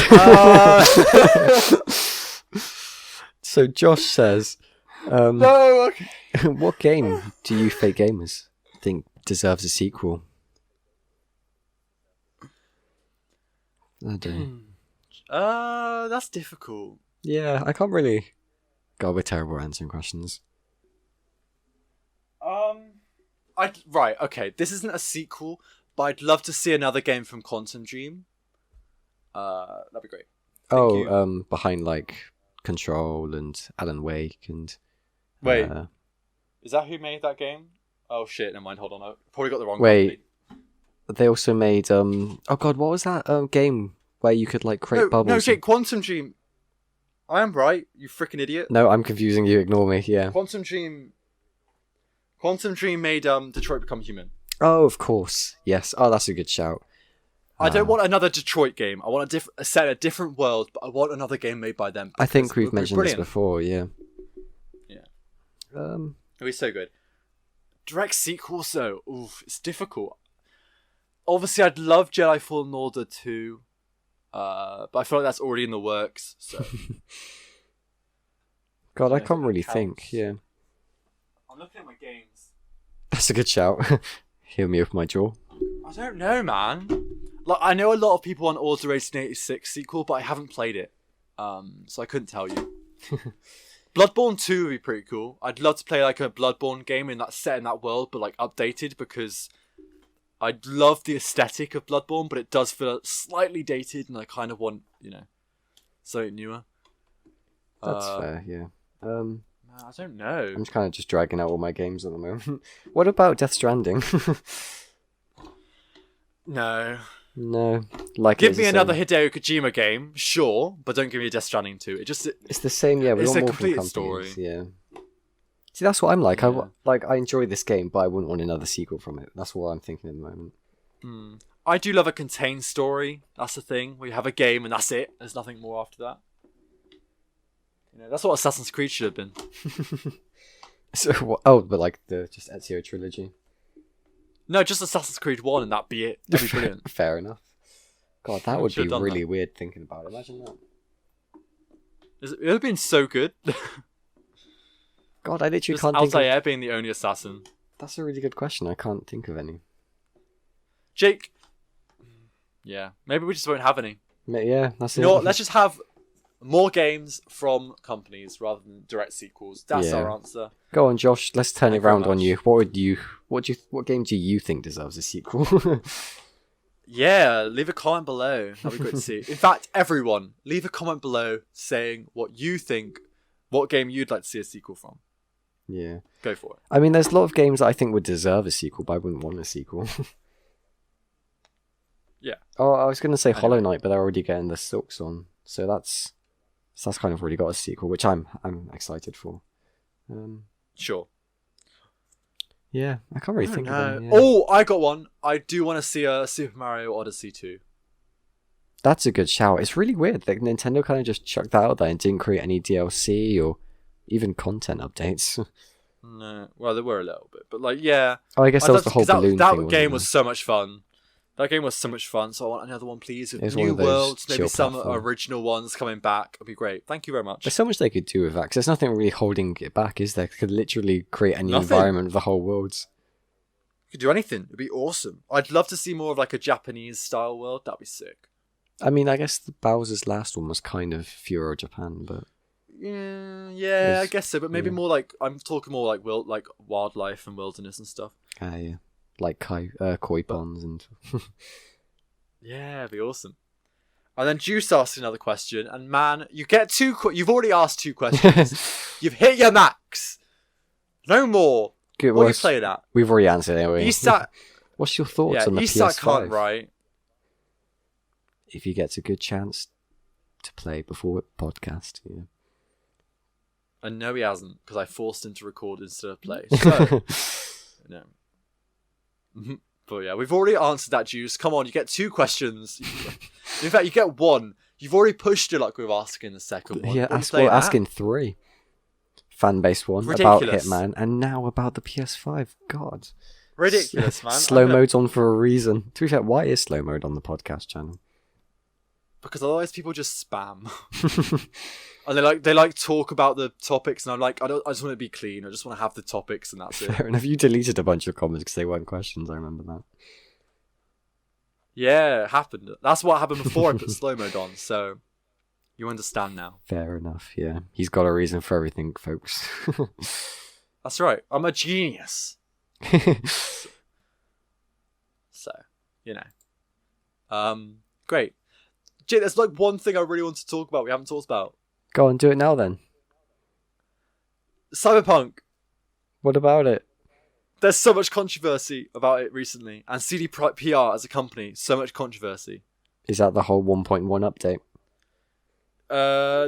Speaker 2: So Josh says,
Speaker 1: No. Okay.
Speaker 2: what game do you fake gamers think deserves a sequel? I don't know.
Speaker 1: That's difficult.
Speaker 2: Yeah, I can't really. God, we're terrible at answering questions.
Speaker 1: Right. Okay. This isn't a sequel, but I'd love to see another game from Quantum Dream. That'd be great. Thank you.
Speaker 2: Behind like Control and Alan Wake and.
Speaker 1: Wait. Is that who made that game? Oh shit! Never mind. Hold on. I probably got the wrong.
Speaker 2: Wait.
Speaker 1: company.
Speaker 2: They also made oh god, what was that game where you could like create bubbles?
Speaker 1: No, Jake. Quantum Dream. I am right. You freaking idiot.
Speaker 2: No, I'm confusing you. Ignore me. Yeah.
Speaker 1: Quantum Dream made Detroit Become Human.
Speaker 2: Oh, of course. Yes. Oh, that's a good shout.
Speaker 1: I don't want another Detroit game. I want a set in a different world, but I want another game made by them.
Speaker 2: I think
Speaker 1: because
Speaker 2: we've
Speaker 1: it would be
Speaker 2: mentioned this
Speaker 1: brilliant.
Speaker 2: before. Yeah.
Speaker 1: Yeah.
Speaker 2: Um,
Speaker 1: It'll be so good. Direct sequels, though, oof, it's difficult. Obviously, I'd love Jedi Fallen Order 2, but I feel like that's already in the works. So,
Speaker 2: God, I
Speaker 1: if
Speaker 2: can't
Speaker 1: it
Speaker 2: really
Speaker 1: counts.
Speaker 2: think. Yeah,
Speaker 1: I'm looking at my games.
Speaker 2: that's a good shout. Heal me with my jaw.
Speaker 1: I don't know, man. Like, I know a lot of people want Order 1886 sequel, but I haven't played it, so I couldn't tell you. Bloodborne 2 would be pretty cool. I'd love to play like a Bloodborne game in that set in that world, but like updated, because I love the aesthetic of Bloodborne, but it does feel slightly dated, and I kind of want, something newer.
Speaker 2: That's fair. Yeah.
Speaker 1: I don't know.
Speaker 2: I'm just kind of just dragging out all my games at the moment. What about Death Stranding?
Speaker 1: No.
Speaker 2: No. Like,
Speaker 1: Give me another Hideo Kojima game, sure, but don't give me a Death Stranding 2.
Speaker 2: It's the same. Yeah, we
Speaker 1: it's
Speaker 2: want
Speaker 1: a
Speaker 2: more from
Speaker 1: complete
Speaker 2: companies.
Speaker 1: story.
Speaker 2: Yeah. See, that's what I'm like.
Speaker 1: Yeah.
Speaker 2: I enjoy this game, but I wouldn't want another sequel from it. That's what I'm thinking at the moment.
Speaker 1: I do love a contained story. That's the thing. We have a game and that's it. There's nothing more after that. That's what Assassin's Creed should have been.
Speaker 2: But like the just Ezio trilogy.
Speaker 1: No, just Assassin's Creed 1 and that'd be it. That'd be brilliant.
Speaker 2: Fair enough. God, that would be
Speaker 1: Should've done
Speaker 2: really
Speaker 1: that.
Speaker 2: weird thinking about it. Imagine that.
Speaker 1: It would have been so good.
Speaker 2: God, I literally
Speaker 1: Just
Speaker 2: can't think of...
Speaker 1: Altair being the only assassin.
Speaker 2: That's a really good question. I can't think of any.
Speaker 1: Jake. Yeah, maybe we just won't have any.
Speaker 2: Yeah, that's
Speaker 1: You
Speaker 2: it.
Speaker 1: know what? Let's just have more games from companies rather than direct sequels. That's
Speaker 2: Yeah.
Speaker 1: our answer.
Speaker 2: Go on, Josh. Let's turn
Speaker 1: Thank
Speaker 2: it
Speaker 1: you very
Speaker 2: round on
Speaker 1: much.
Speaker 2: you. What game do you think deserves a sequel?
Speaker 1: Yeah, leave a comment below. That'd be great to see. In fact, everyone, leave a comment below saying what you think, what game you'd like to see a sequel from.
Speaker 2: Yeah.
Speaker 1: Go for it.
Speaker 2: I mean, there's a lot of games that I think would deserve a sequel, but I wouldn't want a sequel.
Speaker 1: Yeah.
Speaker 2: Oh, I was going to say
Speaker 1: Anyway.
Speaker 2: Hollow Knight, but they're already getting the Silks on, so that's kind of already got a sequel, which I'm excited for.
Speaker 1: Sure.
Speaker 2: Yeah, I can't really think of any. Yeah.
Speaker 1: Oh, I got one. I do want to see a Super Mario Odyssey 2.
Speaker 2: That's a good shout. It's really weird that Nintendo kind of just chucked that out there and didn't create any DLC or even content updates.
Speaker 1: No, well, there were a little bit, but like, yeah.
Speaker 2: Oh, I guess
Speaker 1: I'd
Speaker 2: that was
Speaker 1: love
Speaker 2: the
Speaker 1: to-
Speaker 2: whole
Speaker 1: 'cause
Speaker 2: balloon
Speaker 1: that
Speaker 2: thing.
Speaker 1: game
Speaker 2: wasn't
Speaker 1: was so much fun. That game was so much fun, so I want another one, please, with
Speaker 2: It was one
Speaker 1: new
Speaker 2: of those
Speaker 1: worlds, maybe
Speaker 2: chill
Speaker 1: some
Speaker 2: platform.
Speaker 1: original ones coming back. It'd be great. Thank you very much.
Speaker 2: There's so much they could do with that, 'cause there's nothing really holding it back, is there? They could literally create a new
Speaker 1: Nothing.
Speaker 2: environment of the whole worlds.
Speaker 1: You could do anything. It'd be awesome. I'd love to see more of like a Japanese style world. That'd be sick.
Speaker 2: I mean, I guess the Bowser's last one was kind of Furo Japan, but
Speaker 1: Yeah, I
Speaker 2: Is-
Speaker 1: guess so. But maybe
Speaker 2: yeah.
Speaker 1: more like I'm talking more like like wildlife and wilderness and stuff.
Speaker 2: yeah, like koi ponds and
Speaker 1: Yeah, it'd be awesome. And then Juice asked another question, and man, you get two. You've already asked 2 questions. You've hit your max. No more.
Speaker 2: Good,
Speaker 1: What are
Speaker 2: well,
Speaker 1: you playing at?
Speaker 2: we've already answered anyway.
Speaker 1: Estat,
Speaker 2: What's your thoughts
Speaker 1: yeah,
Speaker 2: on the
Speaker 1: Estat can't
Speaker 2: PS5?
Speaker 1: write.
Speaker 2: If he gets a good chance to play before podcast, yeah.
Speaker 1: And no, he hasn't, because I forced him to record instead of play. So, no. But yeah, we've already answered that, Juice. Come on, you get 2 questions. In fact, you get 1. You've already pushed your luck with asking the second one.
Speaker 2: Yeah,
Speaker 1: What are you playing at?
Speaker 2: asking 3. Fan-based one
Speaker 1: Ridiculous.
Speaker 2: about Hitman, and now about the PS5. God.
Speaker 1: Ridiculous, man.
Speaker 2: Slow
Speaker 1: I'm gonna-
Speaker 2: mode's on for a reason. To be fair, why is slow mode on the podcast channel?
Speaker 1: Because otherwise people just spam. And they like talk about the topics, and I'm like, I just want to be clean. I just want to have the topics, and that's it.
Speaker 2: Fair enough. You deleted a bunch of comments because they weren't questions. I remember that.
Speaker 1: Yeah, it happened. That's what happened before I put slow mode on. So you understand now.
Speaker 2: Fair enough. Yeah, he's got a reason for everything, folks.
Speaker 1: That's right. I'm a genius. So, great. Jay, there's like one thing I really want to talk about we haven't talked about.
Speaker 2: Go on, do it now then.
Speaker 1: Cyberpunk.
Speaker 2: What about it?
Speaker 1: There's so much controversy about it recently. And CD PR as a company, so much controversy.
Speaker 2: Is that the whole 1.1 update?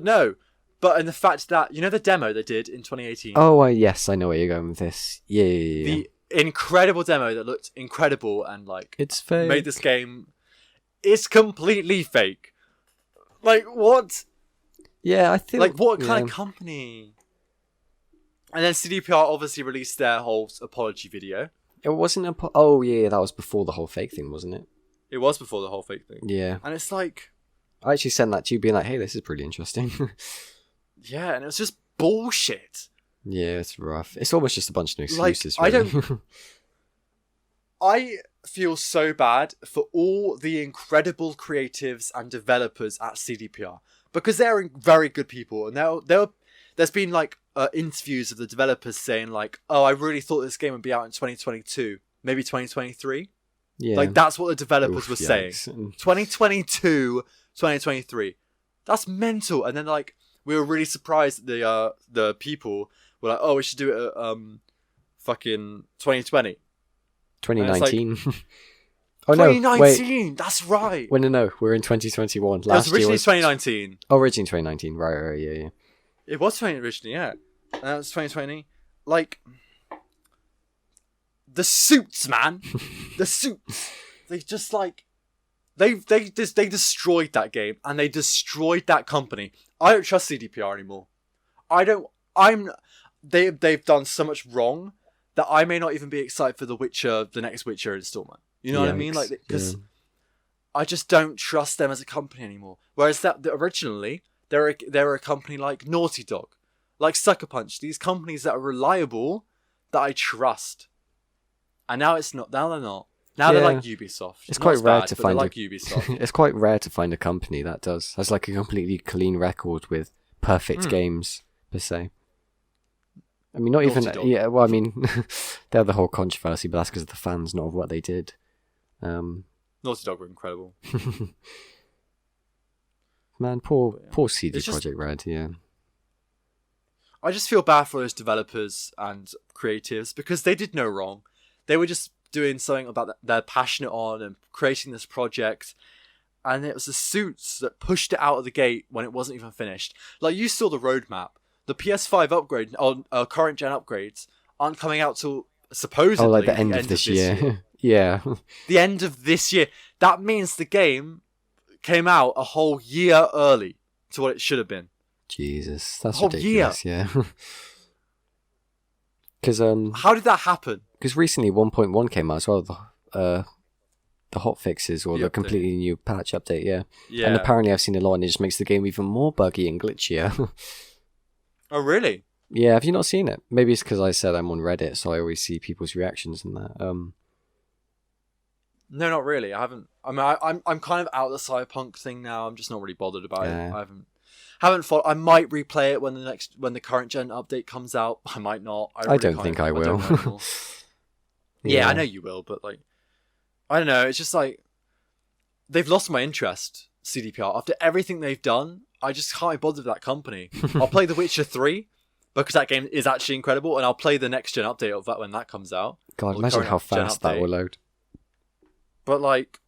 Speaker 1: No. But in the fact that, the demo they did in 2018?
Speaker 2: Oh, yes, I know where you're going with this. Yeah.
Speaker 1: The incredible demo that looked incredible and
Speaker 2: It's fake.
Speaker 1: made this game. It's completely fake. Like, what?
Speaker 2: Yeah, I think...
Speaker 1: Like, what kind of company? And then CDPR obviously released their whole apology video.
Speaker 2: It wasn't oh yeah, that was before the whole fake thing, wasn't it?
Speaker 1: It was before the whole fake thing.
Speaker 2: Yeah.
Speaker 1: And it's like...
Speaker 2: I actually sent that to you being like, hey, this is pretty interesting.
Speaker 1: Yeah, and it was just bullshit.
Speaker 2: Yeah, it's rough. It's almost just a bunch of excuses,
Speaker 1: like,
Speaker 2: really.
Speaker 1: I feel so bad for all the incredible creatives and developers at CDPR because they're very good people, and there's been like interviews of the developers saying like, "Oh, I really thought this game would be out in 2022, maybe 2023."
Speaker 2: Yeah,
Speaker 1: like that's what the developers were saying. 2022, 2023. That's mental. And then like we were really surprised that the people were like, "Oh, we should do it at fucking 2020."
Speaker 2: 2019.
Speaker 1: Like,
Speaker 2: oh
Speaker 1: 2019,
Speaker 2: no! Wait.
Speaker 1: That's right.
Speaker 2: Well, no, we're in 2021.
Speaker 1: It was originally 2019.
Speaker 2: Oh, originally 2019. Right, yeah.
Speaker 1: It was 20 originally, yeah. And that was 2020. Like, the suits, man. The suits. They just like, they destroyed that game and they destroyed that company. I don't trust CDPR anymore. They've done so much wrong that I may not even be excited for the next Witcher installment. You know what I mean? Like, because I just don't trust them as a company anymore. Whereas that originally, they're a company like Naughty Dog, like Sucker Punch. These companies that are reliable, that I trust. And now it's not. Now they're not. Now they're like Ubisoft.
Speaker 2: It's quite rare to find
Speaker 1: like Ubisoft.
Speaker 2: It's quite rare to find a company that has like a completely clean record with perfect games per se. I mean, not Naughty even... Dog. Yeah, well, I mean, they had the whole controversy, but that's because of the fans, not of what they did.
Speaker 1: Naughty Dog were incredible.
Speaker 2: Man, poor CD Projekt Red, yeah.
Speaker 1: I just feel bad for those developers and creatives because they did no wrong. They were just doing something about that they're passionate on and creating this project. And it was the suits that pushed it out of the gate when it wasn't even finished. Like, you saw the roadmap. The PS5 upgrade, on current gen upgrades, aren't coming out till supposedly
Speaker 2: like the end of this year. Yeah.
Speaker 1: The end of this year. That means the game came out a whole year early to what it should have been.
Speaker 2: Jesus, that's ridiculous. Year. Yeah. Because
Speaker 1: how did that happen?
Speaker 2: Because recently 1.1 came out as well. The hot fixes or the completely new patch update. Yeah. And apparently I've seen a lot, and it just makes the game even more buggy and glitchier.
Speaker 1: Oh, really?
Speaker 2: Yeah, have you not seen it? Maybe it's because I said I'm on Reddit, so I always see people's reactions and that.
Speaker 1: No, not really. I haven't. I mean, I'm kind of out of the cyberpunk thing now. I'm just not really bothered about it. I haven't thought. I might replay it when the current gen update comes out. I might not.
Speaker 2: I don't think I will.
Speaker 1: Yeah, I know you will, but like, I don't know. It's just like they've lost my interest. CDPR, after everything they've done, I just can't be bothered with that company. I'll play The Witcher 3 because that game is actually incredible, and I'll play the next gen update of that when that comes out.
Speaker 2: God, imagine how fast that will load.
Speaker 1: But like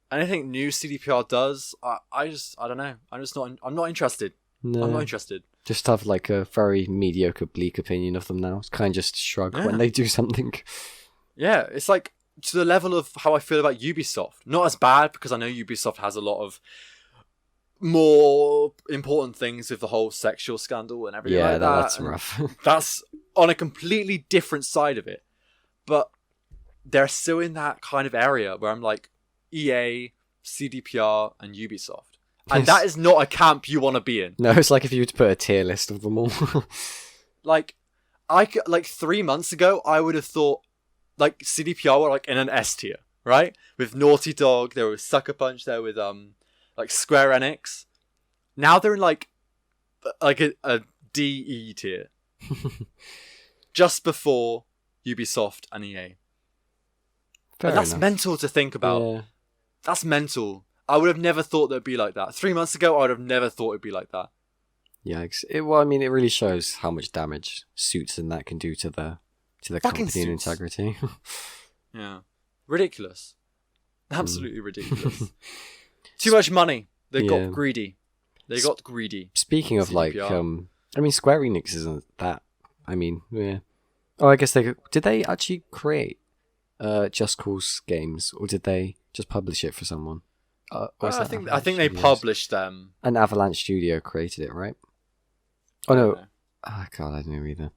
Speaker 1: anything new CDPR does, I don't know. I'm not interested. No. I'm not interested.
Speaker 2: Just have like a very mediocre, bleak opinion of them now. It's kind of just shrug when they do something.
Speaker 1: Yeah, it's like to the level of how I feel about Ubisoft. Not as bad, because I know Ubisoft has a lot of more important things with the whole sexual scandal and everything like that. Yeah,
Speaker 2: that's rough.
Speaker 1: That's on a completely different side of it. But they're still in that kind of area where I'm like, EA, CDPR, and Ubisoft. And that is not a camp you want to be in.
Speaker 2: No, it's like if you were to put a tier list of them all.
Speaker 1: like 3 months ago, I would have thought like CDPR were like in an S tier, right? With Naughty Dog, there was Sucker Punch there with like Square Enix. Now they're in like a DE tier. Just before Ubisoft and EA. And that's mental to think about. Yeah. That's mental. I would have never thought it'd be like that. 3 months ago, I would have never thought it'd be like that.
Speaker 2: Yikes. Well, I mean, it really shows how much damage suits and that can do to the company and integrity.
Speaker 1: Yeah. Ridiculous. Absolutely ridiculous. Too much money. They got greedy.
Speaker 2: Speaking of CDPR. I mean, Square Enix isn't that. I mean, yeah. Oh, I guess did they actually create Just Cause games, or did they just publish it for someone?
Speaker 1: I think they published them.
Speaker 2: And Avalanche Studio created it, right? Oh no. Oh, God, I don't know either.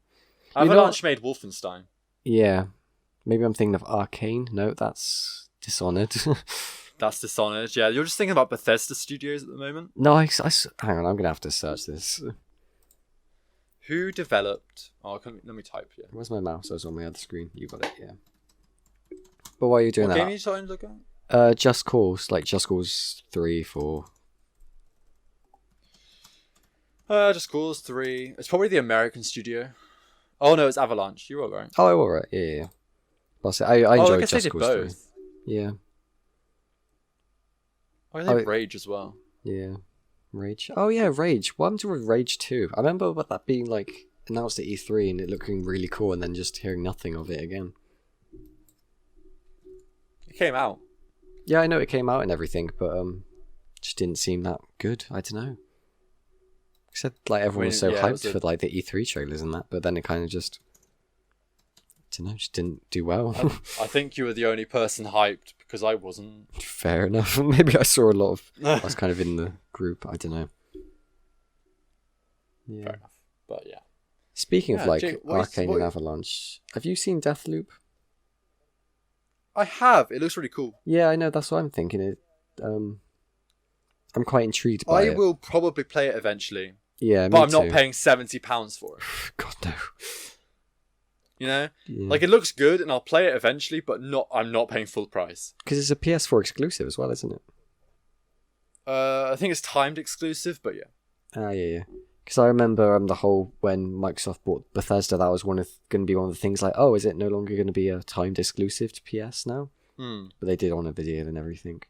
Speaker 1: Avalanche made Wolfenstein.
Speaker 2: Yeah. Maybe I'm thinking of Arcane. No, that's Dishonored.
Speaker 1: That's Dishonored. Yeah, you're just thinking about Bethesda Studios at the moment.
Speaker 2: No, hang on. I'm going to have to search this.
Speaker 1: Who developed... let me type here.
Speaker 2: Where's my mouse? I was on my other screen. You got it, yeah. But why are you doing
Speaker 1: what
Speaker 2: that?
Speaker 1: What game are you trying to look at?
Speaker 2: Just Cause. Like Just Cause 3, 4.
Speaker 1: Just Cause 3. It's probably the American studio. Oh no, it's Avalanche. You're all right.
Speaker 2: Oh, alright. Yeah. I enjoyed
Speaker 1: guess
Speaker 2: Just
Speaker 1: they did
Speaker 2: Cause
Speaker 1: both.
Speaker 2: 3. Yeah.
Speaker 1: I think Rage as well.
Speaker 2: Yeah. Rage. Oh yeah, Rage. What happened to Rage 2? I remember about that being like announced at E3 and it looking really cool and then just hearing nothing of it again.
Speaker 1: It came out.
Speaker 2: Yeah, I know it came out and everything, but just didn't seem that good. I don't know. Except like everyone was so hyped for like the E3 trailers and that, but then it kind of just, I don't know, just didn't do well.
Speaker 1: I think you were the only person hyped because I wasn't.
Speaker 2: Fair enough. Maybe I saw a lot of. I was kind of in the group. I don't know. Yeah.
Speaker 1: Fair enough. But yeah.
Speaker 2: Speaking of like
Speaker 1: Jake,
Speaker 2: Arcane and Avalanche, have you seen Deathloop?
Speaker 1: I have. It looks really cool.
Speaker 2: Yeah, I know. That's what I'm thinking. I'm quite intrigued by it.
Speaker 1: I will probably play it eventually.
Speaker 2: Yeah,
Speaker 1: but
Speaker 2: me
Speaker 1: I'm not
Speaker 2: too.
Speaker 1: paying £70 for it.
Speaker 2: God no.
Speaker 1: You know,
Speaker 2: Yeah.
Speaker 1: like it looks good, and I'll play it eventually, but I'm not paying full price.
Speaker 2: Because it's a PS4 exclusive as well, isn't it?
Speaker 1: I think it's timed exclusive, but yeah.
Speaker 2: Yeah. Because I remember the whole when Microsoft bought Bethesda, that was going to be one of the things like, oh, is it no longer going to be a timed exclusive to PS now? But they did honour the deal and everything.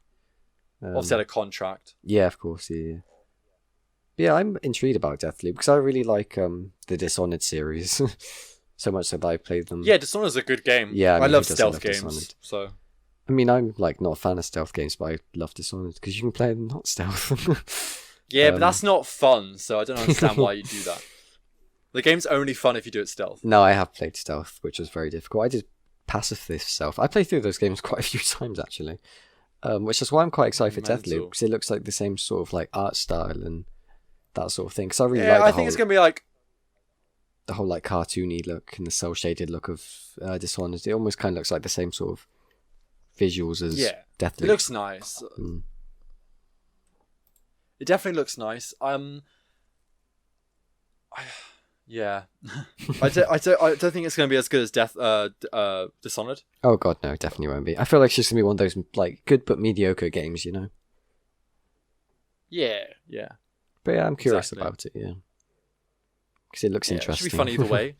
Speaker 1: Obviously had a contract.
Speaker 2: Yeah, of course, yeah. But yeah, I'm intrigued about Deathloop because I really like the Dishonored series. So much so that I played them.
Speaker 1: Yeah, Dishonored's a good game.
Speaker 2: Yeah,
Speaker 1: I love
Speaker 2: who doesn't
Speaker 1: stealth
Speaker 2: love
Speaker 1: games.
Speaker 2: Dishonored?
Speaker 1: So
Speaker 2: I mean, I'm like not a fan of stealth games, but I love Dishonored because you can play them not stealth.
Speaker 1: yeah, but that's not fun. So I don't understand why you do that. The game's only fun if you do it stealth.
Speaker 2: No, I have played stealth, which was very difficult. I did pacifist stealth. I played through those games quite a few times actually, which is why I'm quite excited for Deathloop because it looks like the same sort of like art style and that sort of thing. Because I really like.
Speaker 1: I think it's gonna be like
Speaker 2: the whole like cartoony look and the cell shaded look of Dishonored. It almost kind of looks like the same sort of visuals as Deathloop.
Speaker 1: It looks nice. It definitely looks nice. Yeah. I don't think it's going to be as good as Dishonored.
Speaker 2: Oh god, no, definitely won't be. I feel like it's just going to be one of those like good but mediocre games, you know.
Speaker 1: Yeah.
Speaker 2: But yeah, I'm curious about it. Yeah. Because it looks interesting.
Speaker 1: It should be fun either way.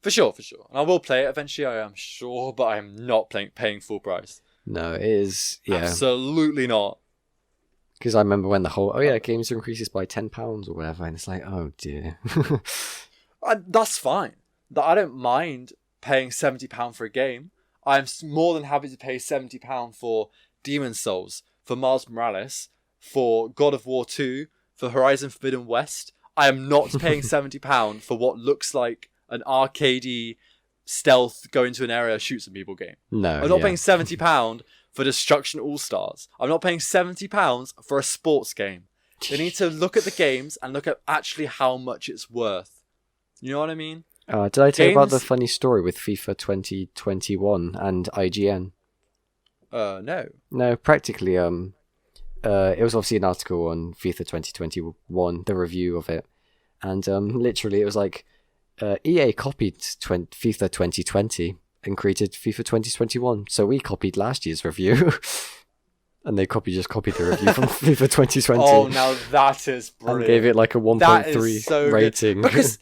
Speaker 1: For sure. And I will play it eventually, I am sure, but I am not paying full price.
Speaker 2: No, it is. Yeah.
Speaker 1: Absolutely not.
Speaker 2: Because I remember when the whole, games increases by £10 or whatever, and it's like, oh dear.
Speaker 1: That's fine. I don't mind paying £70 for a game. I'm more than happy to pay £70 for Demon's Souls, for Miles Morales, for God of War 2, for Horizon Forbidden West. I am not paying £70 for what looks like an arcadey stealth go into an area, shoot some people game.
Speaker 2: No,
Speaker 1: I'm not paying £70 for Destruction All-Stars. I'm not paying £70 for a sports game. They need to look at the games and look at actually how much it's worth. You know what I mean?
Speaker 2: Did I tell you about the funny story with FIFA 2021 and IGN?
Speaker 1: No.
Speaker 2: No, practically, it was obviously an article on FIFA 2021, the review of it. And literally it was like, EA copied FIFA 2020 and created FIFA 2021. So we copied last year's review. And they just copied the review from FIFA 2020.
Speaker 1: Oh, now that is brilliant.
Speaker 2: And gave it like a 1.3
Speaker 1: so
Speaker 2: rating.
Speaker 1: Good. Because,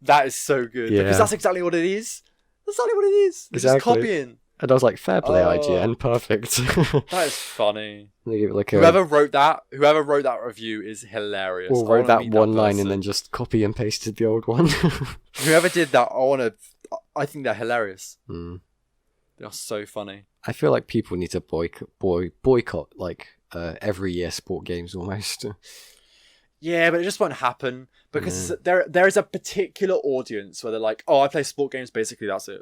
Speaker 1: that is so good.
Speaker 2: Yeah.
Speaker 1: Because that's exactly what it is. That's exactly what it is. It's just copying.
Speaker 2: And I was like, fair play, IGN, perfect.
Speaker 1: That is funny.
Speaker 2: They give it like
Speaker 1: whoever wrote that review is hilarious.
Speaker 2: Or wrote that one line and then just copy and pasted the old one.
Speaker 1: Whoever did that, I think they're hilarious. They are so funny.
Speaker 2: I feel like people need to boycott like every year sport games almost.
Speaker 1: Yeah, but it just won't happen because there is a particular audience where they're like, oh, I play sport games, basically that's it.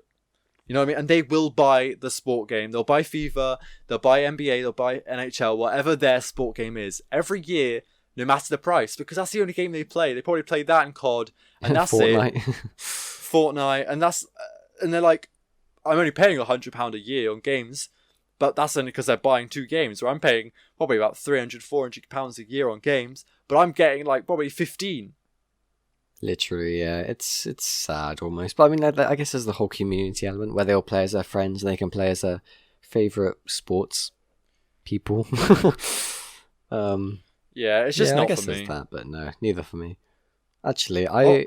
Speaker 1: You know what I mean? And they will buy the sport game. They'll buy FIFA, they'll buy NBA, they'll buy NHL, whatever their sport game is. Every year, no matter the price, because that's the only game they play. They probably play that and COD, and that's
Speaker 2: Fortnite.
Speaker 1: it. Fortnite, and they're like, I'm only paying £100 a year on games, but that's only because they're buying 2 games. Where I'm paying probably about £300-400 a year on games, but I'm getting like probably 15.
Speaker 2: Literally, yeah. It's sad almost. But I mean, I guess there's the whole community element where they all play as their friends and they can play as their favourite sports people.
Speaker 1: Yeah, it's just not
Speaker 2: I guess
Speaker 1: for me.
Speaker 2: there's that, but no, neither for me. Actually, I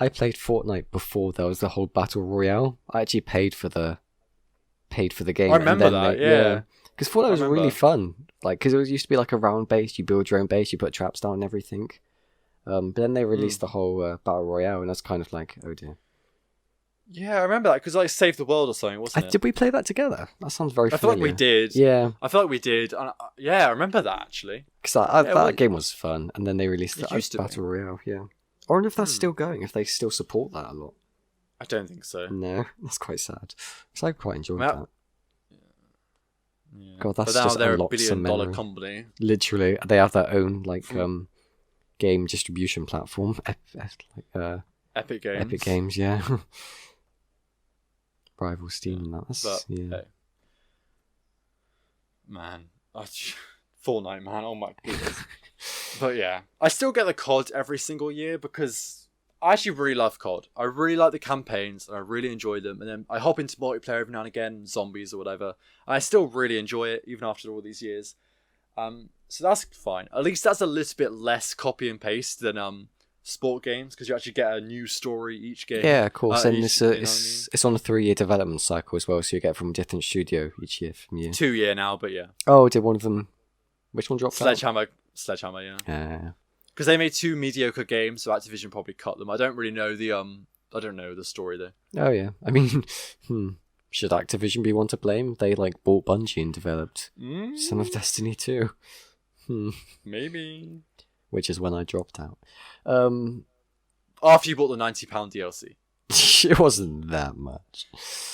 Speaker 2: played Fortnite before there was the whole battle royale. I actually paid for the game.
Speaker 1: I remember that, yeah.
Speaker 2: Because Fortnite was really fun. Like, because it used to be like a round base. You build your own base, you put traps down and everything. But then they released the whole battle royale, and that's kind of like, oh dear.
Speaker 1: Yeah, I remember that because like Save the World or something, wasn't it?
Speaker 2: Did we play that together? That sounds very familiar.
Speaker 1: I feel like we did.
Speaker 2: Yeah.
Speaker 1: I feel like we did. Yeah, I remember that actually.
Speaker 2: Because that game was fun, and then they released the battle royale. Yeah. I wonder if that's still going. If they still support that a lot.
Speaker 1: I don't think so.
Speaker 2: No, that's quite sad. Because I quite enjoyed that.
Speaker 1: Yeah.
Speaker 2: God, that's
Speaker 1: but now
Speaker 2: just
Speaker 1: they're
Speaker 2: a
Speaker 1: $1 billion
Speaker 2: memory.
Speaker 1: company.
Speaker 2: Literally, they have their own like game distribution platform.
Speaker 1: Epic Games.
Speaker 2: Epic Games, yeah. Rival Steam and that. That's, yeah.
Speaker 1: Hey. Man, Fortnite, man. Oh my goodness. But yeah, I still get the COD every single year because I actually really love COD. I really like the campaigns and I really enjoy them. And then I hop into multiplayer every now and again, zombies or whatever. And I still really enjoy it even after all these years. So that's fine. At least that's a little bit less copy and paste than sport games because you actually get a new story each game.
Speaker 2: Yeah, of course. And it's on a 3-year development cycle as well, so you get from a different studio each year from year.
Speaker 1: 2 year now, but yeah.
Speaker 2: Oh, did one of them? Which one dropped
Speaker 1: Sledgehammer, yeah.
Speaker 2: Yeah.
Speaker 1: Because they made 2 mediocre games, so Activision probably cut them. I don't really know the story though.
Speaker 2: Oh yeah, I mean, should Activision be one to blame? They like bought Bungie and developed some of Destiny 2.
Speaker 1: Maybe.
Speaker 2: Which is when I dropped out.
Speaker 1: After you bought the £90 DLC.
Speaker 2: It wasn't that much.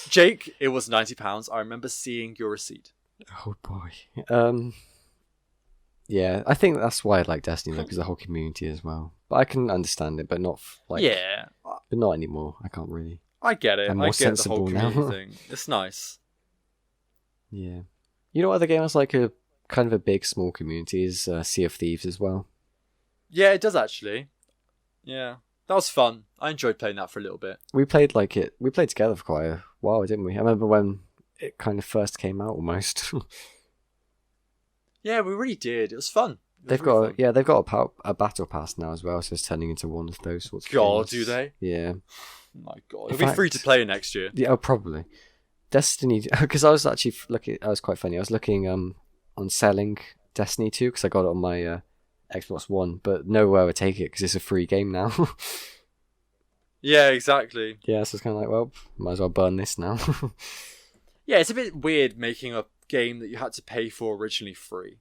Speaker 1: Jake, it was £90. I remember seeing your receipt.
Speaker 2: Oh boy. Yeah, I think that's why I like Destiny, though, because the whole community as well. But I can understand it, but not but not anymore. I can't really.
Speaker 1: I get it.
Speaker 2: I'm more
Speaker 1: I get the whole
Speaker 2: sensible now.
Speaker 1: community thing. It's nice.
Speaker 2: Yeah. You know what other game has like a kind of a big, small community is Sea of Thieves as well.
Speaker 1: Yeah, it does actually. Yeah, that was fun. I enjoyed playing that for a little bit.
Speaker 2: We played together for quite a while, didn't we? I remember when it kind of first came out almost.
Speaker 1: Yeah, we really did. It was fun.
Speaker 2: They've got a battle pass now as well, so it's turning into one of those sorts of games.
Speaker 1: Do they?
Speaker 2: Yeah.
Speaker 1: My God, it'll be free to play next year.
Speaker 2: Yeah, probably. Destiny, because I was actually looking. That was quite funny. I was looking on selling Destiny 2 because I got it on my Xbox One, but nowhere would take it because it's a free game now.
Speaker 1: Yeah, exactly.
Speaker 2: Yeah, so it's kind of like, well, might as well burn this now.
Speaker 1: Yeah, it's a bit weird making a game that you had to pay for originally free.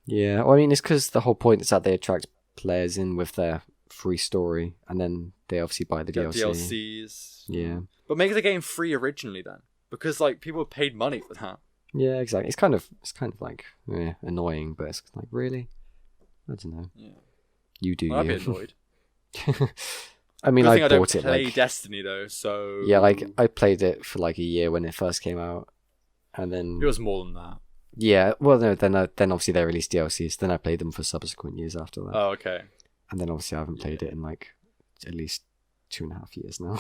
Speaker 2: Yeah, well, I mean, it's because the whole point is that they attract players in with their free story, and then they obviously buy the DLC.
Speaker 1: DLCs.
Speaker 2: Yeah.
Speaker 1: But make the game free originally then, because like people paid money for that.
Speaker 2: Yeah, exactly. It's kind of like annoying, but it's like, really? I don't know.
Speaker 1: Yeah.
Speaker 2: You do.
Speaker 1: I'd be annoyed.
Speaker 2: I mean,
Speaker 1: I
Speaker 2: bought it.
Speaker 1: Play Destiny though, so
Speaker 2: yeah, like I played it for like a year when it first came out, and then
Speaker 1: it was more than that.
Speaker 2: Yeah, well, no, then obviously they released DLCs. Then I played them for subsequent years after that.
Speaker 1: Oh, okay.
Speaker 2: And then obviously I haven't played it in like at least 2.5 years now.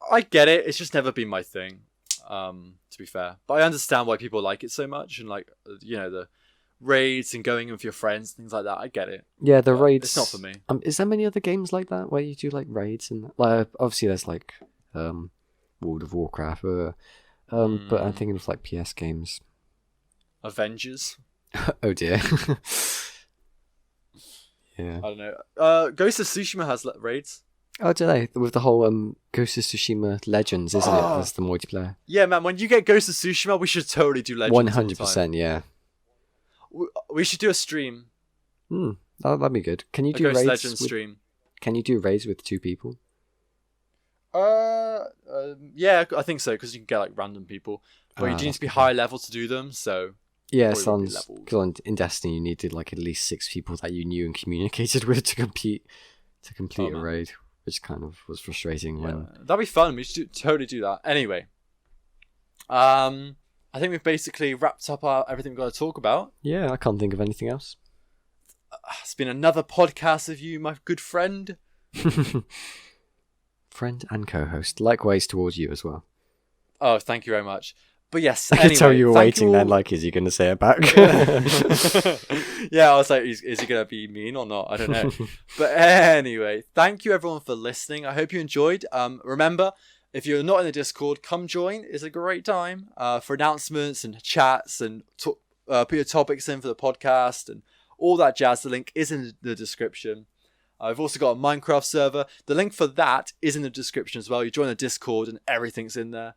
Speaker 1: I get it. It's just never been my thing, to be fair. But I understand why people like it so much, and like the raids and going in with your friends, things like that. I get it.
Speaker 2: Yeah, the raids.
Speaker 1: It's not for me.
Speaker 2: Is there many other games like that where you do like raids and like obviously there's like World of Warcraft, but I'm thinking of like PS games.
Speaker 1: Avengers.
Speaker 2: Oh dear. Yeah.
Speaker 1: I don't know. Ghost of Tsushima has raids.
Speaker 2: Oh, do they? With the whole Ghost of Tsushima Legends, isn't it? That's the multiplayer.
Speaker 1: Yeah, man. When you get Ghost of Tsushima, we should totally do Legends.
Speaker 2: 100%, yeah.
Speaker 1: We should do a stream.
Speaker 2: That'd be good. Can you do
Speaker 1: Ghost
Speaker 2: raids?
Speaker 1: Legends stream.
Speaker 2: Can you do raids with 2 people?
Speaker 1: Yeah, I think so because you can get like random people, but you need to be high level to do them. So
Speaker 2: Yeah,
Speaker 1: Probably won't be
Speaker 2: sounds
Speaker 1: leveled.
Speaker 2: because in Destiny you needed like at least 6 people that you knew and communicated with to complete
Speaker 1: Oh,
Speaker 2: a
Speaker 1: man.
Speaker 2: raid, which kind of was frustrating
Speaker 1: Yeah,
Speaker 2: when.
Speaker 1: that'd be fun. We should totally do that. Anyway, I think we've basically wrapped up everything we've got to talk about.
Speaker 2: Yeah, I can't think of anything else.
Speaker 1: It's been another podcast of you, my good friend.
Speaker 2: Friend and co-host. Likewise towards you as well.
Speaker 1: Oh, thank you very much. But yes,
Speaker 2: I
Speaker 1: anyway,
Speaker 2: could tell you were
Speaker 1: thank
Speaker 2: waiting
Speaker 1: all-
Speaker 2: then, like, is he going to say it back?
Speaker 1: Yeah, I was like, is he going to be mean or not? I don't know. But anyway, thank you everyone for listening. I hope you enjoyed. Remember, if you're not in the Discord, come join. It's a great time for announcements and chats and put your topics in for the podcast and all that jazz. The link is in the description. I've also got a Minecraft server. The link for that is in the description as well. You join the Discord and everything's in there.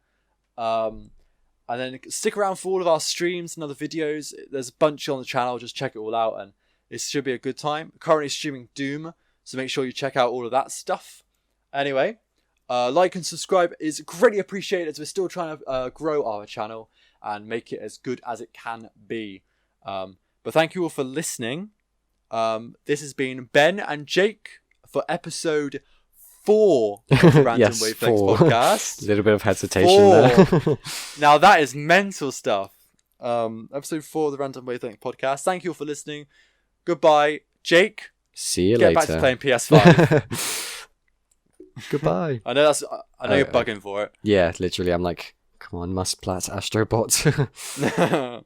Speaker 1: And then stick around for all of our streams and other videos. There's a bunch on the channel. Just check it all out and it should be a good time. Currently streaming Doom, so make sure you check out all of that stuff. Anyway, like and subscribe is greatly appreciated as we're still trying to grow our channel and make it as good as it can be. But thank you all for listening. This has been Ben and Jake for episode 4 of the Random
Speaker 2: Yes,
Speaker 1: Wavelength
Speaker 2: 4.
Speaker 1: Podcast.
Speaker 2: A little bit of hesitation there.
Speaker 1: Now that is mental stuff. Episode 4 of the Random Wavelength Podcast. Thank you all for listening. Goodbye. Jake,
Speaker 2: See you
Speaker 1: get
Speaker 2: later.
Speaker 1: back to playing PS5.
Speaker 2: Goodbye.
Speaker 1: I know you're bugging for it.
Speaker 2: Yeah, literally, I'm like, come on, Muskplat Astrobot.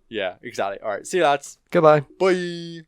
Speaker 1: Yeah, exactly. All right. See you lads.
Speaker 2: Goodbye.
Speaker 1: Bye.